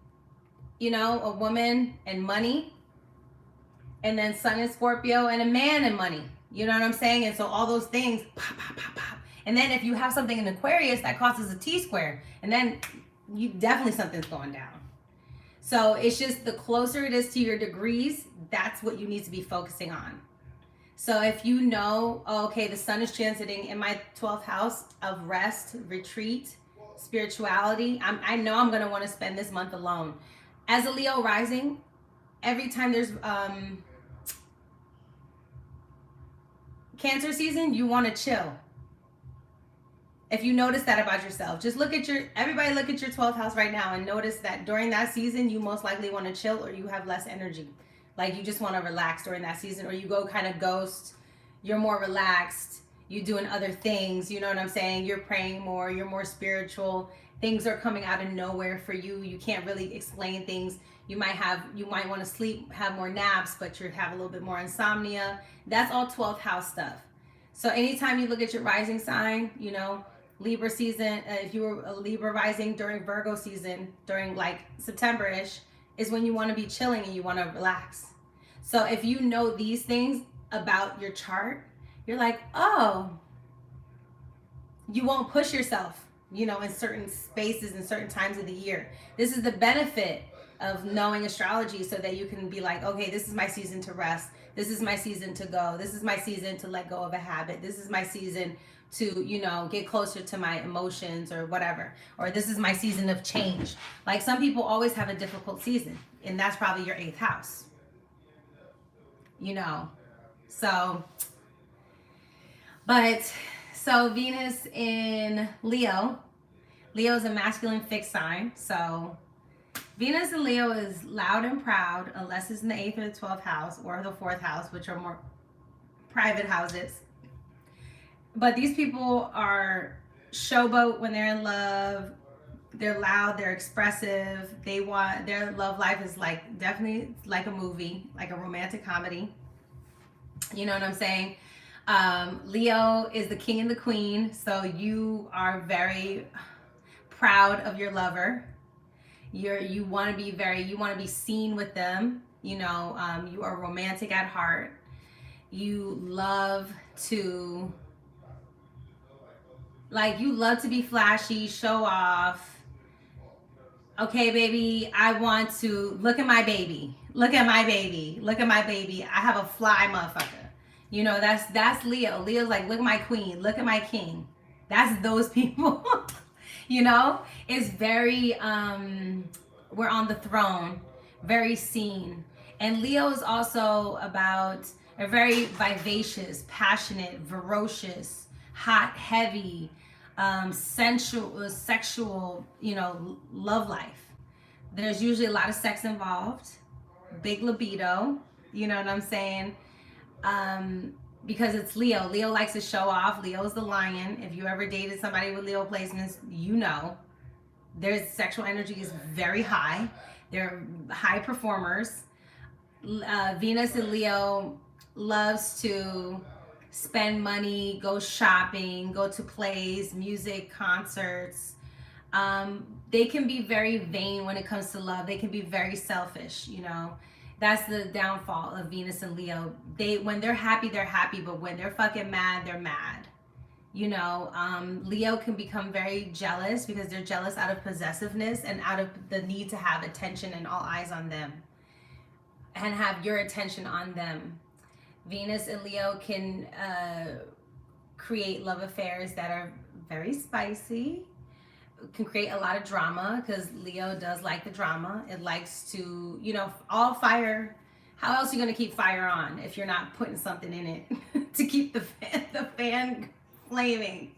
you know, a woman and money. And then sun and Scorpio and a man and money. You know what I'm saying? And so all those things, pop, pop, pop, pop. And then if you have something in Aquarius, that causes a T-square. And then you definitely something's going down. So it's just the closer it is to your degrees, that's what you need to be focusing on. So if you know, oh, okay, the sun is transiting in my 12th house of rest, retreat, spirituality, I know I'm going to want to spend this month alone. As a Leo rising, every time there's Cancer season, you want to chill. If you notice that about yourself, just everybody look at your 12th house right now and notice that during that season, you most likely want to chill or you have less energy. Like you just want to relax during that season, or you go kind of ghost, you're more relaxed, you're doing other things, you know what I'm saying? You're praying more, you're more spiritual, things are coming out of nowhere for you, you can't really explain things. You might want to sleep, have more naps, but you have a little bit more insomnia. That's all 12th house stuff. So anytime you look at your rising sign, you know, Libra season, if you were a Libra rising during Virgo season, during like September-ish, is when you want to be chilling and you want to relax. So if you know these things about your chart, you're like, oh, you won't push yourself, you know, in certain spaces and certain times of the year. This is the benefit of knowing astrology, so that you can be like, okay, this is my season to rest. This is my season to go. This is my season to let go of a habit. This is my season to, you know, get closer to my emotions or whatever. Or this is my season of change. Like some people always have a difficult season, and that's probably your 8th house. You know, so Venus in Leo. Leo is a masculine fixed sign. So Venus in Leo is loud and proud, unless it's in the 8th or the 12th house or the 4th house, which are more private houses. But these people are showboat when they're in love. They're loud, they're expressive. Their love life is like definitely like a movie, like a romantic comedy. You know what I'm saying? Leo is the king and the queen. So you are very proud of your lover. You want to be seen with them. You know, you are romantic at heart. You love to be flashy, show off. Okay, baby, I want to look at my baby. Look at my baby. Look at my baby. I have a fly motherfucker. You know, that's Leo. Leo's like, look at my queen. Look at my king. That's those people. You know, it's very, we're on the throne, very seen. And Leo is also about a very vivacious, passionate, ferocious, hot, heavy, sensual, sexual, you know, love life. There's usually a lot of sex involved, big libido, you know what I'm saying? Um, because it's Leo. Leo likes to show off. Leo's the lion. If you ever dated somebody with Leo placements, you know their sexual energy is very high. They're high performers. Venus and Leo loves to spend money, go shopping, go to plays, music, concerts. They can be very vain when it comes to love. They can be very selfish, you know. That's the downfall of Venus and Leo. They when they're happy, but when they're fucking mad, they're mad. You know, Leo can become very jealous because they're jealous out of possessiveness and out of the need to have attention and all eyes on them and have your attention on them. Venus and Leo can create love affairs that are very spicy, can create a lot of drama because Leo does like the drama. It likes to, you know, all fire. How else are you going to keep fire on if you're not putting something in it to keep the fan flaming?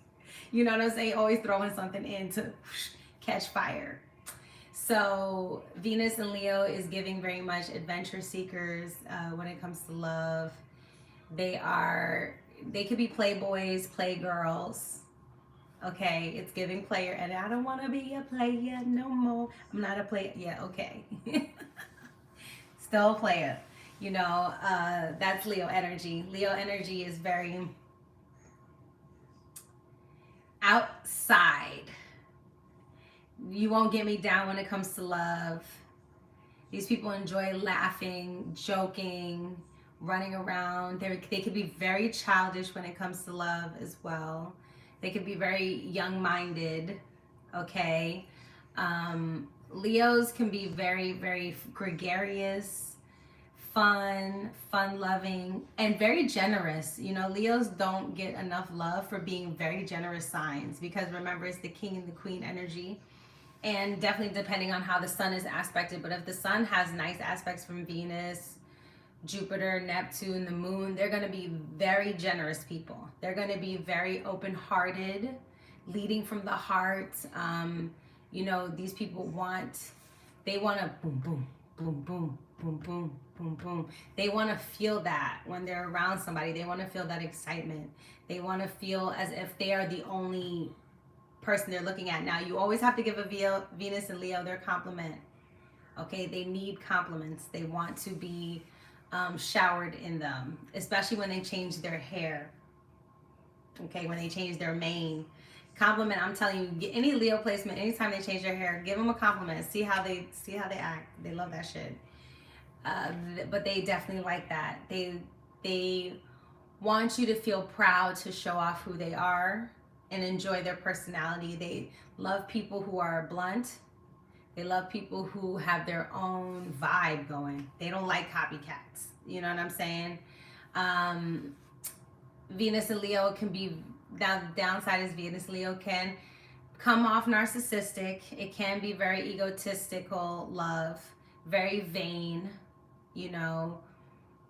You know what I'm saying? Always throwing something in to catch fire. So Venus and Leo is giving very much adventure seekers when it comes to love. They could be playboys, playgirls. Okay, it's giving player, and I don't want to be a player no more. I'm not a player. Yeah, okay. Still a player. You know, that's Leo energy. Leo energy is very outside. You won't get me down when it comes to love. These people enjoy laughing, joking, running around. They could be very childish when it comes to love as well. They could be very young-minded, okay? Leos can be very, very gregarious, fun-loving, and very generous. You know, Leos don't get enough love for being very generous signs because remember, it's the king and the queen energy. And definitely depending on how the sun is aspected. But if the sun has nice aspects from Venus, Jupiter, Neptune, the moon, they're going to be very generous people. They're going to be very open-hearted, leading from the heart. You know, these people want to boom, boom, boom, boom, boom, boom, boom, boom. They want to feel that when they're around somebody. They want to feel that excitement. They want to feel as if they are the only person they're looking at. Now, you always have to give a Venus and Leo their compliment. Okay, they need compliments. They want to be showered in them, especially when they change their hair. Okay, when they change their mane. Compliment, I'm telling you, any Leo placement, anytime they change their hair, give them a compliment. See how they act. They love that shit. But they definitely like that. They want you to feel proud to show off who they are and enjoy their personality. They love people who are blunt. They love people who have their own vibe going. They don't like copycats. You know what I'm saying? Venus and Leo can be, the downside is Venus and Leo can come off narcissistic. It can be very egotistical love, very vain, you know.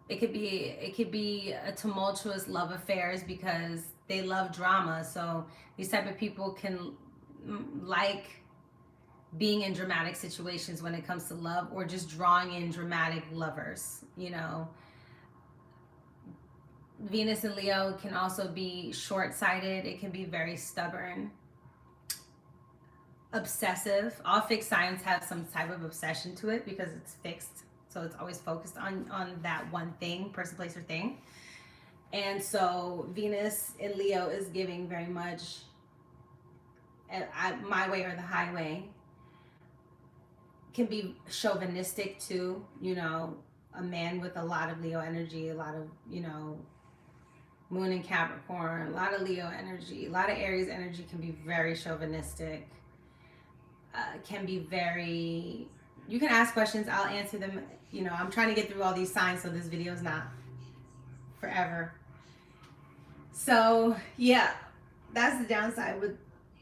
It could be a tumultuous love affairs because they love drama. So these type of people can like being in dramatic situations when it comes to love, or just drawing in dramatic lovers, you know. Venus and Leo can also be short-sighted. It can be very stubborn, obsessive. All fixed signs have some type of obsession to it because it's fixed. So it's always focused on that one thing, person, place, or thing. And so Venus in Leo is giving very much my way or the highway. Can be chauvinistic too, you know, a man with a lot of Leo energy, a lot of, you know, moon in Capricorn, a lot of Leo energy, a lot of Aries energy can be very chauvinistic, can be very, you can ask questions, I'll answer them. You know, I'm trying to get through all these signs so this video is not forever. So yeah, that's the downside with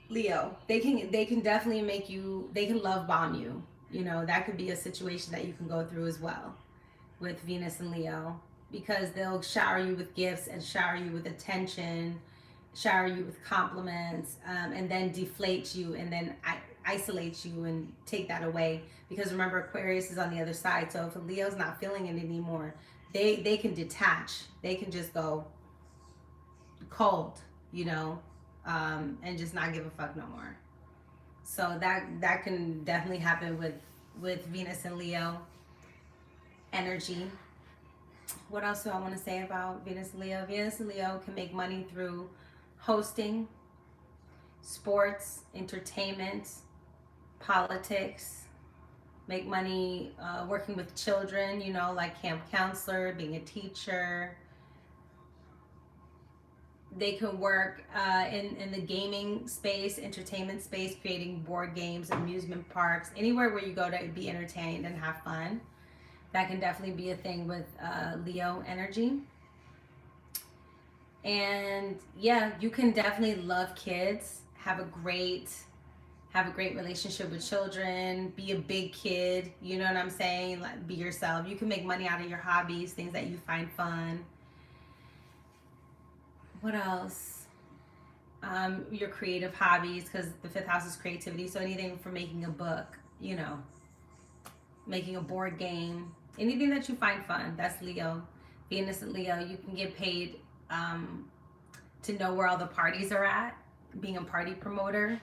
Leo. They can definitely make you, they can love bomb you. You know, that could be a situation that you can go through as well with Venus and Leo, because they'll shower you with gifts and shower you with attention, shower you with compliments, and then deflate you. And then isolate you and take that away. Because remember, Aquarius is on the other side. So if a Leo's not feeling it anymore, they can detach. They can just go cold, and just not give a fuck no more. So that can definitely happen with Venus and Leo energy. What else do I want to say about Venus and Leo? Venus and Leo can make money through hosting, sports, entertainment, politics, make money working with children, like camp counselor, being a teacher. They can work in the gaming space, entertainment space, creating board games, amusement parks, anywhere where you go to be entertained and have fun. That can definitely be a thing with Leo energy. And yeah, you can definitely love kids, have a great relationship with children, be a big kid, you know what I'm saying? Like, be yourself. You can make money out of your hobbies, things that you find fun. What else? Your creative hobbies, because the fifth house is creativity. So anything from making a book, making a board game, anything that you find fun, that's Leo. Venus and Leo, you can get paid to know where all the parties are at, being a party promoter,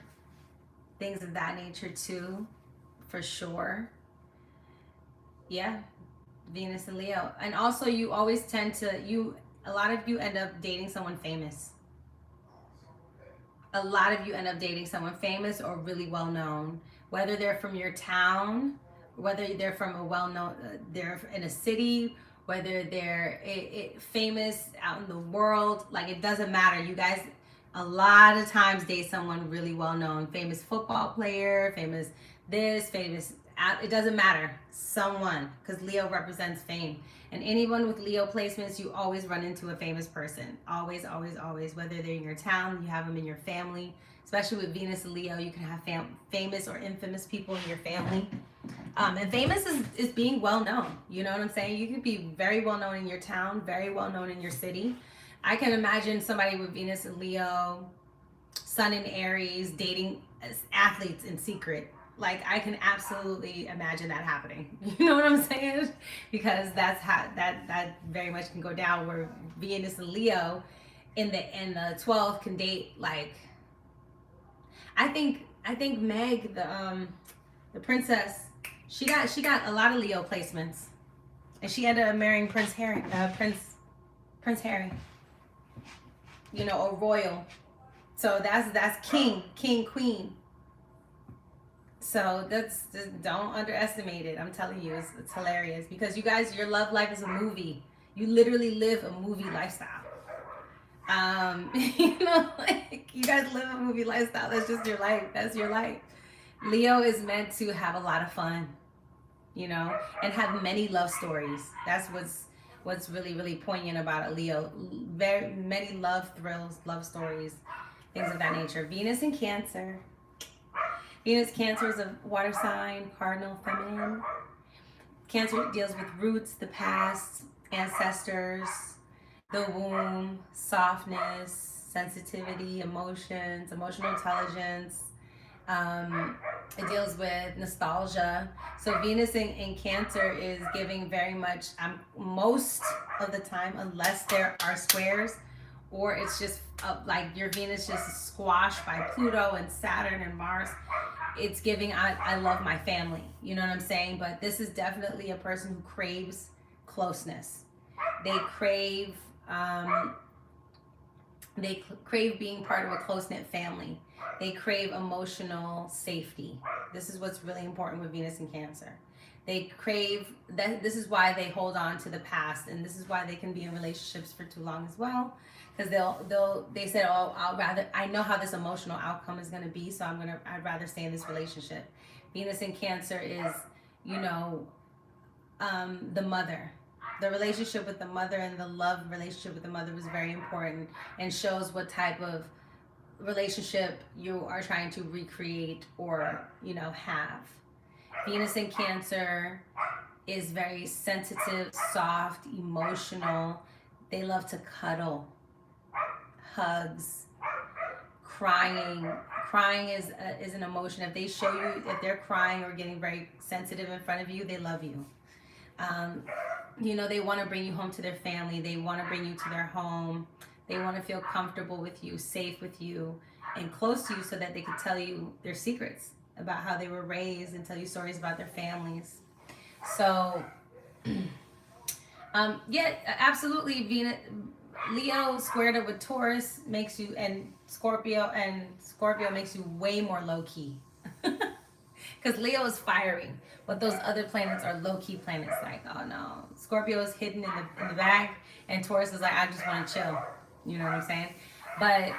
things of that nature too, for sure. Yeah, Venus and Leo. And also you always tend to, a lot of you end up dating someone famous. A lot of you end up dating someone famous or really well known, whether they're from your town, whether they're from a well-known, they're in a city, whether they're famous out in the world, like it doesn't matter. You guys a lot of times date someone really well-known, famous football player, famous this, famous, it doesn't matter, someone, because Leo represents fame. And anyone with Leo placements, you always run into a famous person. Always, always, always. Whether they're in your town, you have them in your family. Especially with Venus and Leo, you can have famous or infamous people in your family. And famous is being well known. You know what I'm saying? You could be very well known in your town, very well known in your city. I can imagine somebody with Venus and Leo, Sun in Aries, dating athletes in secret. Like, I can absolutely imagine that happening. You know what I'm saying? Because that's how that very much can go down, where Venus and Leo in the 12th can date, like, I think Meg, the princess, she got a lot of Leo placements, and she ended up marrying Prince Harry, Prince Harry, or royal. So that's king, queen. So don't underestimate it. I'm telling you, it's hilarious, because you guys, your love life is a movie. You literally live a movie lifestyle. Like, you guys live a movie lifestyle. That's just your life. That's your life. Leo is meant to have a lot of fun, and have many love stories. That's what's really, really poignant about a Leo. Very many love thrills, love stories, things of that nature. Venus in Cancer. Venus Cancer is a water sign, cardinal feminine. Cancer deals with roots, the past, ancestors, the womb, softness, sensitivity, emotions, emotional intelligence. It deals with nostalgia. So Venus in Cancer is giving very much, most of the time, unless there are squares, or it's just like your Venus just squashed by Pluto and Saturn and Mars. It's giving, I love my family. You know what I'm saying? But this is definitely a person who craves closeness. They crave being part of a close-knit family. They crave emotional safety. This is what's really important with Venus in Cancer. They crave that. This is why they hold on to the past, and this is why they can be in relationships for too long as well. Because they said, oh, I know how this emotional outcome is going to be, so I'd rather stay in this relationship. Venus in Cancer is, the mother. The relationship with the mother and the love relationship with the mother was very important, and shows what type of relationship you are trying to recreate or, have. Venus in Cancer is very sensitive, soft, emotional. They love to cuddle, hugs, crying crying is an emotion. If they show you, if they're crying or getting very sensitive in front of you, they love you. You know, they want to bring you home to their family. They want to bring you to their home. They want to feel comfortable with you, safe with you, and close to you so that they can tell you their secrets about how they were raised and tell you stories about their families. So, yeah, absolutely. Venus, Leo squared up with Taurus makes you, and Scorpio makes you way more low key. Because Leo is fiery, but those other planets are low key planets. Like, oh no, Scorpio is hidden in the bag, and Taurus is like, I just want to chill. You know what I'm saying? But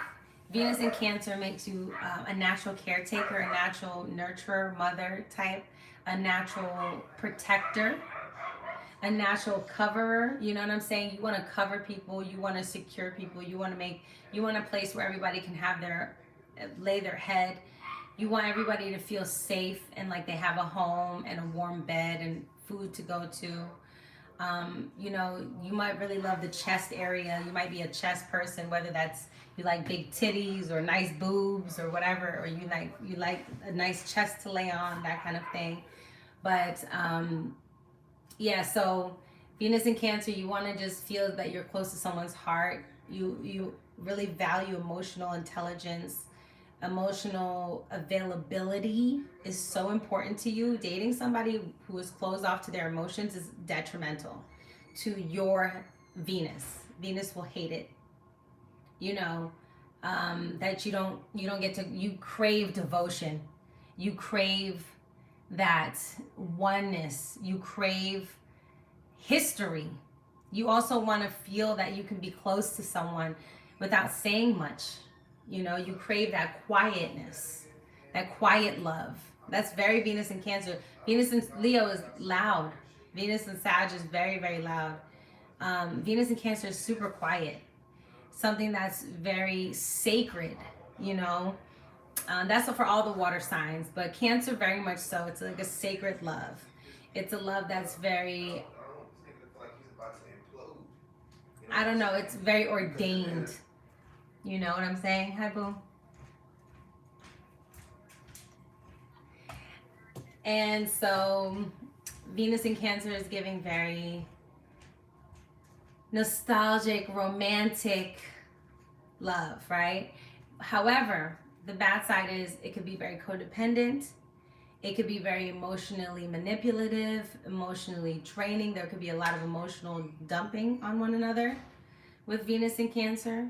Venus in Cancer makes you a natural caretaker, a natural nurturer, mother type, a natural protector, a natural coverer. You know what I'm saying? You want to cover people, you want to secure people, you want a place where everybody can have lay their head. You want everybody to feel safe and like they have a home and a warm bed and food to go to. You know, you might really love the chest area. You might be a chest person, whether that's you like big titties or nice boobs or whatever, or you like a nice chest to lay on, that kind of thing. But yeah, so Venus in Cancer, you want to just feel that you're close to someone's heart. You really value emotional intelligence. Emotional availability is so important to you. Dating somebody who is closed off to their emotions is detrimental to your Venus. Venus will hate it. You know, that you don't get to, you crave devotion. You crave that oneness. You crave history. You also want to feel that you can be close to someone without saying much. You know, you crave that quietness, that quiet love. That's very Venus in Cancer. Venus in Leo is loud. Venus in Sag is very, very loud. Venus in Cancer is super quiet. Something that's very sacred, you know. That's for all the water signs, but Cancer very much so. It's like a sacred love. It's a love that's very, I don't know, it's very ordained. You know what I'm saying? Hi, Boom. And so Venus in Cancer is giving very nostalgic, romantic love, right? However, the bad side is it could be very codependent. It could be very emotionally manipulative, emotionally draining. There could be a lot of emotional dumping on one another with Venus in Cancer.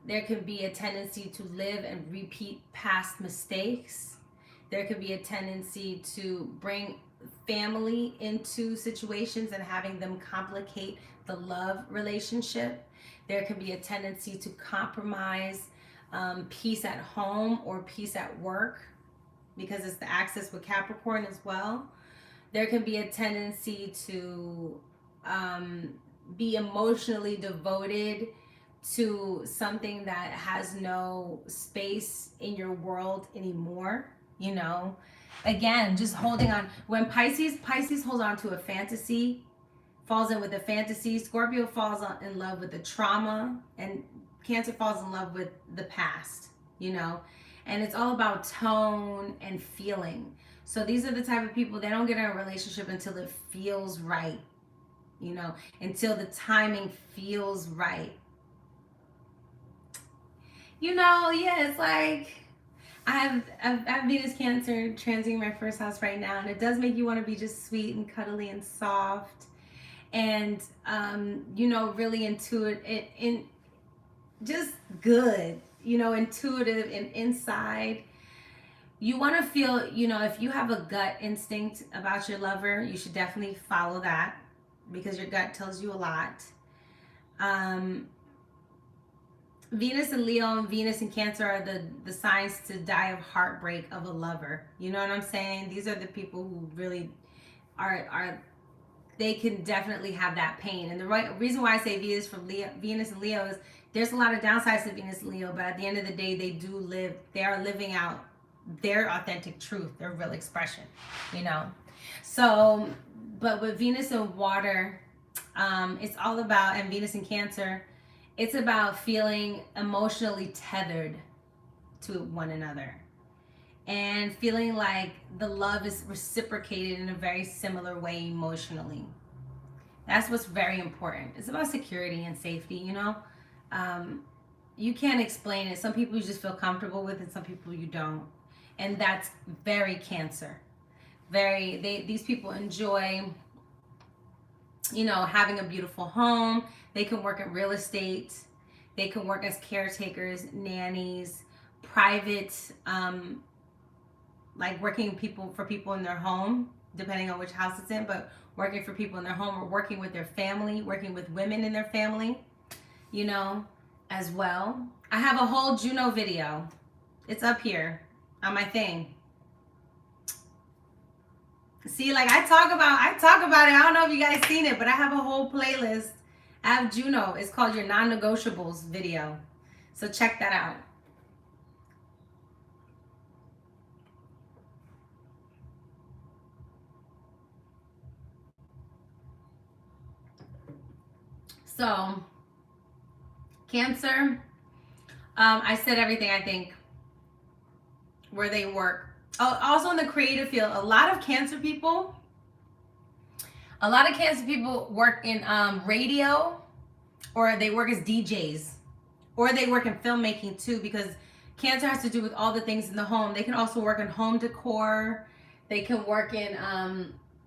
There could be a tendency to live and repeat past mistakes. There could be a tendency to bring family into situations and having them complicate the love relationship. There could be a tendency to compromise peace at home or peace at work, because it's the axis with Capricorn as well. There can be a tendency to be emotionally devoted to something that has no space in your world anymore, you know. Again, just holding on. When Pisces holds on to a fantasy, falls in with a fantasy. Scorpio falls in love with the trauma, and Cancer falls in love with the past, you know. And it's all about tone and feeling. So these are the type of people, they don't get in a relationship until it feels right, you know, until the timing feels right. You know, yeah, it's like I have Venus Cancer transiting my first house right now, and it does make you want to be just sweet and cuddly and soft, and you know, really intuitive, in just good, you know, intuitive and inside. You want to feel, you know, if you have a gut instinct about your lover, you should definitely follow that, because your gut tells you a lot. Venus and Leo and Venus and Cancer are the signs to die of heartbreak of a lover. You know what I'm saying? These are the people who really are they can definitely have that pain. And the reason why I say Venus and Leo is there's a lot of downsides to Venus and Leo, but at the end of the day, they are living out their authentic truth, their real expression, you know? So, but with Venus and water, it's all about, and Venus and Cancer, it's about feeling emotionally tethered to one another, and feeling like the love is reciprocated in a very similar way emotionally. That's what's very important. It's about security and safety, you know? Um, you can't explain it. Some people you just feel comfortable with, and some people you don't. And that's very Cancer. These people enjoy, you know, having a beautiful home. They can work in real estate. They can work as caretakers, nannies, private, like working for people in their home, depending on which house it's in, but working for people in their home, or working with their family, working with women in their family, you know, as well. I have a whole Juno video. It's up here on my thing. See, like I talk about it. I don't know if you guys seen it, but I have a whole playlist. I have Juno. It's called Your Non-Negotiables video. So check that out. So, Cancer, I said everything I think where they work. Oh, also in the creative field, a lot of Cancer people work in radio, or they work as DJs, or they work in filmmaking too, because Cancer has to do with all the things in the home. They can also work in home decor. They can work in,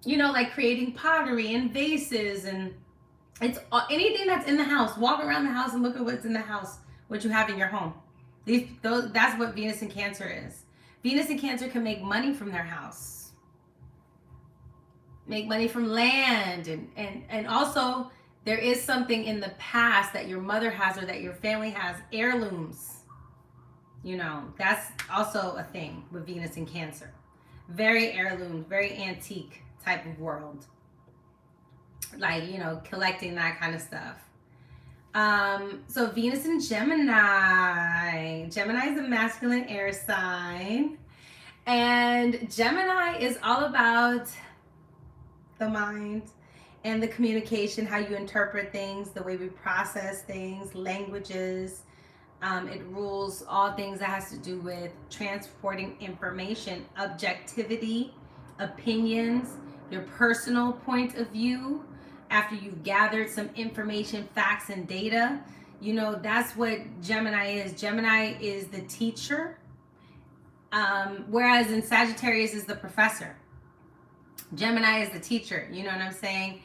you know, like creating pottery and vases, and it's anything that's in the house. Walk around the house and look at what's in the house, what you have in your home. That's what Venus and Cancer is. Venus and Cancer can make money from their house, make money from land, and also there is something in the past that your mother has or that your family has, heirlooms. You know, that's also a thing with Venus and Cancer. Very heirloom, very antique type of world. Like, you know, collecting that kind of stuff. So Venus and Gemini. Gemini is a masculine air sign. And Gemini is all about the mind and the communication, how you interpret things, the way we process things, languages. It rules all things that has to do with transporting information, objectivity, opinions, your personal point of view. After you've gathered some information, facts, and data, you know, that's what Gemini is. Gemini is the teacher, whereas in Sagittarius is the professor. Gemini is the teacher, you know what I'm saying?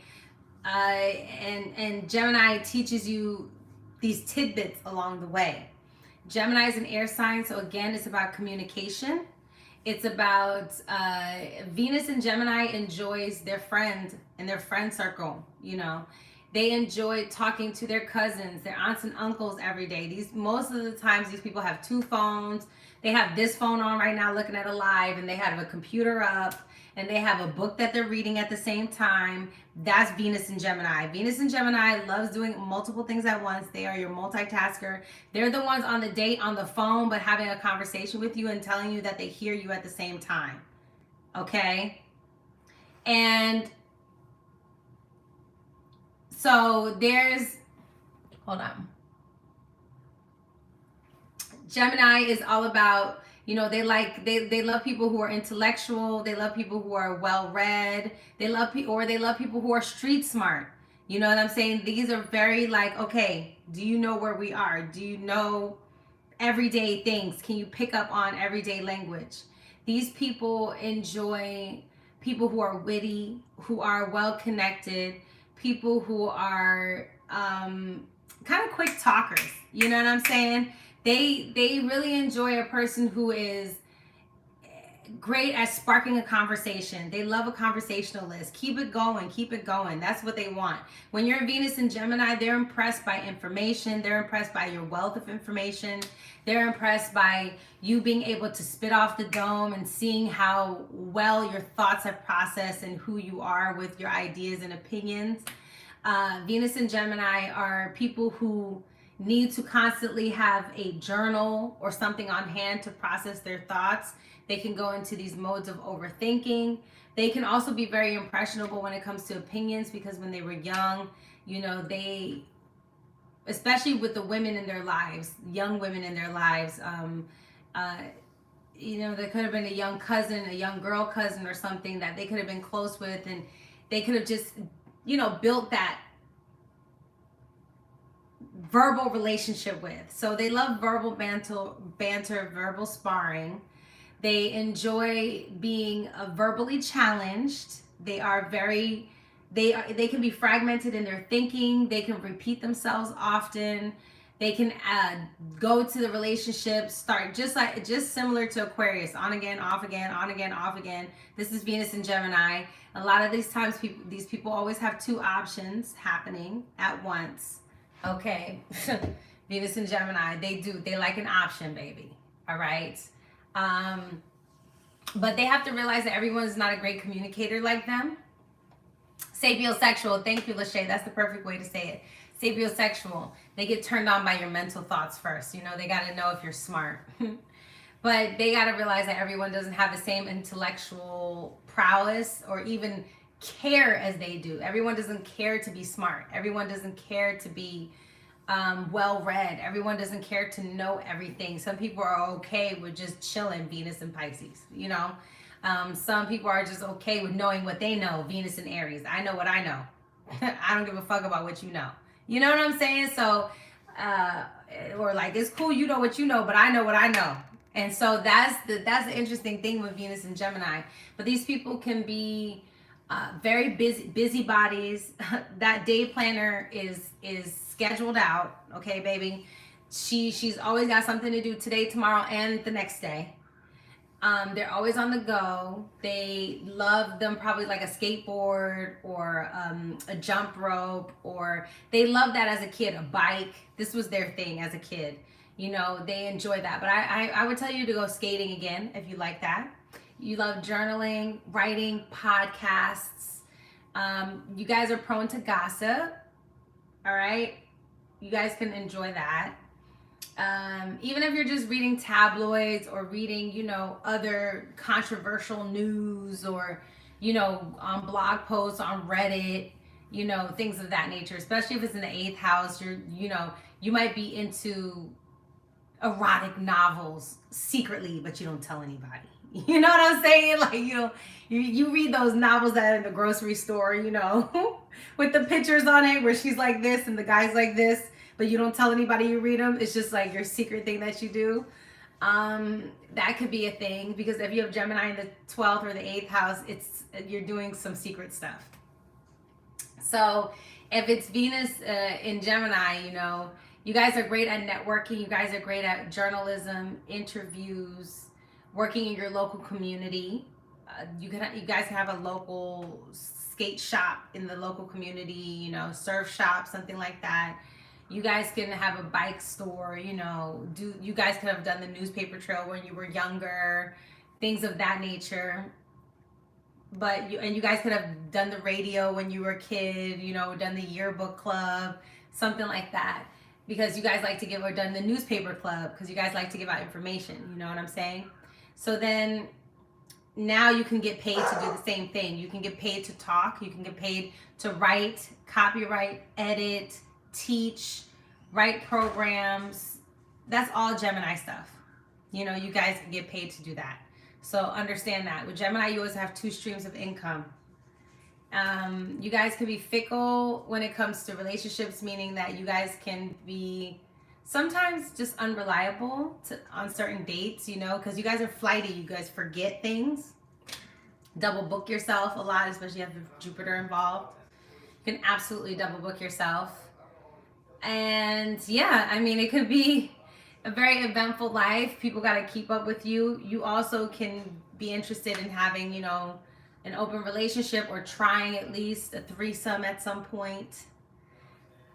And Gemini teaches you these tidbits along the way. Gemini is an air sign, so again, it's about communication. It's about Venus and Gemini enjoys their friend and their friend circle, you know. They enjoy talking to their cousins, their aunts and uncles every day. Most of the times these people have two phones. They have this phone on right now looking at a live, and they have a computer up, and they have a book that they're reading at the same time. That's Venus and Gemini. Venus and Gemini loves doing multiple things at once. They are your multitasker. They're the ones on the date on the phone, but having a conversation with you and telling you that they hear you at the same time. Okay? And so hold on. Gemini is all about, you know, they love people who are intellectual. They love people who are well read. They love people who are street smart. You know what I'm saying? These are very like, okay, do you know where we are? Do you know everyday things? Can you pick up on everyday language? These people enjoy people who are witty, who are well connected, people who are kind of quick talkers. You know what I'm saying? They really enjoy a person who is great at sparking a conversation. They love a conversationalist. Keep it going, keep it going. That's what they want. When you're Venus and Gemini, they're impressed by information. They're impressed by your wealth of information. They're impressed by you being able to spit off the dome and seeing how well your thoughts are processed and who you are with your ideas and opinions. Venus and Gemini are people who need to constantly have a journal or something on hand to process their thoughts. They can go into these modes of overthinking. They can also be very impressionable when it comes to opinions, because when they were young, you know, especially with the women in their lives, young women in their lives, There could have been a young cousin, a young girl cousin or something that they could have been close with, and they could have just, built that verbal relationship with. So they love verbal banter, verbal sparring. They enjoy being verbally challenged. They can be fragmented in their thinking. They can repeat themselves often. They can go to the relationship, start just similar to Aquarius, on again, off again, on again, off again. This is Venus and Gemini. A lot of these times, these people always have two options happening at once. Okay, Venus and Gemini, they like an option, baby. All right. But they have to realize that everyone's not a great communicator like them. Sapiosexual, thank you, Lachey. That's the perfect way to say it. Sapiosexual, they get turned on by your mental thoughts first. They got to know if you're smart. But they got to realize that everyone doesn't have the same intellectual prowess or even care as they do. Everyone doesn't care to be smart. Everyone doesn't care to be well-read. Everyone doesn't care to know everything. Some people are okay with just chilling, Venus and Pisces, some people are just okay with knowing what they know, Venus and Aries. I know what I know. I don't give a fuck about what you know. You know what I'm saying? So, or like, it's cool, you know what you know, but I know what I know. And so that's the interesting thing with Venus and Gemini. But these people can be very busybodies. That day planner is scheduled out. Okay, baby. She's always got something to do today, tomorrow, and the next day. They're always on the go. They love them probably like a skateboard or a jump rope, or they love that as a kid, a bike. This was their thing as a kid. They enjoy that. But I would tell you to go skating again if you like that. You love journaling, writing, podcasts. You guys are prone to gossip. All right. You guys can enjoy that. Even if you're just reading tabloids or reading, other controversial news or, on blog posts on Reddit, things of that nature, especially if it's in the 8th house, you might be into erotic novels secretly, but you don't tell anybody. You know what I'm saying? Like, you read those novels that are in the grocery store, with the pictures on it where she's like this and the guy's like this, but you don't tell anybody you read them. It's just like your secret thing that you do. That could be a thing, because if you have Gemini in the 12th or the 8th house, you're doing some secret stuff. So if it's Venus in Gemini, you guys are great at networking. You guys are great at journalism, interviews, working in your local community. You guys can have a local skate shop in the local community, surf shop, something like that. You guys can have a bike store, you guys could have done the newspaper trail when you were younger, things of that nature. But you guys could have done the radio when you were a kid, done the yearbook club, something like that. Because you guys like to give, or done the newspaper club, because you guys like to give out information, you know what I'm saying? So then now you can get paid to do the same thing. You can get paid to talk, you can get paid to write, copyright, edit, teach, write programs. That's all Gemini stuff. You guys can get paid to do that. So understand that. With Gemini, you always have two streams of income. You guys can be fickle when it comes to relationships, meaning that you guys can be sometimes just unreliable on certain dates, because you guys are flighty. You guys forget things. Double book yourself a lot, especially if you have Jupiter involved. You can absolutely double book yourself. And yeah, it could be a very eventful life. People got to keep up with you. You also can be interested in having, an open relationship, or trying at least a threesome at some point.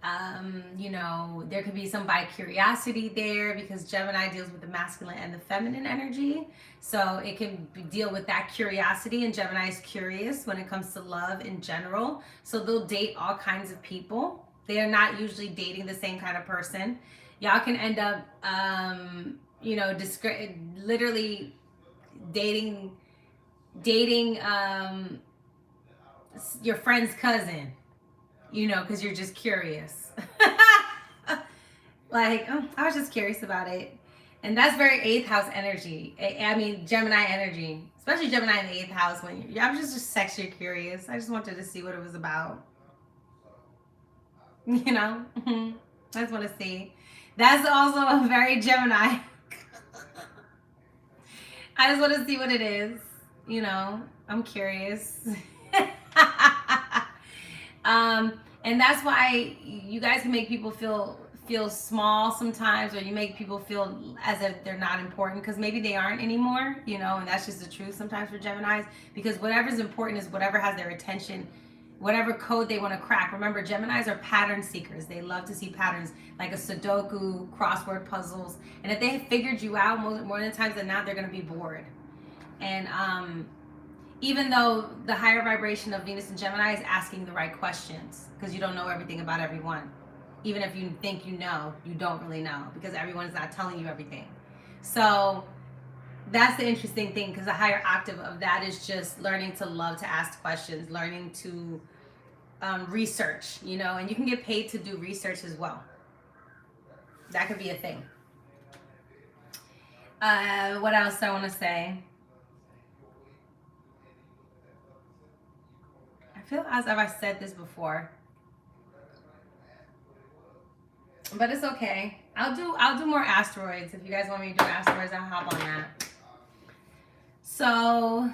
There could be some bi-curiosity there, because Gemini deals with the masculine and the feminine energy. So it can deal with that curiosity, and Gemini is curious when it comes to love in general. So they'll date all kinds of people. They are not usually dating the same kind of person. Y'all can end up, literally dating your friend's cousin, because you're just curious. Like, oh, I was just curious about it. And that's very eighth house energy. I mean, Gemini energy, especially Gemini in the eighth house. When I'm just sexually curious. I just wanted to see what it was about. You know, I just want to see. That's also a very Gemini. I just want to see what it is. You know, I'm curious. And that's why you guys can make people feel small sometimes, or you make people feel as if they're not important because maybe they aren't anymore, you know, and that's just the truth sometimes for Geminis, because whatever's important is whatever has their attention, whatever code they want to crack. Remember, Geminis are pattern seekers. They love to see patterns, like a Sudoku, crossword puzzles, and if they figured you out more than times than not, they're going to be bored. And even though the higher vibration of Venus and Gemini is asking the right questions, because you don't know everything about everyone. Even if you think you know, you don't really know, because everyone's not telling you everything. So that's the interesting thing, because the higher octave of that is just learning to love to ask questions, learning to research, you know, and you can get paid to do research as well. That could be a thing. What else do I want to say? I feel as if I said this before, but it's okay. I'll do more asteroids. If you guys want me to do asteroids, I'll hop on that. So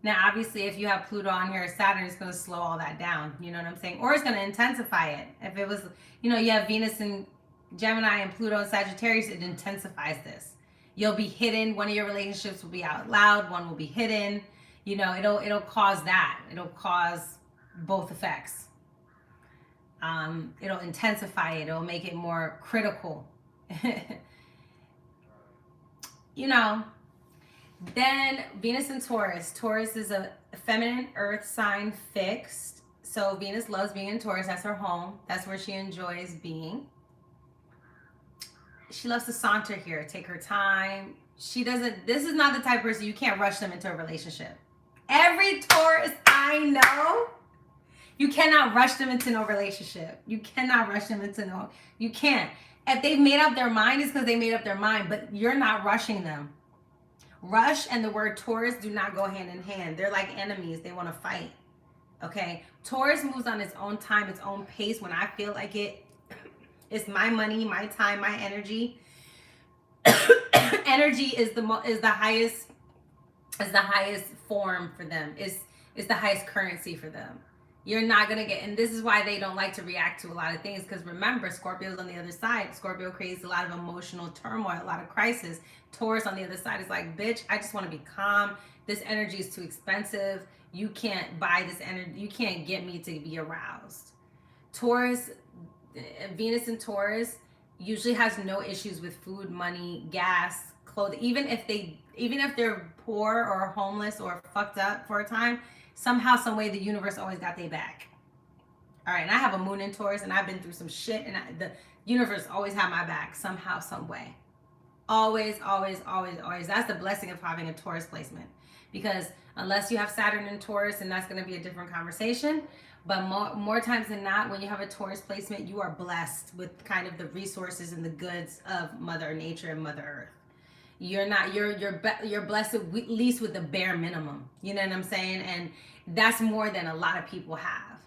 now, obviously, if you have Pluto on here, Saturn is going to slow all that down. You know what I'm saying? Or it's going to intensify it. If it was, you know, you have Venus and Gemini and Pluto and Sagittarius, it intensifies this. You'll be hidden. One of your relationships will be out loud. One will be hidden. You know, it'll cause that. It'll cause both effects. It'll intensify it. It'll make it more critical. You know. Then Venus and Taurus. Taurus is a feminine earth sign fixed. So Venus loves being in Taurus. That's her home. That's where she enjoys being. She loves to saunter here, take her time. This is not the type of person, you can't rush them into a relationship. Every Taurus I know, you cannot rush them into no relationship. You cannot rush them into you can't. If they've made up their mind, it's because they made up their mind, but you're not rushing them. Rush and the word Taurus do not go hand in hand. They're like enemies. They want to fight. Okay? Taurus moves on its own time, its own pace. When I feel like it's my money, my time, my energy. Energy is the highest form for them. Is the highest currency for them. You're not going to get, and this is why they don't like to react to a lot of things, because remember, Scorpio's on the other side. Scorpio creates a lot of emotional turmoil, a lot of crisis. Taurus on the other side is like, bitch, I just want to be calm. This energy is too expensive. You can't buy this energy. You can't get me to be aroused. Taurus, Venus in Taurus usually has no issues with food, money, gas, clothing. Even if they're poor or homeless or fucked up for a time, somehow, some way, the universe always got their back. All right, and I have a moon in Taurus, and I've been through some shit, and the universe always had my back somehow, some way. Always, always, always, always. That's the blessing of having a Taurus placement, because unless you have Saturn in Taurus, and that's going to be a different conversation, but more times than not, when you have a Taurus placement, you are blessed with kind of the resources and the goods of Mother Nature and Mother Earth. You're blessed at least with the bare minimum. You know what I'm saying? And that's more than a lot of people have.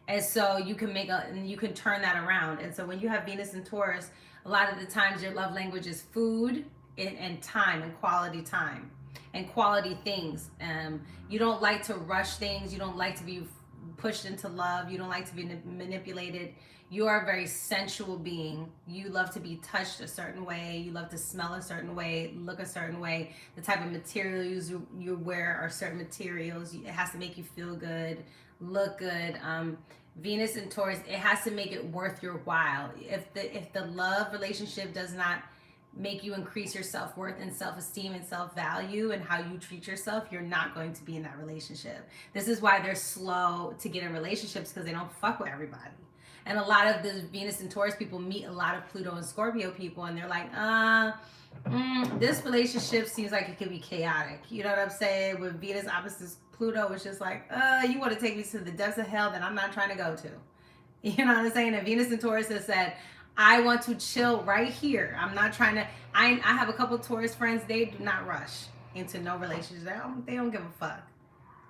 And so you can turn that around. And so when you have Venus and Taurus, a lot of the times your love language is food and time, and quality time and quality things. You don't like to rush things. You don't like to be pushed into love. You don't like to be manipulated. You are a very sensual being. You love to be touched a certain way. You love to smell a certain way, look a certain way. The type of materials you wear are certain materials. It has to make you feel good, look good. Venus and Taurus, it has to make it worth your while. If the love relationship does not make you increase your self-worth and self-esteem and self-value and how you treat yourself, you're not going to be in that relationship. This is why they're slow to get in relationships, because they don't fuck with everybody. And a lot of the Venus and Taurus people meet a lot of Pluto and Scorpio people, and they're like, this relationship seems like it could be chaotic. You know what I'm saying? With Venus opposite Pluto, it's just like, you want to take me to the depths of hell that I'm not trying to go to. You know what I'm saying? And Venus and Taurus has said, I want to chill right here. I'm not trying to. I have a couple Taurus friends. They do not rush into no relationship. They don't give a fuck.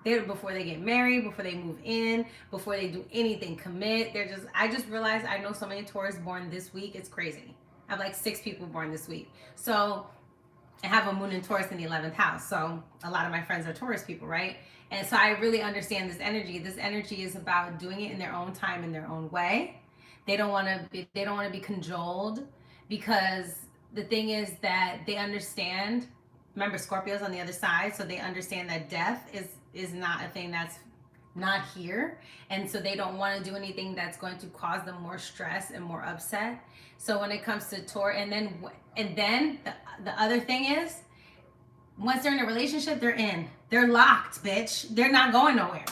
Before they get married, before they move in, before they do anything, commit. I just realized I know so many Taurus born this week. It's crazy. I have like 6 people born this week. So I have a moon in Taurus in the 11th house. So a lot of my friends are Taurus people, right? And so I really understand this energy. This energy is about doing it in their own time, in their own way. They don't want to be cajoled, because the thing is that they understand. Remember, Scorpio's on the other side, so they understand that death is not a thing that's not here, and so they don't want to do anything that's going to cause them more stress and more upset. So when it comes to Taurus, and then the other thing is, once they're in a relationship, they're locked, bitch. They're not going nowhere.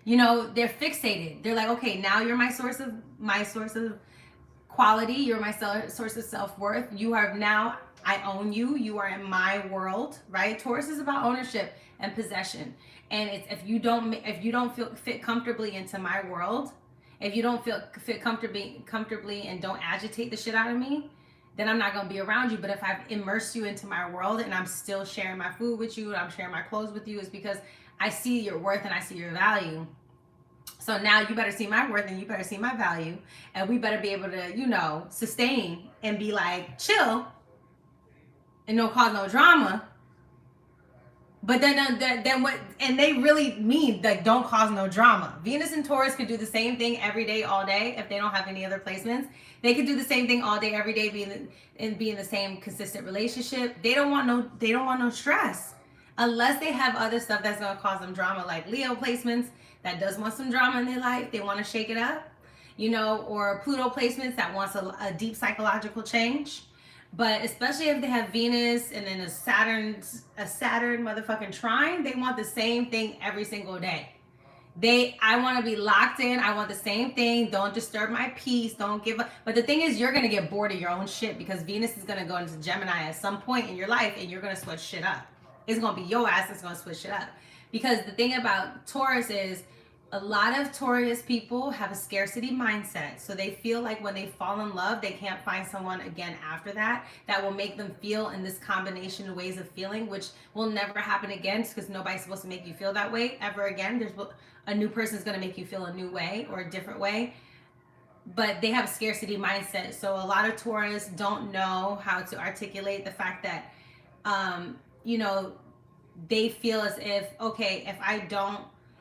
You know, they're fixated. They're like, okay, now you're my source of quality. You're my source of self-worth. You are now, I own you. You are in my world, right? Taurus is about ownership and possession. And it's, if you don't fit comfortably into my world, if you don't fit comfortably and don't agitate the shit out of me, then I'm not going to be around you. But if I've immersed you into my world and I'm still sharing my food with you and I'm sharing my clothes with you, it's because I see your worth and I see your value. So now you better see my worth and you better see my value, and we better be able to, you know, sustain and be like chill and don't cause no drama. But then what? And they really mean like don't cause no drama. Venus and Taurus could do the same thing every day, all day. If they don't have any other placements, they could do the same thing all day, every day, be in the same consistent relationship. They don't want no stress, unless they have other stuff that's gonna cause them drama, like Leo placements that does want some drama in their life. They want to shake it up, you know, or Pluto placements that wants a deep psychological change. But especially if they have Venus and then a Saturn motherfucking trine, they want the same thing every single day. I want to be locked in. I want the same thing. Don't disturb my peace. Don't give up. But the thing is, you're going to get bored of your own shit, because Venus is going to go into Gemini at some point in your life, and you're going to switch shit up. It's going to be your ass that's going to switch shit up. Because the thing about Taurus is, a lot of Taurus people have a scarcity mindset. So they feel like when they fall in love, they can't find someone again after that will make them feel in this combination of ways of feeling, which will never happen again, because nobody's supposed to make you feel that way ever again. There's a new person is going to make you feel a new way or a different way. But they have a scarcity mindset. So a lot of Taurus don't know how to articulate the fact that, you know, they feel as if, okay,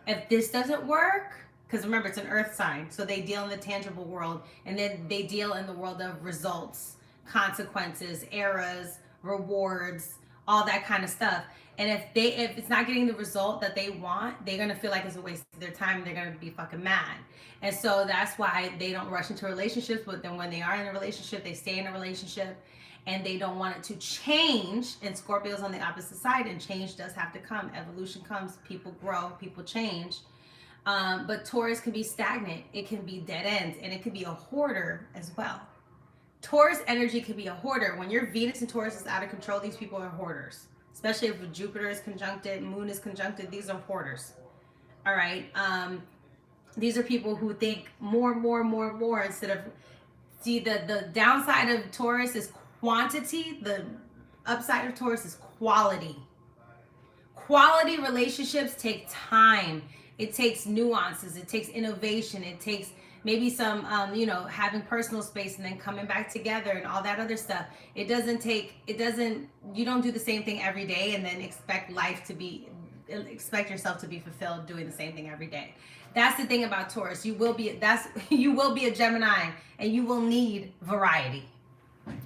if this doesn't work, because remember, it's an earth sign, so they deal in the tangible world, and then they deal in the world of results, consequences, eras, rewards, all that kind of stuff. And if it's not getting the result that they want, they're gonna feel like it's a waste of their time, and they're gonna be fucking mad. And so that's why they don't rush into relationships. But then when they are in a relationship, they stay in a relationship, and they don't want it to change. And Scorpio's on the opposite side, and change does have to come. Evolution comes, people grow, people change. But Taurus can be stagnant. It can be dead ends, and it could be a hoarder as well. Taurus energy could be a hoarder. When your Venus and Taurus is out of control, these people are hoarders. Especially if Jupiter is conjuncted, Moon is conjuncted, these are hoarders. All right. These are people who think more instead of, see, the downside of Taurus is quantity. The upside of Taurus is quality. Quality relationships take time. It takes nuances. It takes innovation. It takes maybe some, you know, having personal space and then coming back together and all that other stuff. You don't do the same thing every day and then expect yourself to be fulfilled doing the same thing every day. That's the thing about Taurus. You will be a Gemini, and you will need variety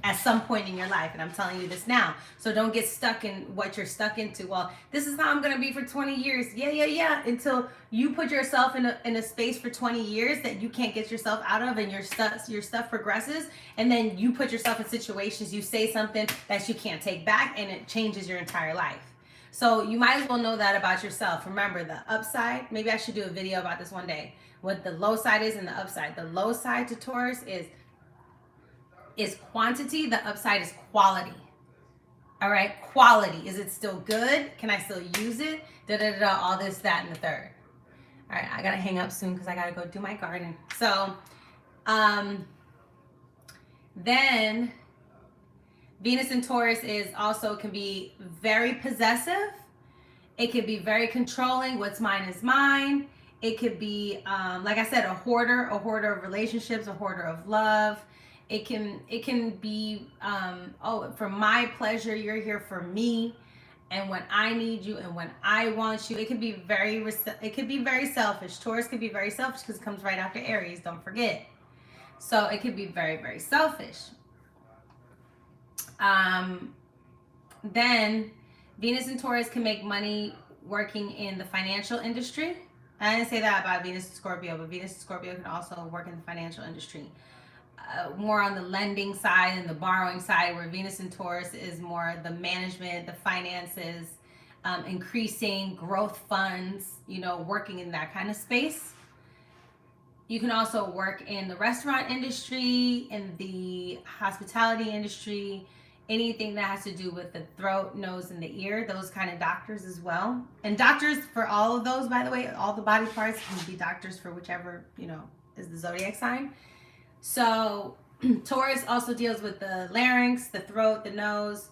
at some point in your life, and I'm telling you this now. So don't get stuck in what you're stuck into. Well, this is how I'm gonna be for 20 years. Yeah. Until you put yourself in a space for 20 years that you can't get yourself out of, and your stuff progresses, and then you put yourself in situations, you say something that you can't take back, and it changes your entire life. So you might as well know that about yourself. Remember, the upside, maybe I should do a video about this one day, what the low side is and the upside. The low side to Taurus is quantity. The upside is quality. All right, quality. Is it still good? Can I still use it? All this, that, and the third. All right, I gotta hang up soon because I gotta go do my garden. So Then Venus in Taurus is also can be very possessive. It could be very controlling. What's mine is mine. It could be, like I said, a hoarder of relationships, a hoarder of love. It can be, oh, for my pleasure, you're here for me, and when I need you, and when I want you. It could be very selfish. Taurus could be very selfish because it comes right after Aries. Don't forget. So it could be very, very selfish. Um, then Venus and Taurus can make money working in the financial industry. I didn't say that about Venus and Scorpio, but Venus and Scorpio can also work in the financial industry. More on the lending side and the borrowing side, where Venus and Taurus is more the management, the finances, increasing growth funds, working in that kind of space. You can also work in the restaurant industry, in the hospitality industry, anything that has to do with the throat, nose, and the ear, those kind of doctors as well. And doctors for all of those, by the way, all the body parts can be doctors for whichever, is the zodiac sign. So Taurus also deals with the larynx, the throat, the nose.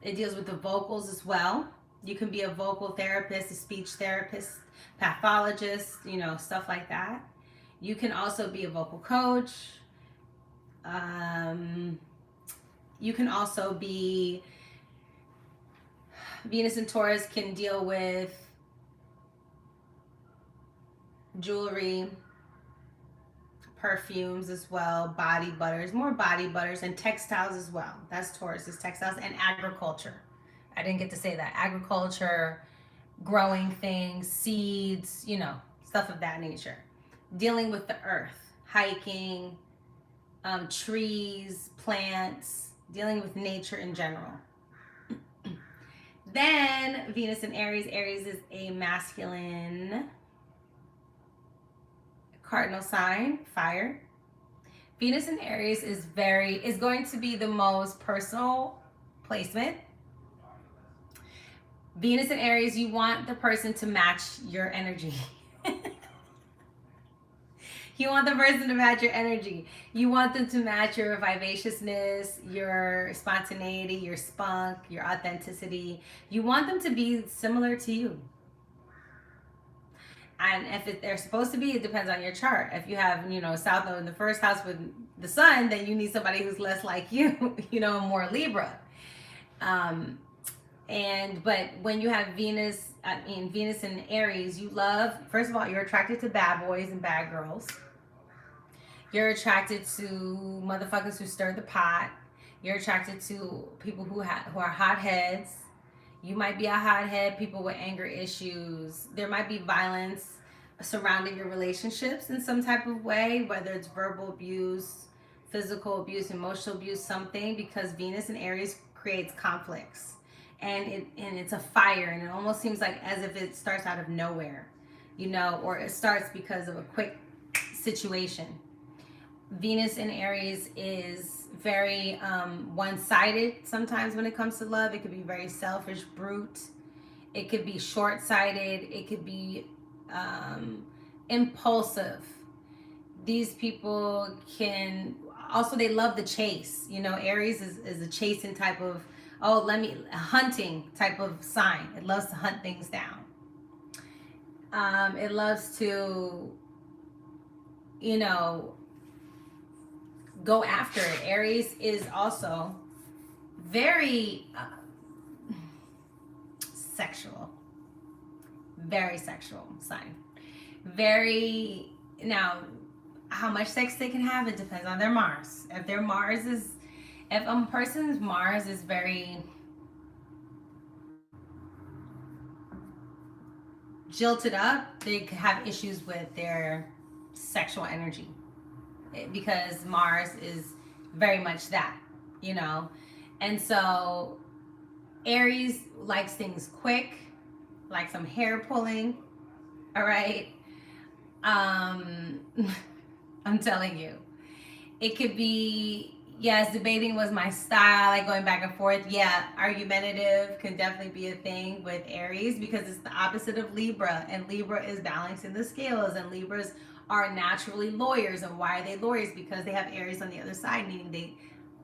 It deals with the vocals as well. You can be a vocal therapist, a speech therapist, pathologist, stuff like that. You can also be a vocal coach. You can also be, Venus and Taurus can deal with jewelry, perfumes as well, body butters, more body butters, and textiles as well. That's Taurus's textiles, and agriculture. I didn't get to say that. Agriculture, growing things, seeds, stuff of that nature. Dealing with the earth, hiking, trees, plants, dealing with nature in general. Then Venus in Aries. Aries is a masculine cardinal sign, fire. Venus in Aries is going to be the most personal placement. Venus in Aries, you want the person to match your energy. You want the person to match your energy. You want them to match your vivaciousness, your spontaneity, your spunk, your authenticity. You want them to be similar to you. And if they're supposed to be, it depends on your chart. If you have, South Node in the first house with the sun, then you need somebody who's less like you, more Libra. But when you have Venus in Aries, you love, first of all, you're attracted to bad boys and bad girls. You're attracted to motherfuckers who stir the pot. You're attracted to people who are hotheads. You might be a hothead, people with anger issues. There might be violence surrounding your relationships in some type of way, whether it's verbal abuse, physical abuse, emotional abuse, something, because Venus in Aries creates conflicts. And it's a fire, and it almost seems like as if it starts out of nowhere, or it starts because of a quick situation. Venus in Aries is very one-sided sometimes when it comes to love. It could be very selfish, brute. It could be short-sighted. It could be impulsive. These people they love the chase. Aries is a chasing type of, hunting type of sign. It loves to hunt things down. It loves to, go after it. Aries is also very sexual. Very sexual sign. Now, how much sex they can have, it depends on their Mars. If a person's Mars is very jilted up, they could have issues with their sexual energy, because Mars is very much that, And so Aries likes things quick, like some hair pulling, all right? I'm telling you. It could be, Yes, debating was my style, like going back and forth. Yeah, argumentative can definitely be a thing with Aries because it's the opposite of Libra, and Libra is balancing the scales, and Libras are naturally lawyers. And why are they lawyers? Because they have Aries on the other side, meaning they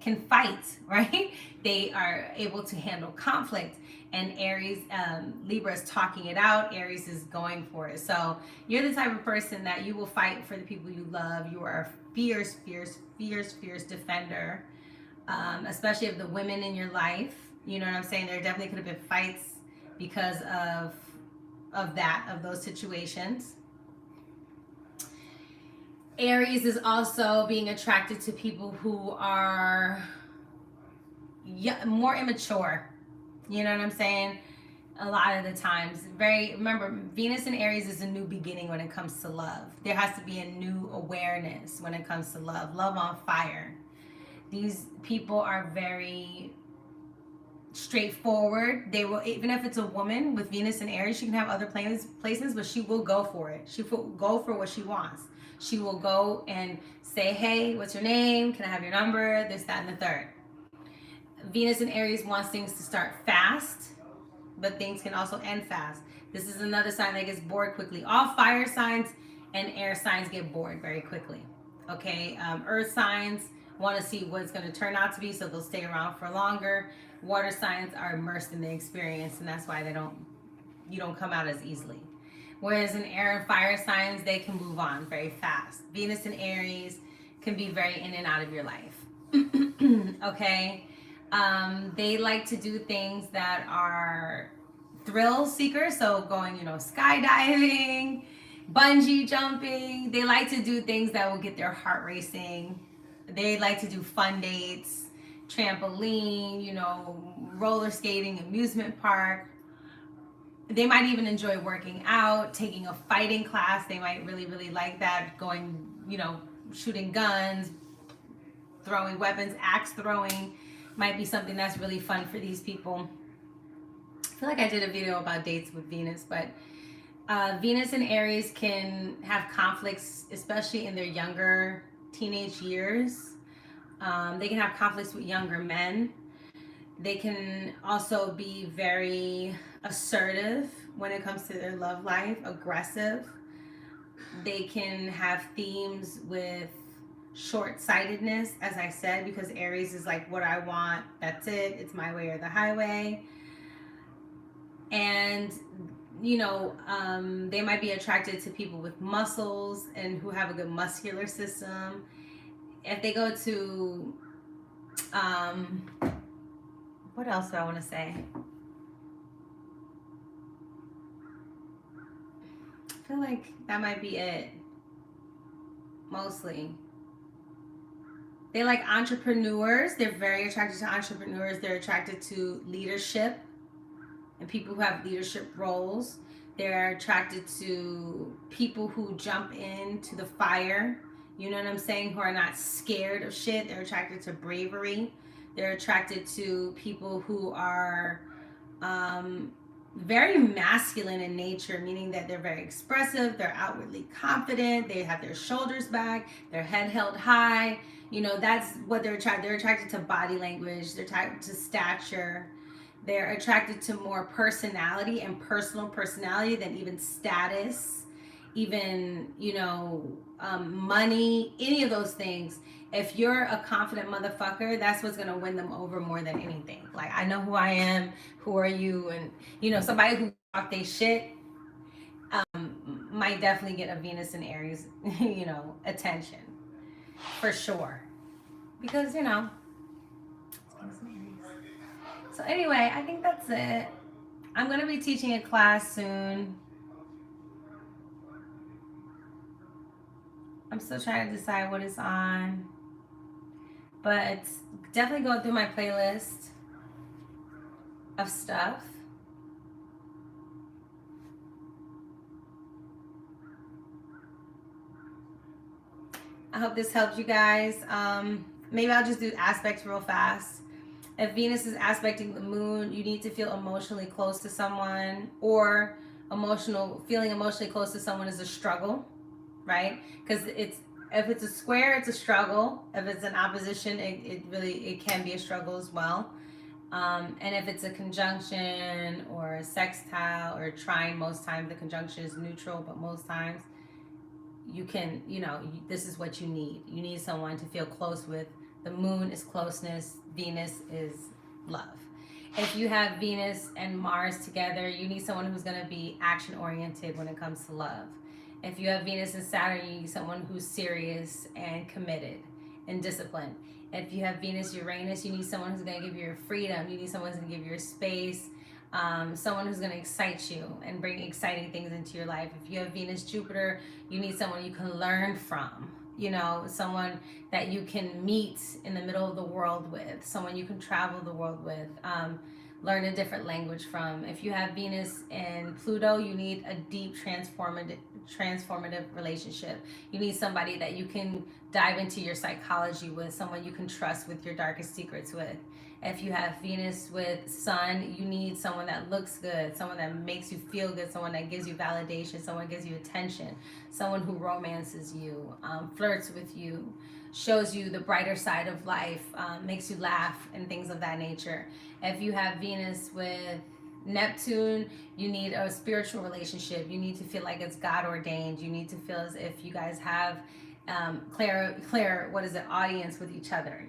can fight, right? They are able to handle conflict. And Aries, Libra is talking it out. Aries is going for it. So you're the type of person that you will fight for the people you love. You are a fierce, fierce, fierce, fierce defender, especially of the women in your life. You know what I'm saying? There definitely could have been fights because of those situations. Aries is also being attracted to people who are more immature. You know what I'm saying? A lot of the times, remember, Venus in Aries is a new beginning when it comes to love. There has to be a new awareness when it comes to love on fire. These people are very straightforward. They will, even if it's a woman with Venus and Aries, she can have other places, but she will go for it. She will go for what she wants. She will go and say, hey, what's your name? Can I have your number? This, that, and the third. Venus in Aries wants things to start fast, but things can also end fast. This is another sign that gets bored quickly. All fire signs and air signs get bored very quickly. Okay, earth signs want to see what it's going to turn out to be, so they'll stay around for longer. Water signs are immersed in the experience, and that's why you don't come out as easily. Whereas in air and fire signs, they can move on very fast. Venus and Aries can be very in and out of your life. Okay. They like to do things that are thrill seekers, so going, skydiving, bungee jumping. They like to do things that will get their heart racing. They like to do fun dates, trampoline, roller skating, amusement park. They might even enjoy working out, taking a fighting class. They might really, really like that. Going, shooting guns, throwing weapons, axe throwing might be something that's really fun for these people. I feel like I did a video about dates with Venus, but Venus and Aries can have conflicts, especially in their younger teenage years. They can have conflicts with younger men. They can also be very assertive when it comes to their love life, aggressive. They can have themes with short-sightedness, as I said, because Aries is like, what I want, that's it, it's my way or the highway. And they might be attracted to people with muscles and who have a good muscular system. If they go to what else do I want to say? I feel like that might be it, mostly. They like entrepreneurs. They're very attracted to entrepreneurs. They're attracted to leadership and people who have leadership roles. They're attracted to people who jump into the fire. You know what I'm saying? Who are not scared of shit. They're attracted to bravery. They're attracted to people who are very masculine in nature, meaning that they're very expressive, they're outwardly confident, they have their shoulders back, their head held high. That's what they're attracted. They're attracted to body language, they're attracted to stature, they're attracted to more personality and personal personality than even status, even, money, any of those things. If you're a confident motherfucker, that's what's gonna win them over more than anything. Like, I know who I am, who are you? And somebody who talk they shit might definitely get a Venus and Aries, attention. For sure. Because, So anyway, I think that's it. I'm gonna be teaching a class soon. I'm still trying to decide what it's on. But definitely go through my playlist of stuff. I hope this helps you guys. Maybe I'll just do aspects real fast. If Venus is aspecting the moon, you need to feel emotionally close to someone, or feeling emotionally close to someone is a struggle, right? Because it's If it's a square, it's a struggle. If it's an opposition, it can be a struggle as well. And if it's a conjunction or a sextile or a trine, most times the conjunction is neutral, but most times you can, this is what you need. You need someone to feel close with. The moon is closeness, Venus is love. If you have Venus and Mars together, you need someone who's going to be action oriented when it comes to love. If you have Venus and Saturn, you need someone who's serious and committed and disciplined. If you have Venus, Uranus, you need someone who's going to give you your freedom. You need someone who's going to give you your space. Someone who's going to excite you and bring exciting things into your life. If you have Venus, Jupiter, you need someone you can learn from. Someone that you can meet in the middle of the world with. Someone you can travel the world with. Learn a different language from. If you have Venus and Pluto, you need a deep transformative relationship. You need somebody that you can dive into your psychology with, someone you can trust with your darkest secrets with. If you have Venus with Sun, you need someone that looks good, someone that makes you feel good, someone that gives you validation, someone gives you attention, someone who romances you, flirts with you, shows you the brighter side of life, makes you laugh, and things of that nature. If you have Venus with Neptune, you need a spiritual relationship. You need to feel like it's God ordained. You need to feel as if you guys have audience with each other.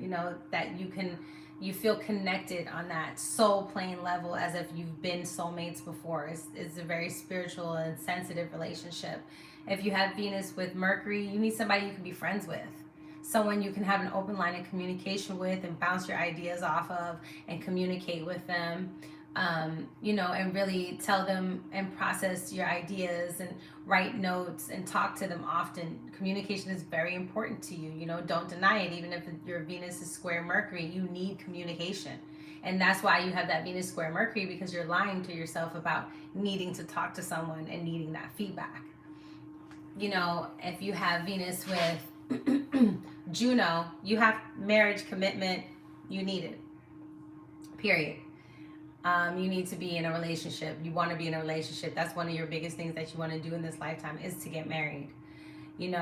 That you feel connected on that soul plane level, as if you've been soulmates before. It's a very spiritual and sensitive relationship. If you have Venus with Mercury, you need somebody you can be friends with. Someone you can have an open line of communication with and bounce your ideas off of and communicate with them. And really tell them and process your ideas and write notes and talk to them often. Communication is very important to you. Don't deny it. Even if your Venus is square Mercury, you need communication. And that's why you have that Venus square Mercury, because you're lying to yourself about needing to talk to someone and needing that feedback. If you have Venus with Juno, you have marriage, commitment, you need it. Period. You need to be in a relationship. You want to be in a relationship. That's one of your biggest things that you want to do in this lifetime, is to get married. But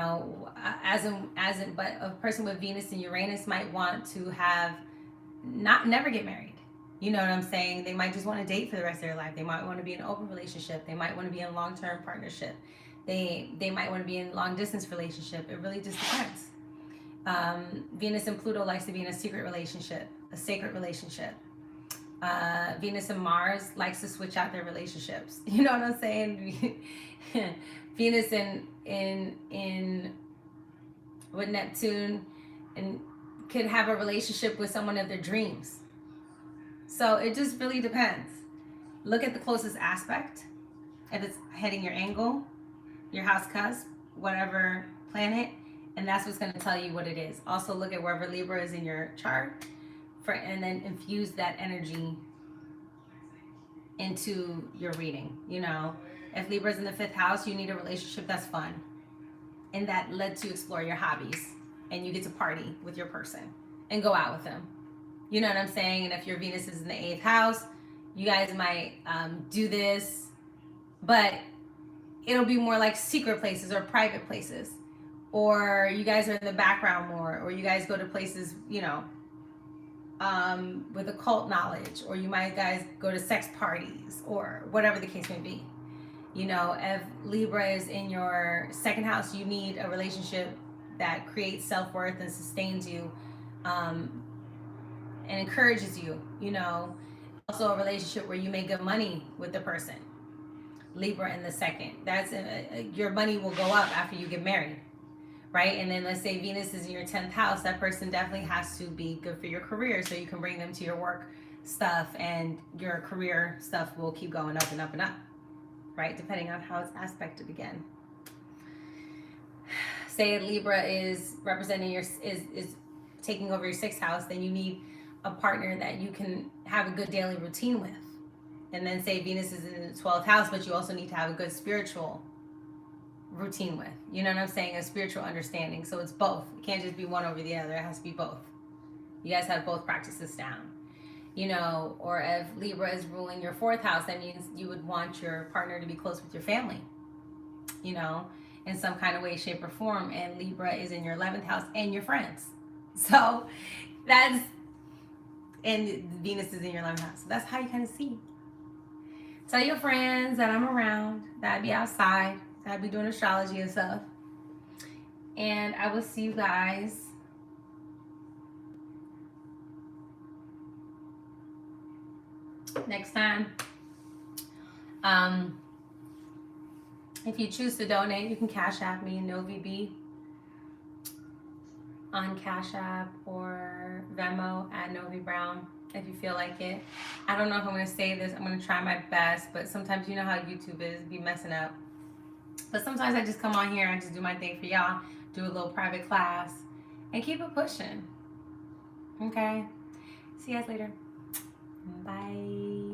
a person with Venus and Uranus might want to never get married. You know what I'm saying? They might just want to date for the rest of their life. They might want to be in an open relationship. They might want to be in a long-term partnership. They might want to be in a long-distance relationship. It really just depends. Venus and Pluto likes to be in a secret relationship, a sacred relationship. Venus and Mars likes to switch out their relationships. You know what I'm saying? Venus in with Neptune and could have a relationship with someone of their dreams. So it just really depends. Look at the closest aspect. If it's heading your angle, your house cusp, whatever planet, and that's what's going to tell you what it is. Also look at wherever Libra is in your chart, and then infuse that energy into your reading. If Libra's in the 5th house, you need a relationship that's fun and that lets you explore your hobbies, and you get to party with your person and go out with them. You know what I'm saying? And if your Venus is in the 8th house, you guys might do this, but it'll be more like secret places or private places, or you guys are in the background more, or you guys go to places, with occult knowledge, or you might guys go to sex parties, or whatever the case may be. If Libra is in your 2nd house, you need a relationship that creates self-worth and sustains you, and encourages you. Also a relationship where you make good money with the person. Libra in the 2nd. That's your money will go up after you get married. Right? And then let's say Venus is in your 10th house, that person definitely has to be good for your career, so you can bring them to your work stuff, and your career stuff will keep going up and up and up, right? Depending on how it's aspected again. Say Libra is representing is taking over your 6th house, then you need a partner that you can have a good daily routine with. And then say Venus is in the 12th house, but you also need to have a good spiritual routine with. You know what I'm saying? A spiritual understanding. So it's both. It can't just be one over the other. It has to be both. You guys have both practices down. Or if Libra is ruling your 4th house, that means you would want your partner to be close with your family. in some kind of way, shape, or form. And Libra is in your 11th house and your friends. So that's, and Venus is in your 11th house. So that's how you kind of see. Tell your friends that I'm around, that I'd be outside, that I'd be doing astrology and stuff. And I will see you guys next time. If you choose to donate, you can Cash App me, NoviB, on Cash App, or Venmo at Novi Brown if you feel like it. I don't know if I'm going to save this. I'm going to try my best, but sometimes you know how YouTube is, be messing up. But sometimes I just come on here and just do my thing for y'all, do a little private class, and keep it pushing. Okay? See you guys later. Bye.